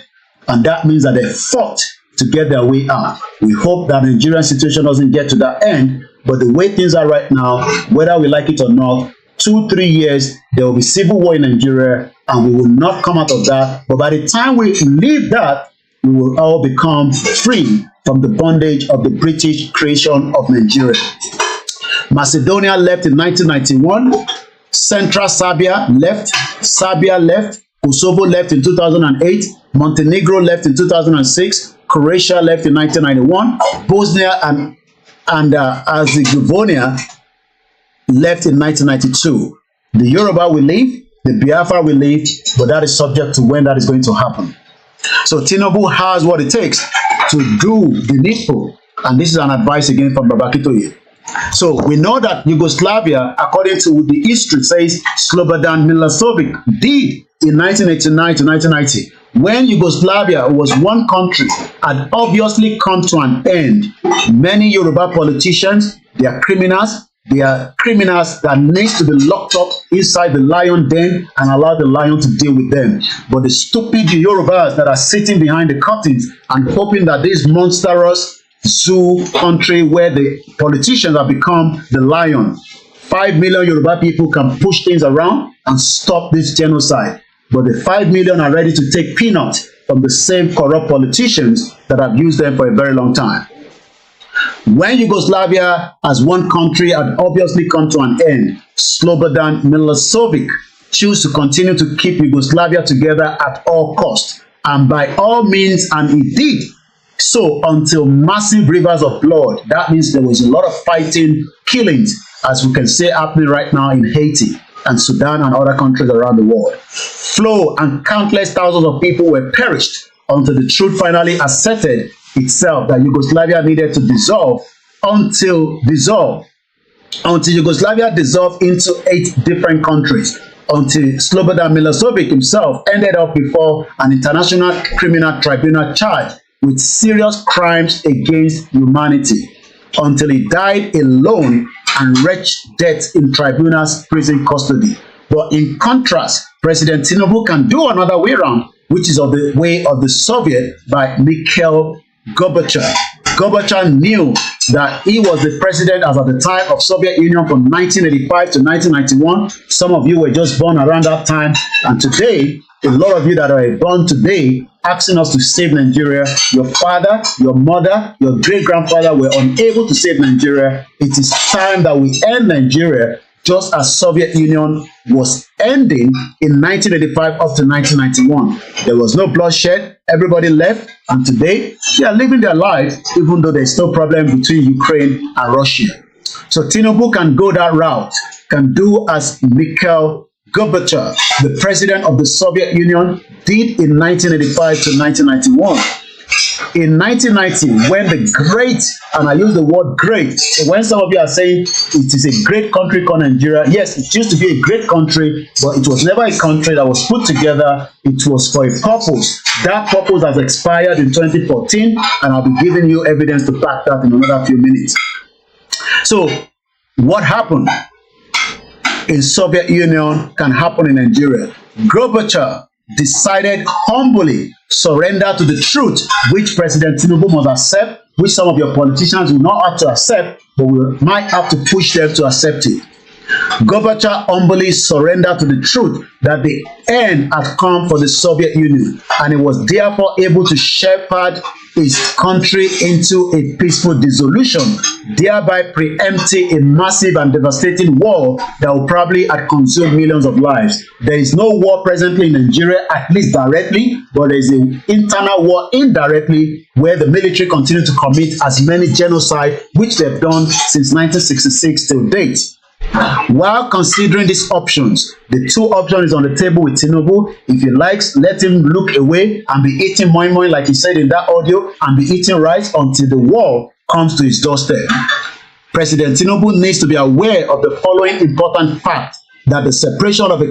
Speaker 1: And that means that they fought to get their way out. We hope that the Nigerian situation doesn't get to that end. But the way things are right now, whether we like it or not, 2-3 years, there will be civil war in Nigeria, and we will not come out of that. But by the time we leave that, we will all become free from the bondage of the British creation of Nigeria. Macedonia left in 1991. Central Serbia left. Kosovo left in 2008. Montenegro left in 2006. Croatia left in 1991. Bosnia and Herzegovina left in 1992. The Yoruba will leave, the Biafra will leave, but that is subject to when that is going to happen. So Tinubu has what it takes to do the needful, and this is an advice again from Babakitoye. So we know that Yugoslavia, according to the history, says Slobodan Milosevic did in 1989 to 1990. When Yugoslavia was one country, had obviously come to an end. Many Yoruba politicians, they are criminals. They are criminals that need to be locked up inside the lion den and allow the lion to deal with them. But the stupid Yorubas that are sitting behind the curtains and hoping that this monstrous zoo country where the politicians have become the lion, 5 million Yoruba people can push things around and stop this genocide. But the 5 million are ready to take peanuts from the same corrupt politicians that have used them for a very long time. When Yugoslavia as one country had obviously come to an end, Slobodan Milosevic chose to continue to keep Yugoslavia together at all costs, and by all means, and he did so until massive rivers of blood. That means there was a lot of fighting, killings, as we can see happening right now in Haiti and Sudan and other countries around the world. Flow and countless thousands of people were perished until the truth finally asserted itself that Yugoslavia needed to dissolve until Yugoslavia dissolved into 8 different countries, until Slobodan Milosevic himself ended up before an international criminal tribunal charged with serious crimes against humanity, until he died alone and wretched death in tribunal's prison custody. But in contrast, President Tinubu can do another way around, which is of the way of the Soviet by Mikhail Gorbachev. Gorbachev knew that he was the president as at the time of Soviet Union from 1985 to 1991. Some of you were just born around that time, and today, a lot of you that are born today asking us to save Nigeria. Your father, your mother, your great-grandfather were unable to save Nigeria. It is time that we end Nigeria, just as Soviet Union was ending in 1985 up to 1991. There was no bloodshed. Everybody left, and today they are living their lives, even though there's no problem between Ukraine and Russia. So Tinubu can go that route, can do as Mikhail Gorbachev, the president of the Soviet Union, did in 1985 to 1991. In 1990, when the great, and I use the word great, so when some of you are saying it is a great country called Nigeria, yes, it used to be a great country, but it was never a country that was put together. It was for a purpose. That purpose has expired in 2014, and I'll be giving you evidence to back that in another few minutes. So, what happened in Soviet Union can happen in Nigeria. Gorbachev decided humbly surrender to the truth, which President Tinubu must accept, which some of your politicians will not have to accept, but we might have to push them to accept it. Gorbachev humbly surrendered to the truth that the end had come for the Soviet Union, and he was therefore able to shepherd his country into a peaceful dissolution, thereby preempting a massive and devastating war that will probably have consumed millions of lives. There is no war presently in Nigeria, at least directly, but there is an internal war indirectly where the military continue to commit as many genocide, which they've done since 1966 till date. While considering these options, the two options is on the table with Tinubu. If he likes, let him look away and be eating moi moi like he said in that audio, and be eating rice until the war comes to his doorstep. President Tinubu needs to be aware of the following important fact: that the separation of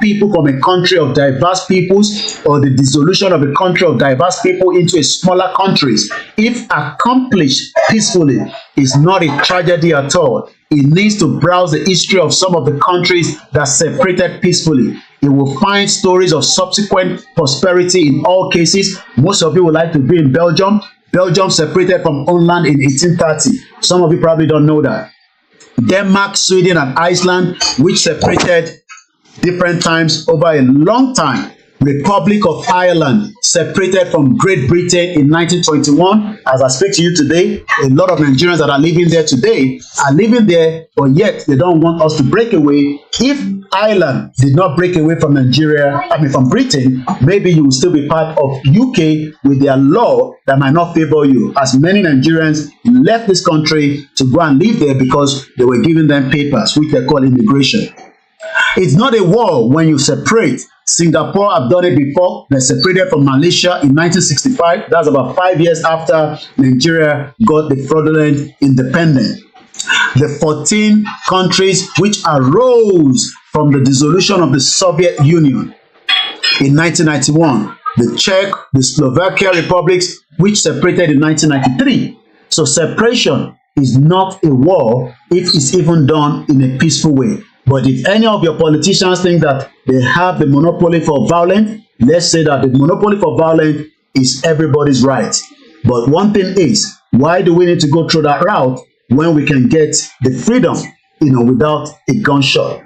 Speaker 1: people from a country of diverse peoples, or the dissolution of a country of diverse people into a smaller countries, if accomplished peacefully, is not a tragedy at all. It needs to browse the history of some of the countries that separated peacefully. It will find stories of subsequent prosperity in all cases. Most of you would like to be in Belgium. Belgium separated from Holland in 1830. Some of you probably don't know that. Denmark, Sweden, and Iceland, which separated different times over a long time. Republic of Ireland separated from Great Britain in 1921. As I speak to you today, a lot of Nigerians that are living there today are living there, but yet they don't want us to break away. If Ireland did not break away from from Britain, maybe you will still be part of UK with their law that might not favor you, as many Nigerians left this country to go and live there because they were giving them papers, which they call immigration. It's not a war when you separate. Singapore have done it before. They separated from Malaysia in 1965. That's about 5 years after Nigeria got the fraudulent independence. The 14 countries which arose from the dissolution of the Soviet Union in 1991, the Czech, the Slovakia republics, which separated in 1993. So separation is not a war if it's even done in a peaceful way. But if any of your politicians think that they have the monopoly for violence, let's say that the monopoly for violence is everybody's right. But one thing is, why do we need to go through that route when we can get the freedom, without a gunshot?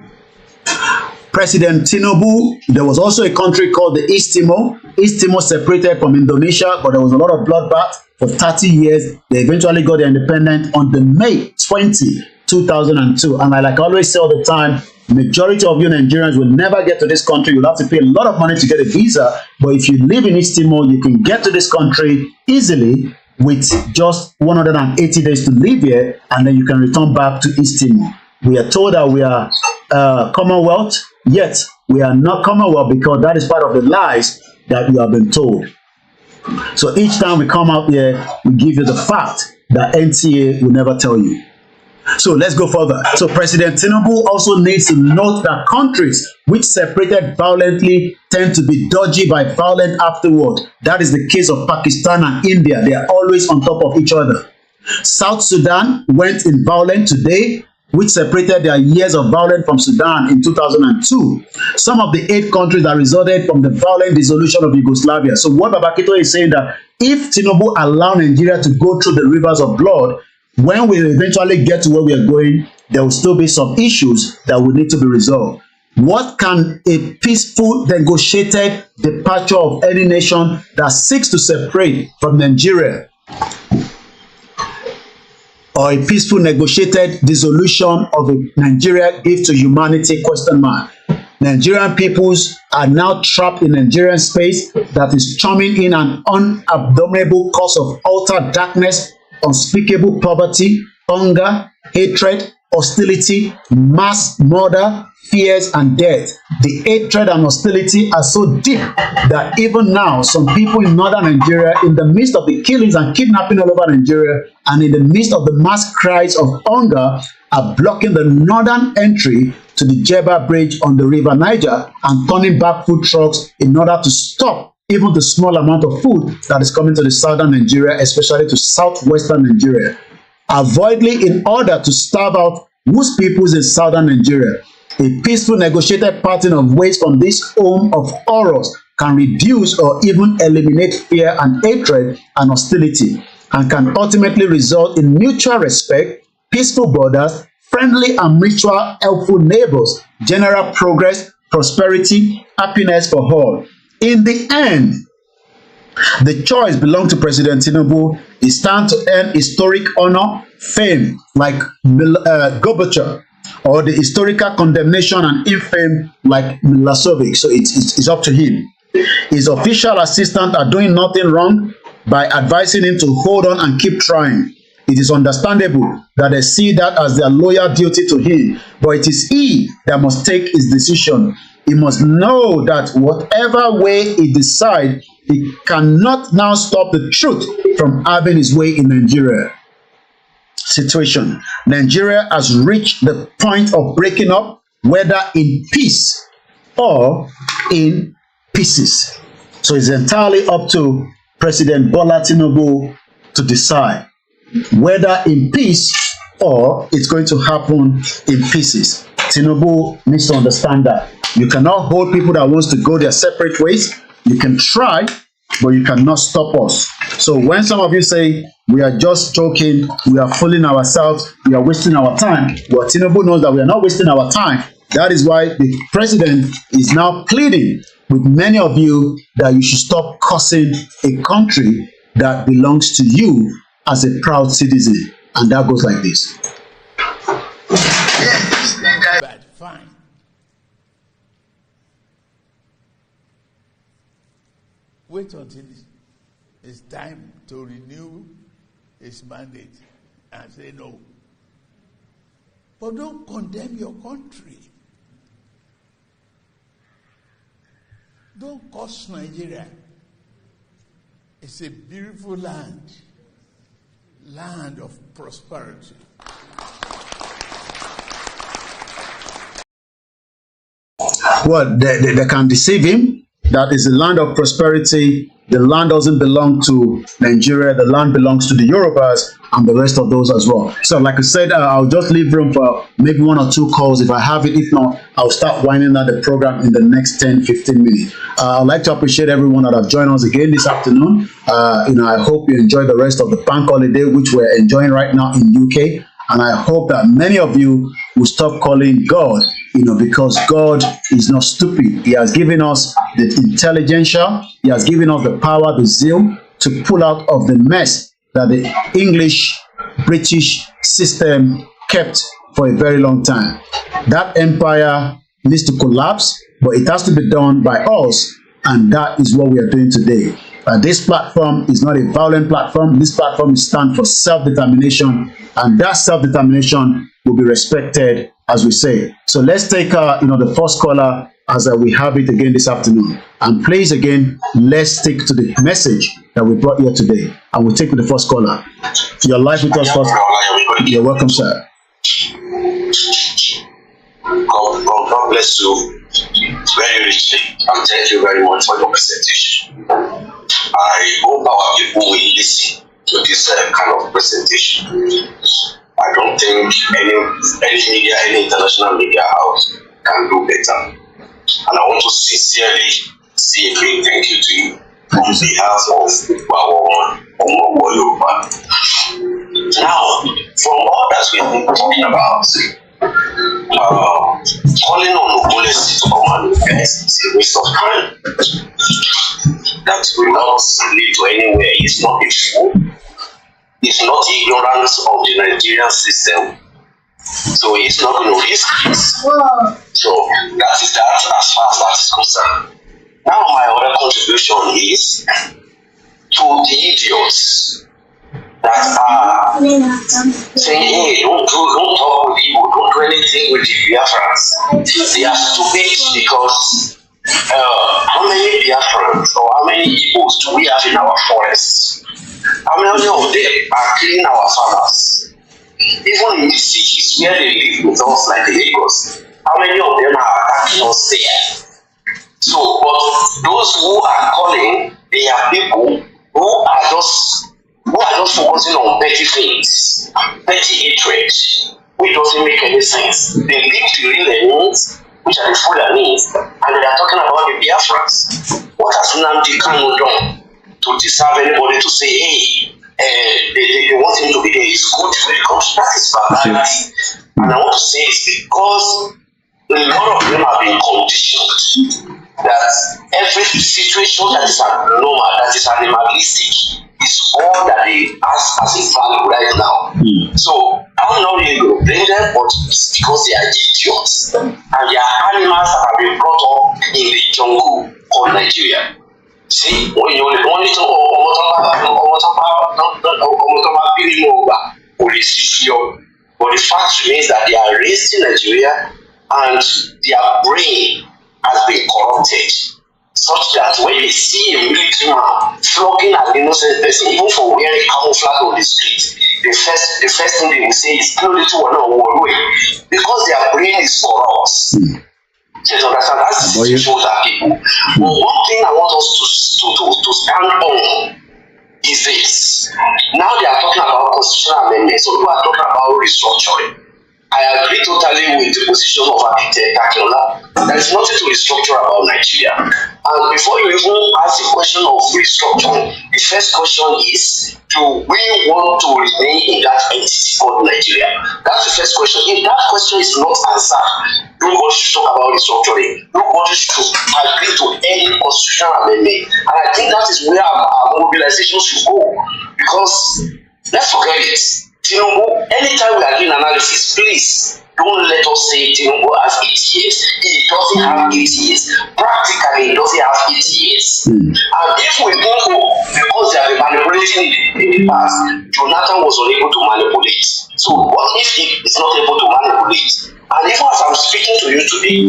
Speaker 1: President Tinubu, there was also a country called the East Timor. East Timor separated from Indonesia, but there was a lot of bloodbath for 30 years. They eventually got their independence on the May 20, 2002. And like I always say all the time, majority of you Nigerians will never get to this country. You'll have to pay a lot of money to get a visa. But if you live in East Timor, you can get to this country easily with just 180 days to live here, and then you can return back to East Timor. We are told that we are Commonwealth, yet we are not Commonwealth because that is part of the lies that we have been told. So each time we come out here, we give you the fact that NTA will never tell you. So let's go further. So President Tinubu also needs to note that countries which separated violently tend to be dodgy by violence afterward. That is the case of Pakistan and India. They are always on top of each other. South Sudan went in violence today, which separated their years of violence from Sudan in 2002. Some of the 8 countries that resulted from the violent dissolution of Yugoslavia. So what Babakito is saying that if Tinubu allow Nigeria to go through the rivers of blood, when we eventually get to where we are going, there will still be some issues that will need to be resolved. What can a peaceful, negotiated departure of any nation that seeks to separate from Nigeria, or a peaceful negotiated dissolution of Nigeria give to humanity? Question mark. Nigerian peoples are now trapped in Nigerian space that is churning in an unabdominable cause of utter darkness, unspeakable poverty, hunger, hatred, hostility, mass murder, fears and death. The hatred and hostility are so deep that even now, some people in northern Nigeria, in the midst of the killings and kidnapping all over Nigeria, and in the midst of the mass cries of hunger, are blocking the northern entry to the Jebba Bridge on the River Niger and turning back food trucks in order to stop even the small amount of food that is coming to the southern Nigeria, especially to southwestern Nigeria. Avoidly, in order to starve out whose peoples in southern Nigeria. A peaceful negotiated parting of ways from this home of horrors can reduce or even eliminate fear and hatred and hostility, and can ultimately result in mutual respect, peaceful borders, friendly and mutual helpful neighbors, general progress, prosperity, happiness for all. In the end, the choice belongs to President Tinubu. He stands to earn historic honor, fame like Gorbachev, or the historical condemnation and infamy like Milosevic. So it's up to him. His official assistants are doing nothing wrong by advising him to hold on and keep trying. It is understandable that they see that as their loyal duty to him, but it is he that must take his decision. He must know that whatever way he decides, he cannot now stop the truth from having his way in Nigeria. Situation. Nigeria has reached the point of breaking up, whether in peace or in pieces. So it's entirely up to President Bola Tinubu to decide whether in peace or it's going to happen in pieces. Tinubu needs to understand that. You cannot hold people that wants to go their separate ways. You can try, but you cannot stop us. So when some of you say, we are just joking, we are fooling ourselves, we are wasting our time, well, Tinubu knows that we are not wasting our time. That is why the president is now pleading with many of you that you should stop cursing a country that belongs to you as a proud citizen. And that goes like this.
Speaker 6: But fine. Wait until it's time to renew his mandate and say no. But don't condemn your country. Don't curse Nigeria. It's a beautiful land, land of prosperity.
Speaker 1: Well, they can deceive him. That is the land of prosperity. The land doesn't belong to Nigeria. The land belongs to the Yorubas and the rest of those as well. So like I said, I'll just leave room for maybe 1 or 2 calls if I have it. If not, I'll start winding up the program in the next 10-15 minutes. I'd like to appreciate everyone that have joined us again this afternoon. I hope you enjoy the rest of the bank holiday, which we're enjoying right now in UK. And I hope that many of you will stop calling God, because God is not stupid. He has given us the intelligentsia. He has given us the power, the zeal to pull out of the mess that the English, British system kept for a very long time. That empire needs to collapse, but it has to be done by us. And that is what we are doing today. This platform is not a violent platform. This platform stands for self-determination, and that self-determination will be respected, as we say. So let's take the first caller as we have it again this afternoon. And please, again, let's stick to the message that we brought here today. And we'll take the first caller. You're live with us first. You're welcome, sir.
Speaker 8: God bless you very richly, and thank you very much for your presentation. I hope our people will listen to this kind of presentation. I don't think any media, any international media house can do better. And I want to sincerely say a big thank you to you on behalf of our Yoruba. Now, from all that we've been talking about, calling on Ogunlesi to come and invest is a waste of time. That will not lead to anywhere. It's not a fool. It's not ignorance of the Nigerian system. So it's not going to risk it. So that is that as far as that is concerned. Now my other contribution is to the idiots that are saying, hey, don't talk with Igbo, don't do anything with the Biafrans. They are stupid because how many Biafrans or how many Igbos do we have in our forests? How many of them are killing our farmers? Even in these cities where they live with us, like the Lagos, how many of them are attacking us there? So, but those who are calling, they are people who are just focusing on petty things, petty hatred, which doesn't make any sense. They leave the real needs, which are the full needs, and they are talking about the Biafrans. What has Nnamdi Kanu done to deserve anybody to say, hey, they want him to be there? It's good when it comes to practice barbarity. And I want to say it's because a lot of them have been conditioned that every situation that is abnormal, that is animalistic, is all that they ask as a value right now. So I'm not really going to blame them, but it's because they are idiots and they are animals that have been brought up in the jungle called Nigeria. See, when you only talk but the fact remains that they are raised in Nigeria and their brain has been corrupted, such that when they see a military man flogging an innocent person, even for wearing camouflage on the street, the first thing they will say is because their brain is corrupt. So understand, that's the situation with our people. But one thing I want us to stand on is this. Now they are talking about constitutional amendments, so people are talking about restructuring. I agree totally with the position of Architect Akinola. There is nothing to restructure about Nigeria. And before you even ask the question of restructuring, the first question is, do we want to remain in that entity called Nigeria? That's the first question. If that question is not answered, nobody should talk about restructuring. Nobody should agree to any constitutional amendment. And I think that is where our mobilization should go. Because let's forget it. Tinubu, anytime we are doing analysis, please don't let us say Tinubu has 8 years. He doesn't have 8 years. Practically, he doesn't have 8 years. And if we think, because they have been manipulating in the past, Jonathan was unable to manipulate. So what if he is not able to manipulate? And even as I'm speaking to you today,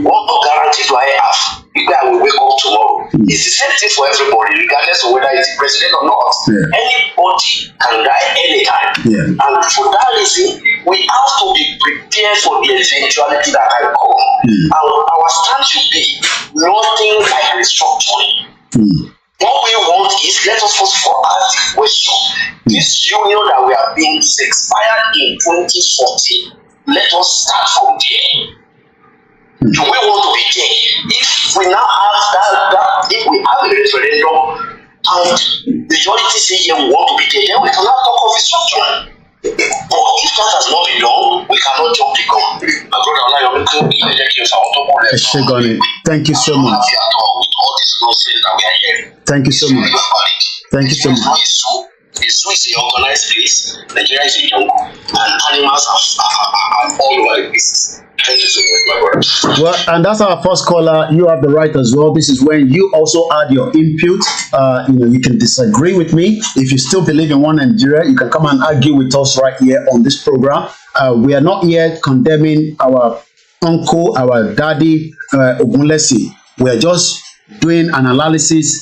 Speaker 8: what guarantee do I have if I will wake up tomorrow? It's the same thing for everybody, regardless of whether it's the president or not. Anybody can die anytime. And for that reason, we have to be prepared for the eventuality that can come. Our stand should be nothing like restructuring. What we want is, let us first of all ask the question. This union that we have been expired in 2014, let us start from there. Do we want to be there? If we now have that if we have a referendum and the majority say yeah, we want to be there, then we cannot talk of restructuring. But if that has not been done, we cannot jump the gun. My brother OLAYOMI KOIKI,
Speaker 1: thank you so much. Thank you so much. Thank you so much.
Speaker 8: It's a organized place. Nigeria is a jungle, and animals are all over the place. Thank you so much, my brother.
Speaker 1: Well, and that's our first caller. You have the right as well. This is when you also add your input. You can disagree with me. If you still believe in one Nigeria, you can come and argue with us right here on this program. We are not yet condemning our uncle, our daddy, Ogunlesi. We are just doing an analysis,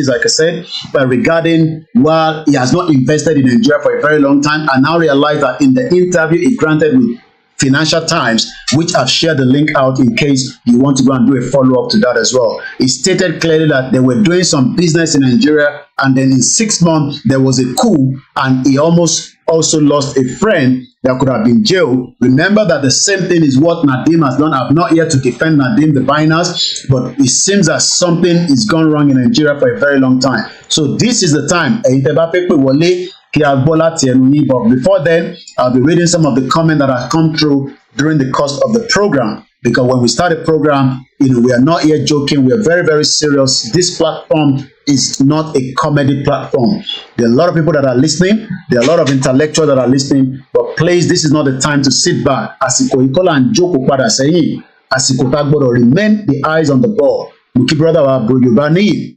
Speaker 1: like I said, regarding while he has not invested in Nigeria for a very long time, and now realize that in the interview he granted with Financial Times, which I've shared the link out in case you want to go and do a follow-up to that as well. He stated clearly that they were doing some business in Nigeria, and then in 6 months there was a coup, and he almost also lost a friend that could have been jailed. Remember that the same thing is what Nadeem has done. I'm not here to defend Nadeem, the Binance, but it seems that something is gone wrong in Nigeria for a very long time. So this is the time. But before then, I'll be reading some of the comments that have come through during the course of the program. Because when we start a program, we are not here joking. We are very, very serious. This platform is not a comedy platform. There are a lot of people that are listening. There are a lot of intellectuals that are listening. But please, this is not the time to sit back. Asiko Ikola and Joko Pada saying, Asiko Tagbodo, remain the eyes on the ball. Muki brother wa Yoruba ni.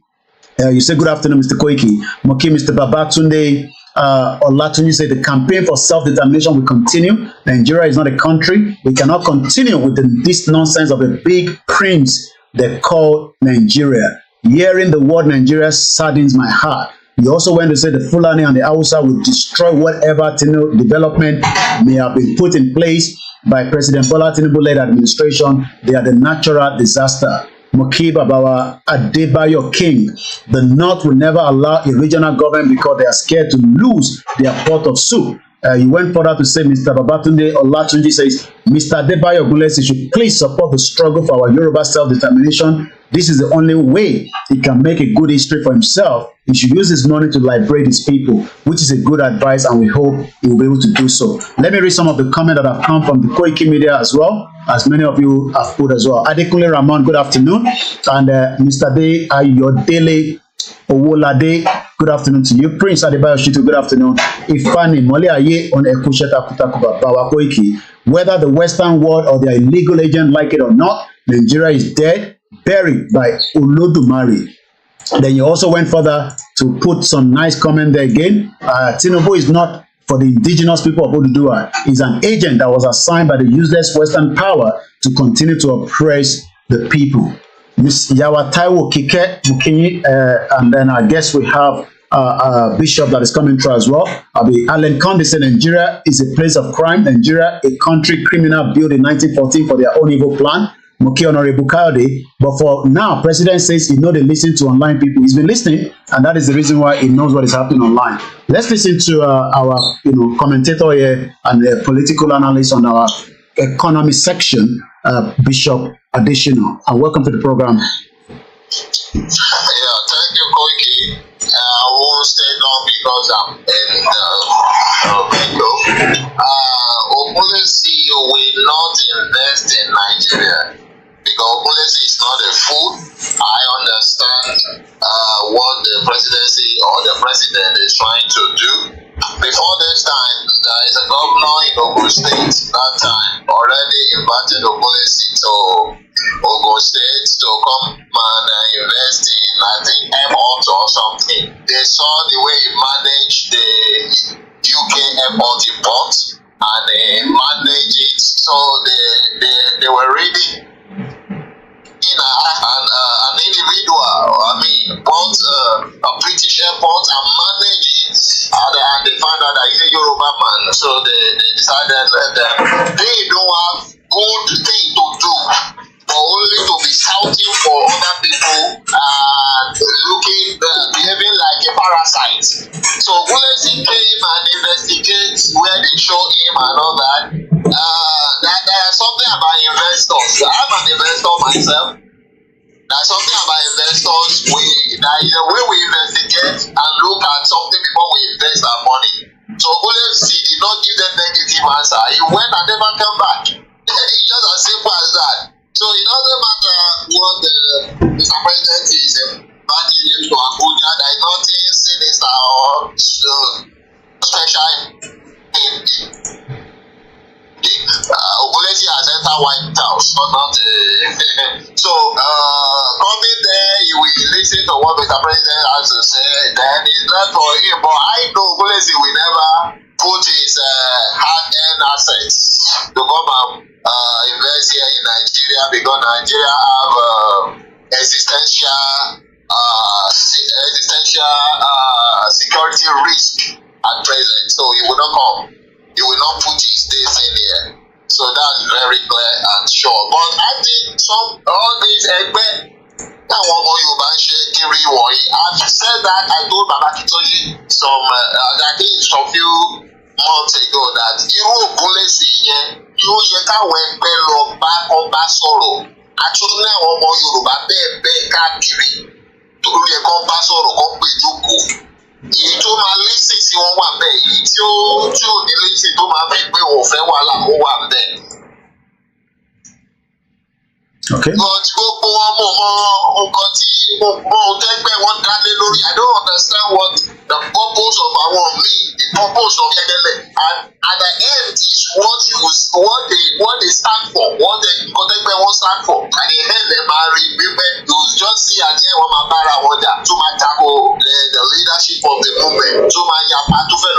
Speaker 1: You say good afternoon, Mr. Koiki. Muki, Mr. Babatunde. Olatunji said the campaign for self-determination will continue. Nigeria is not a country. We cannot continue with this nonsense of a big prince they call Nigeria. Hearing the word Nigeria saddens my heart. He also went to say the Fulani and the Hausa will destroy whatever development may have been put in place by President Bola Tinubu-led administration. They are the natural disaster. Moki Babawa Adebayo King. The North will never allow a regional government because they are scared to lose their pot of soup. He went further to say, Mr. Babatunde Olatunji says, Mr. Adebayo Ogunlesi should please support the struggle for our Yoruba self-determination. This is the only way he can make a good history for himself. He should use his money to liberate his people, which is a good advice, and we hope he will be able to do so. Let me read some of the comments that have come from the Koikimedia as well, as many of you have put as well. Adekunle Ramon, good afternoon. And Mr. De Ayodele Owolade, good afternoon to you. Prince Adebayo Shitu, good afternoon. Ifani Moliaye on Ekusheta Kutakuba Bawa Koiki. Whether the Western world or their illegal agent like it or not, Nigeria is dead, buried by Olodumare. Then you also went further to put some nice comment there again. Tinubu is not for the indigenous people of Oduduwa. He's an agent that was assigned by the useless Western power to continue to oppress the people. Miss Yawa Taiwo Kike Mukinyi, and then I guess we have Bishop that is coming through as well. Alan Conde said Nigeria is a place of crime. Nigeria, a country criminal built in 1914 for their own evil plan. Moki Honorable Kayode, but for now, President says he knows they listen to online people. He's been listening, and that is the reason why he knows what is happening online. Let's listen to our commentator here and the political analyst on our economy section, Bishop Adesina. And welcome to the program.
Speaker 8: Yeah, thank you, Koiki. I won't stay long because I'm in Bengo. Ogunlesi will not invest in Nigeria. Because Ogunlesi is not a fool. I understand what the presidency or the president is trying to do. Before this time, there is a governor in Ogun State that time already invited Ogunlesi to Ogun State to come and invest in, I think, airport or something. They saw the way he managed the UK airport import and they managed it, so they were really an individual, bought a British airport and managed it, and they found out that he's a Yoruba man, so they decided that they don't have good thing to do, but only to be shouting for other people and behaving like a parasite. So Ogunlesi came and investigates where they show him and all that. There is something about investors. I'm an investor myself. There's something about investors. There is a way we investigate and look at something before we invest our money. So Ogunlesi did not give them negative answer. He went and never came back. It's just as simple as that. So it doesn't matter what the president is backing him to Abuja. There is nothing sinister or special in Ogunlesi has entered White House, not so coming there, he will listen to what Mr. President has to say. Then it's not for him. But I know Ogunlesi will never put his hard-earned assets to come and invest here in Nigeria, because Nigeria have existential security risk at present. So he will not come. He will not put his days in here. So that's very clear and sure. But I think all these àwọn ọmọ Yorùbá ń ṣe kiri wọ̀nyí. I've said that. I told Baba Akintoye I think some few months ago that irú Ogunlesi yẹn yóò yẹ káwọn ẹgbẹ́ lọ bá ọba sọ̀rọ̀. Àtúntò ní àwọn ọmọ Yorùbá bẹ́ẹ̀ káàkiri torí ẹ̀kọ́ bá sọ̀rọ̀ kọ́ pé jókòó. Èyí tó máa lẹ́sìn sí wọn wà bẹ́ẹ̀, èyí tí ò ní lẹ́sìn tó máa fi pé òun fẹ́ wàhálà ó wà bẹ́ẹ̀.
Speaker 1: Okay.
Speaker 8: But gbogbo wọn mọ nǹkan tí mo tẹ́gbẹ́ wọn dálé lórí. I don't understand what the purpose of àwọn míì, the purpose of Ẹgẹlẹ, and at the end is what they stand for, what nǹkan tẹ́gbẹ́ wọn stand for. At the end ẹ máa rí pípẹ́, you just see àti ẹ̀ wọ́n máa bára wọn jà tó máa tako the leadership of the movement, tó máa yapa tó fẹ́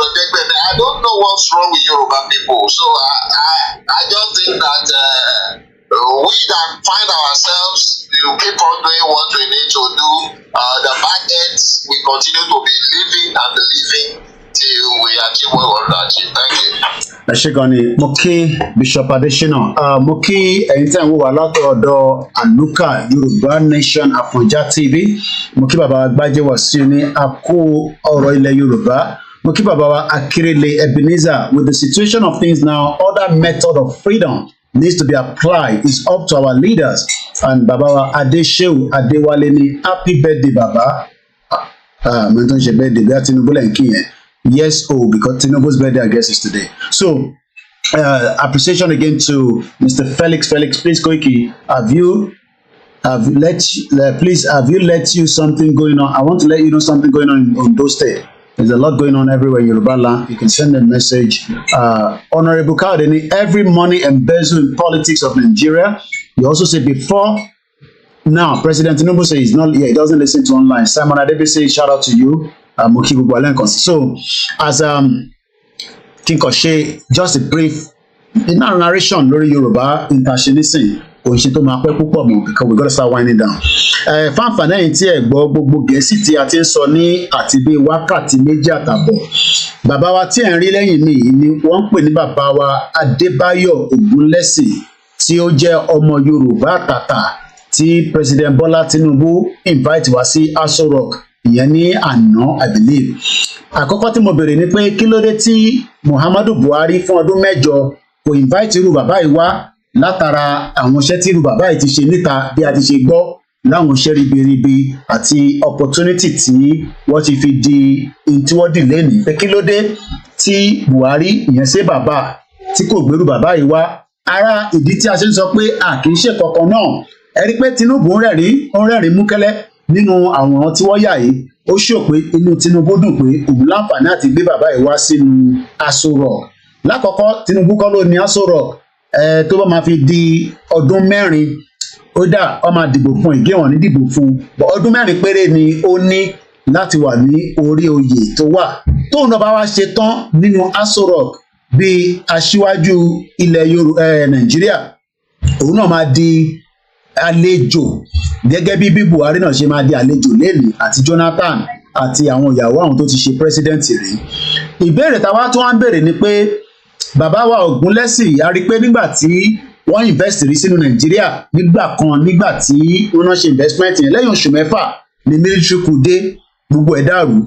Speaker 8: I don't know what's wrong with Yoruba people. So I just think that we that find ourselves, you keep on doing what we need to do. The back ends, we continue to be living and believing till we achieve what we want to achieve. Thank you.
Speaker 1: Ẹ ṣé gan ni mo kí Bishop Adesina mo kí ẹ̀yin tí ẹ̀ ń wò wá látọ̀dọ̀ Aluka Yorùbá Nation Àfọ̀njá TV mo kí bàbá wa Gbájé Wàsíù ní àkó ọ̀rọ̀ ilẹ̀ Yorùbá mo kí bàbá wa Akérèlé Ebenezer. With the situation of things now, other method of freedom needs to be applied. It's up to our leaders. And bàbá wa Adéṣeun Adéwálé ní happy birthday bàbá mo tó ń ṣe birthday bí a Tinubu lẹ́yìn kí yẹn. Yes, because Tinubu's birthday, I guess, is today. So, appreciation again to Mr. Felix. Felix, please, Koiki, have you let you something going on? I want to let you know something going on in those states. There's a lot going on everywhere in Yoruba land. You can send a message. Honorable Kaudeni, every money embezzled in politics of Nigeria. You also say before. Now, President Tinubu says he's not. Yeah, he doesn't listen to online. Simon Adebisi, shout out to you. So, as King Koshe, just a brief narration lórí Yorùbá internationalism òṣì tó máa pẹ́ púpọ̀ mọ́ because we gotta start winding down. Fáǹfààní ẹ̀yin tí ẹ gbọ́ gbogbo Gẹ̀ẹ́sì tí a ti ń sọ ní àti bí wákàtí méjì àtàbọ̀. Bàbá wa tí ẹ̀ ń rí lẹ́yìn mi yìí ni wọ́n ń pè ní bàbá wa Adébáyọ̀ Ògúnlẹ́sìn tí ó jẹ́ ọmọ Yorùbá àtàtà tí President Bola Tinubu invite wá sí Aso Rock. Ìyẹn ní àná, I believe. Àkọ́kọ́ tí mo bèrè ni pé kí ló dé tí Muhammadu Buhari fún ọdún mẹ́jọ kò invite irú bàbá yìí wá látara àwọn iṣẹ́ tí irú bàbá yìí ti ṣe níta bí a ti ṣe gbọ́ láwọn iṣẹ́ ribiribi àti opportunity tí wọ́n ti fi di tí wọ́n dì lẹ́nìí pé kí ló dé tí Buhari ìyẹn ṣe bàbá tí kò gbèrú bàbá yìí wá. Ara ìdí tí a ṣe ń sọ pé a kì í ṣe kankan náà ẹ rí pé Tinubu ń rẹ́rìn múkẹ́lẹ́ nínú àwọn tí wọ́n yà yìí ó ṣò pé inú Tinubu dùn pé òun láǹfààní àti gbé bàbá yìí wá sínú Aso Rock. Lákọ̀ọ́kọ́ Tinubu kọ́ ló ní Aso Rock tó bá máa fi di ọdún mẹ́rin ó dà ó máa dìbò fún ìgé wọn ní dìbò fún ọdún mẹ́rin péré ni ó ní láti wà ní orí oyè tó wà tóun náà bá wá ṣe tán nínú Aso Rock bí aṣíwájú ilẹ̀ Nàìjíríà òun náà máa di àlejò gẹ́gẹ́ bí Buhari náà ṣe máa di àlejò lẹ́nu àti Jonathan àti àwọn ìyàwó àwọn tó ti ṣe president rí. Ìbéèrè táwa tó wá ń béèrè ni pé bàbá wa Ògúnlẹ́sìn a rí pé nígbà tí wọ́n invest rí sínú Nàìjíríà nígbà tí wọ́n náà ṣe investment yẹn lẹ́yìn oṣù mẹ́fà ní military coup dé gbogbo ẹ̀ dàrú.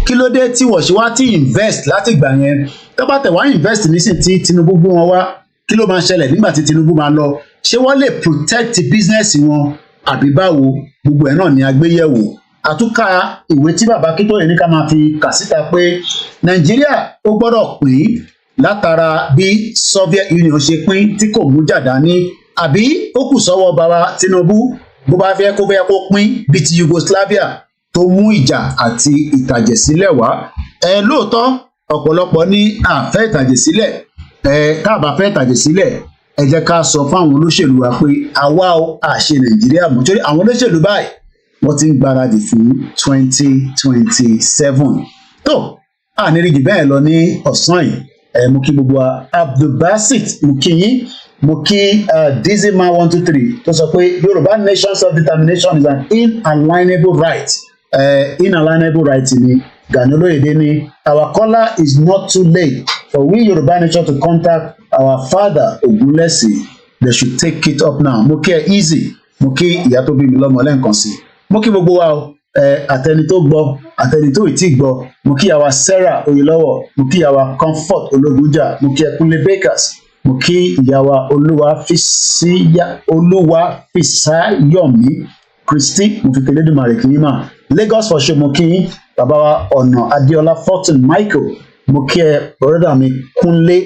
Speaker 1: Kí ló dé tí wọ́n ṣe wá tí invest láti ìgbà yẹn tó bá tẹ̀ wá invest nísìn tí Tinubu gbé wọn wá kí ló máa ṣẹlẹ̀ nígbà tí Tinubu máa lọ ṣé wọ́n lè protect business wọn àbí báwo gbogbo ẹ̀ náà ni àgbéyẹ̀wò àtúnkà ìwé tí bàbá Akíntóyè ní ká máa fi kà síta pé Nàìjíríà ó gbọ́dọ̀ pín látara bí Soviet Union ṣe pín tí kò mú jàdá ní àbí ó kù sọ́wọ́ bàbá Tinubu bó bá fẹ́ kó pín bí ti Yugoslavia tó mú ìjà àti ìtàjẹ̀sílẹ̀ wá. Lóòótọ́ ọ̀pọ̀lọpọ̀ ní àfẹ́ ìtàjẹ̀sílẹ̀ tá a bá fẹ́ ìtàjẹ̀sílẹ̀ ẹ jẹ́ ká sọ fáwọn olóṣèlú wa pé àwa ò àṣẹ Nàìjíríà mọ́ torí àwọn olóṣèlú báyìí wọ́n ti ń gbáradì fún 2027. tó àníríjì bẹ́ẹ̀ lọ ní ọ̀sán yìí mo kí gbogbo wa Abdulbasit mo kí yín mo kí Dizzyman 123 tó sọ pé Yorùbá nation self-determination is an inalienable right. Inalienable right ni Gani Oloyede ni our caller is not too late for we Yoruba nation to contact our father Ogunlesi. They should take it up now. Mo kí ẹ easy mo kí ìyá tó bí mi lọ́mọ lẹ́ǹkan sí mo kí gbogbo wa o àtẹni tó gbọ́ àtẹni tó ìtì gbọ́ mo kí àwa Sarah Oyèlọ́wọ̀ mo kí àwa Comfort Ológunjà mo kí Ẹkúnlé Bakers mo kí ìyàwó Olúwafísáyọ̀mí Christy mo fi Elédùmarè kí yín mà Lagos for sure mo kí bàbá wa Ọ̀nà Adéọlá Fortune Michael mo kí ẹ bọ̀rọ̀dà mi Kúnlé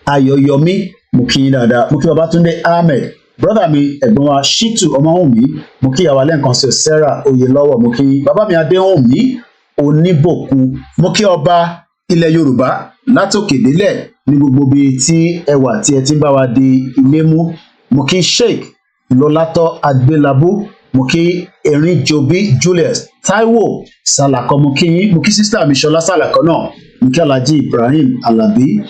Speaker 1: Ayọ̀yọ̀mí mo kí yín dáadáa mo kí Babátúndé Ahmed brother mi ẹ̀gbọ́n wa Shitu Ọmọwùnmí mo kí ìyàwó lẹ́ǹkan sí Sarah Oyèlọ́wọ̀ mo kí bàbá mi Adéhùnmí Oníbòkun mo kí ọba ilẹ̀ Yorùbá látòkè délẹ̀ ní gbogbo bíi tí ẹwà tí ẹ ti ń bá wa di ilé mú mo kí Sheikh Lọ́látọ́ Adélabú mo kí Erin Jobi Julius Taiwo Sàlàkọ mo kí sister mi Ṣọlá Sàlàkọ náà mo kí Alhaji Ibrahim Alabi,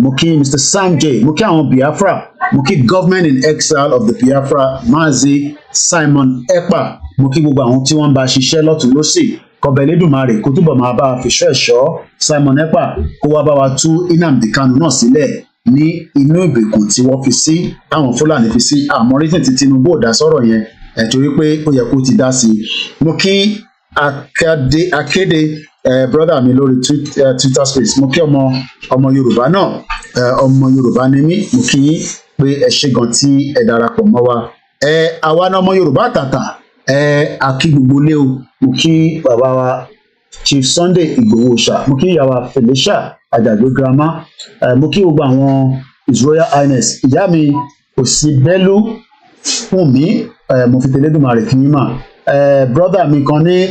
Speaker 1: mo kí Mr. Sanjay, mo kí àwọn Biafra, mo kí government in exile of the Biafra, Mazi Simon Ekpa, mo kí gbogbo àwọn tí wọ́n bá ṣiṣẹ́ lọ́tùn lósì, kọbẹ̀ Elédùmarè kó túbọ̀ máa bá a fìṣọ́ ẹ̀ṣọ́ Simon Ekpa kó wá bá wa tú Nnamdi Kanu náà sílẹ̀ ní inú ìgbèkùn tí wọ́n fi sí, táwọn Fúlàní fi sí, àmọ́ rí tí Tinubu ò dá sọ̀rọ̀ yẹn torí pé ó yẹ kó ti dá sí i. Mo kí akéde brother mi lórí Twitter space, mo kí ọmọ Yorùbá náà, ọmọ Yorùbá ni mí, mo kí yín pé ẹ ṣé gan tí ẹ darapọ̀ mọ́ wa. Àwa náà ọmọ Yorùbá tàtà, akí gbogbo lé o, mo kí bàbá wa Chief Sunday Igboho Oòṣà, mo kí ìyàwó Felicia Àjàgbé grandma, mo kí gbogbo àwọn His Royal Highness ìyá mi Òsínbẹ́lú Fúnmi, mo fi tẹlẹ́dùmarè kí yín mà. Brother mi kan ní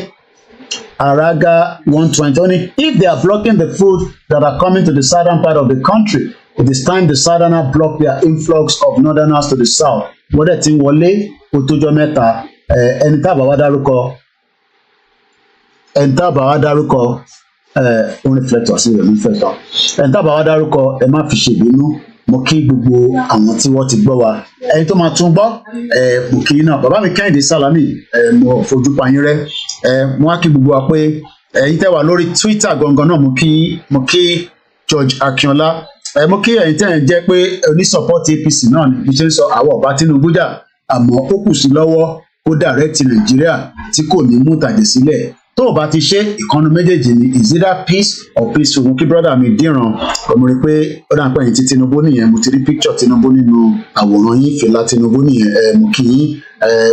Speaker 1: Araga 120 only, if they are blocking the food that are coming to the southern part of the country, it is time the southerners block their influx of northerners to the south. Wọ́n dẹ̀ ti ń wọlé kó tójọ́ mẹ́ta, ẹni tá bá wá dárúkọ ó reflector sí rẹ̀ reflector, ẹni tá bá wá dárúkọ ẹ má fi ṣèbínú. Mo kí gbogbo àwọn tí wọ́n ti gbọ́ wa, ẹni tó máa tún gbọ́ mo kí náà, bàbá mi Kẹ́hìndé Sálàmì, mo fojú pa yín rẹ́, mo wá kí gbogbo wa pé ẹ̀yin tẹ́ wà lórí Twitter gangan náà, mo kí George Akínọlá, mo kí ẹ̀yin tẹ́ ẹ̀ jẹ́ pé onísupport APC náà ni kí n ṣe sọ àwọn ọba Tinubu jà, àmọ́ ó kù sí lọ́wọ́ kó direct Nàìjíríà tí kò ní mú tàjẹ̀ sílẹ̀. Tó o bá ti ṣe ìkànnì méjèèjì ni is either peace or peaceful. Mo kí brother mi Díran, mo rí pé ó dà pé ẹ̀yin ti Tinubu nìyẹn, mo ti rí picture Tinubu nínú àwòrán yín, fìlà Tinubu nìyẹn, mo kí yín.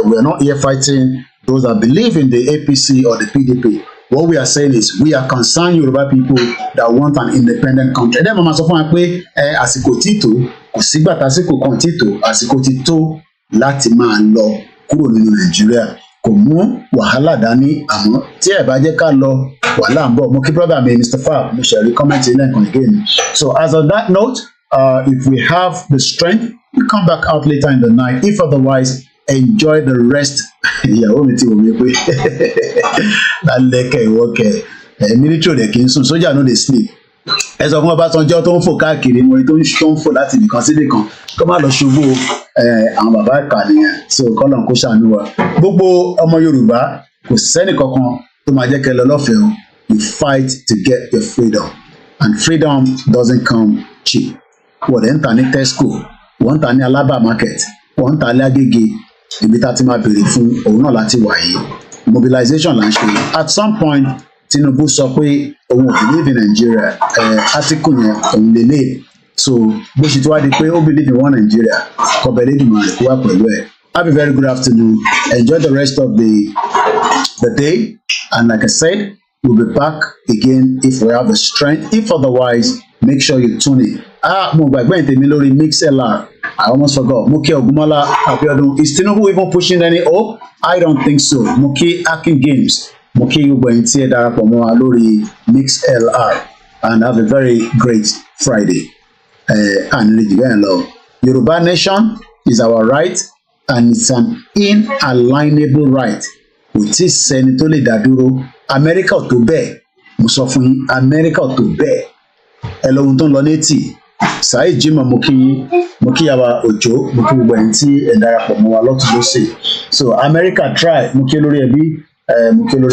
Speaker 1: We are not here fighting those that believe in the APC or the PDP. What we are saying is we are concerned Yoruba people that want an independent country. Ẹ̀dẹ́ màmá sọ fún wa pé àsìkò tí tó, kò sígbà tásìkò kan tí tó, àsìkò ti tó láti máa lọ kúrò nínú Nàìjíríà. Kò mú wàhálà dání, àmọ́ tí ẹ bá jẹ́ ká lọ wàhálà ń bọ̀. Mo kí brother mi Mr. Fab, mo ṣe rí comment lẹ́ẹ̀kan again. So as on that note, if we have the strength, we come back out later in the night. If otherwise, enjoy the rest. Ìyàwó mi ti wò mí pé lálẹ́kẹ̀ ìwọ́kẹ̀ military rẹ̀ kì í sùn, sójà no dey sleep. Ẹ sọ fún Ọbásanjọ́ tó ń fò káàkiri, mo rí tó ń fò láti ibìkan sí ibìkan kó má lọ ṣubú àwọn bàbá ìkà nìyẹn. So kọ́lọ̀ kó ṣàánú wa. Gbogbo ọmọ Yorùbá kò sẹ́nì kankan tó máa jẹ́ kẹ́ lọ lọ́fẹ̀ẹ́ o. You fight to get your freedom, and freedom doesn't come cheap. Wọ́n dẹ̀ ń tà ní Tesco, wọ́n ń tà ní Alaba market, wọ́n ń tà ní Agége, ibi tá a ti máa béèrè fún òun náà láti wà yìí. Mobilization là ń ṣe. At some point, Tinubu sọ pé òun ò believe in Nigeria, article yẹn òun lélẹ̀. So bó ṣe tí wá di pé ó believe in one Nigeria, kọbẹ̀ Elédùmarè kó wá pẹ̀lú ẹ̀. Have a very good afternoon. Enjoy the rest of the day. And like I said, we'll be back again if we have the strength. If otherwise, make sure you tune in. Mo gbàgbé ìtẹ̀mí lórí MixLR. I almost forgot. Mo kí Ògúnmọ́lá Abíọ́dún. Is Tinubu even pushing any hope? I don't think so. Mo kí Akin Games. Mo kí gbogbo ẹ̀yin tí ẹ darapọ̀ mọ́ wa lórí MixLR. And have a very great Friday. And Yoruba nation is our right, and it's an inalienable right. Kò tí ì sẹ́ni tó lè dá dúró. Amẹ́ríkà ò tó bẹ́ẹ̀. Mo sọ fún yín, Amẹ́ríkà ò tó bẹ́ẹ̀. Ẹ lọ ohun tó ń lọ létí. Saheed Jimoh, mo kí yín, mo kí yàrá Òjó, mo kí gbogbo ẹ̀yin tí ẹ darapọ̀ mọ́ wa lọ́tùn lósì. So America try, mo kí lórí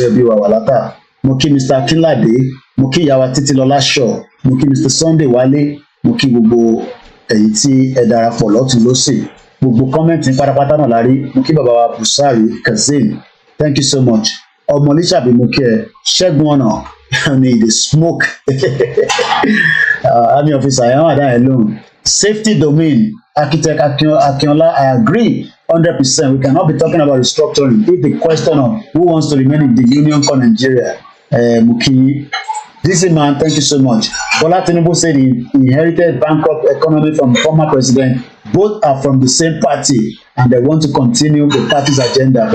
Speaker 1: ẹbí wa Wàlátà, mo kí Mr. Akínládé, mo kí yàrá Títílọlá Shaw, mo kí Mr. Sunday Wálé, mo kí gbogbo ẹ̀yin tí ẹ darapọ̀ lọ́tùn lósì. Gbogbo kọ́mẹ̀ntì pátápátá náà la rí, mo kí bàbá wa Busari Kazeem, thank you so much. Ọmọlísàbí mo kí ẹ, Ṣẹ́gun ọ̀nà. I need the smoke. Army officer, I am alone. Safety domain, Architect Akinola, I agree 100%. We cannot be talking about restructuring if the question of who wants to remain in the union for Nigeria. Muki, this man, thank you so much. Bola Tinubu said he inherited bankrupt economy from former president. Both are from the same party, and they want to continue the party's agenda.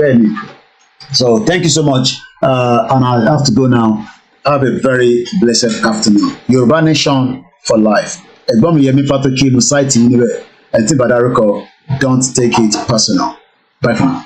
Speaker 1: So thank you so much, and I have to go now. Have a very blessed afternoon. Yoruba nation for life. Ẹ̀gbọ́n mi Yẹmí Fátókí inú sáìtì yìí níbẹ̀. Ẹni tí Bàdárúkọ, don't take it personal. Bye for now.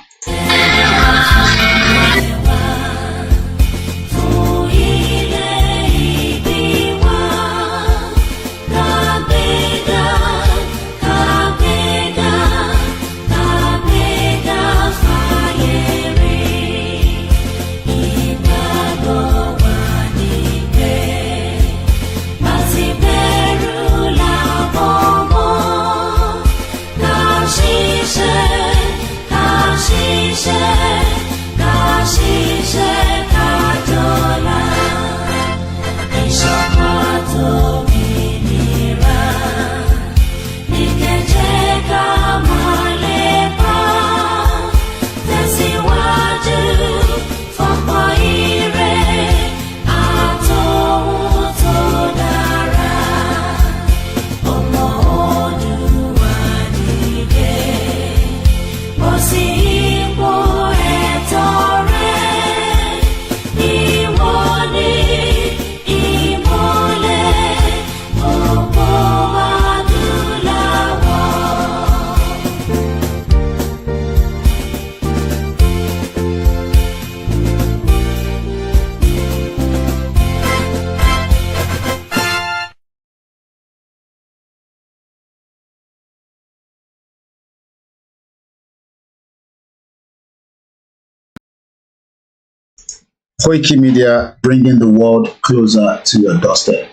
Speaker 1: Koikimedia, bringing the world closer to your doorstep.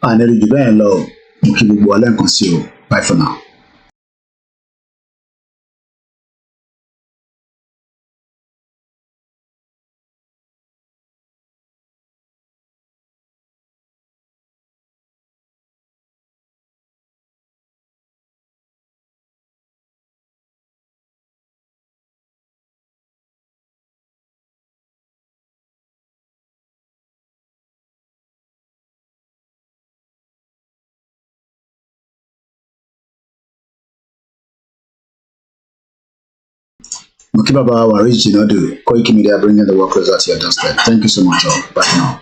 Speaker 1: And Eri Juben Love, Mukibu Alen Conceal. Bye for now. Mukibaba Warij Jinodu, Koikimedia, bringing the world closer to your doorstep. Thank you so much all. Bye now.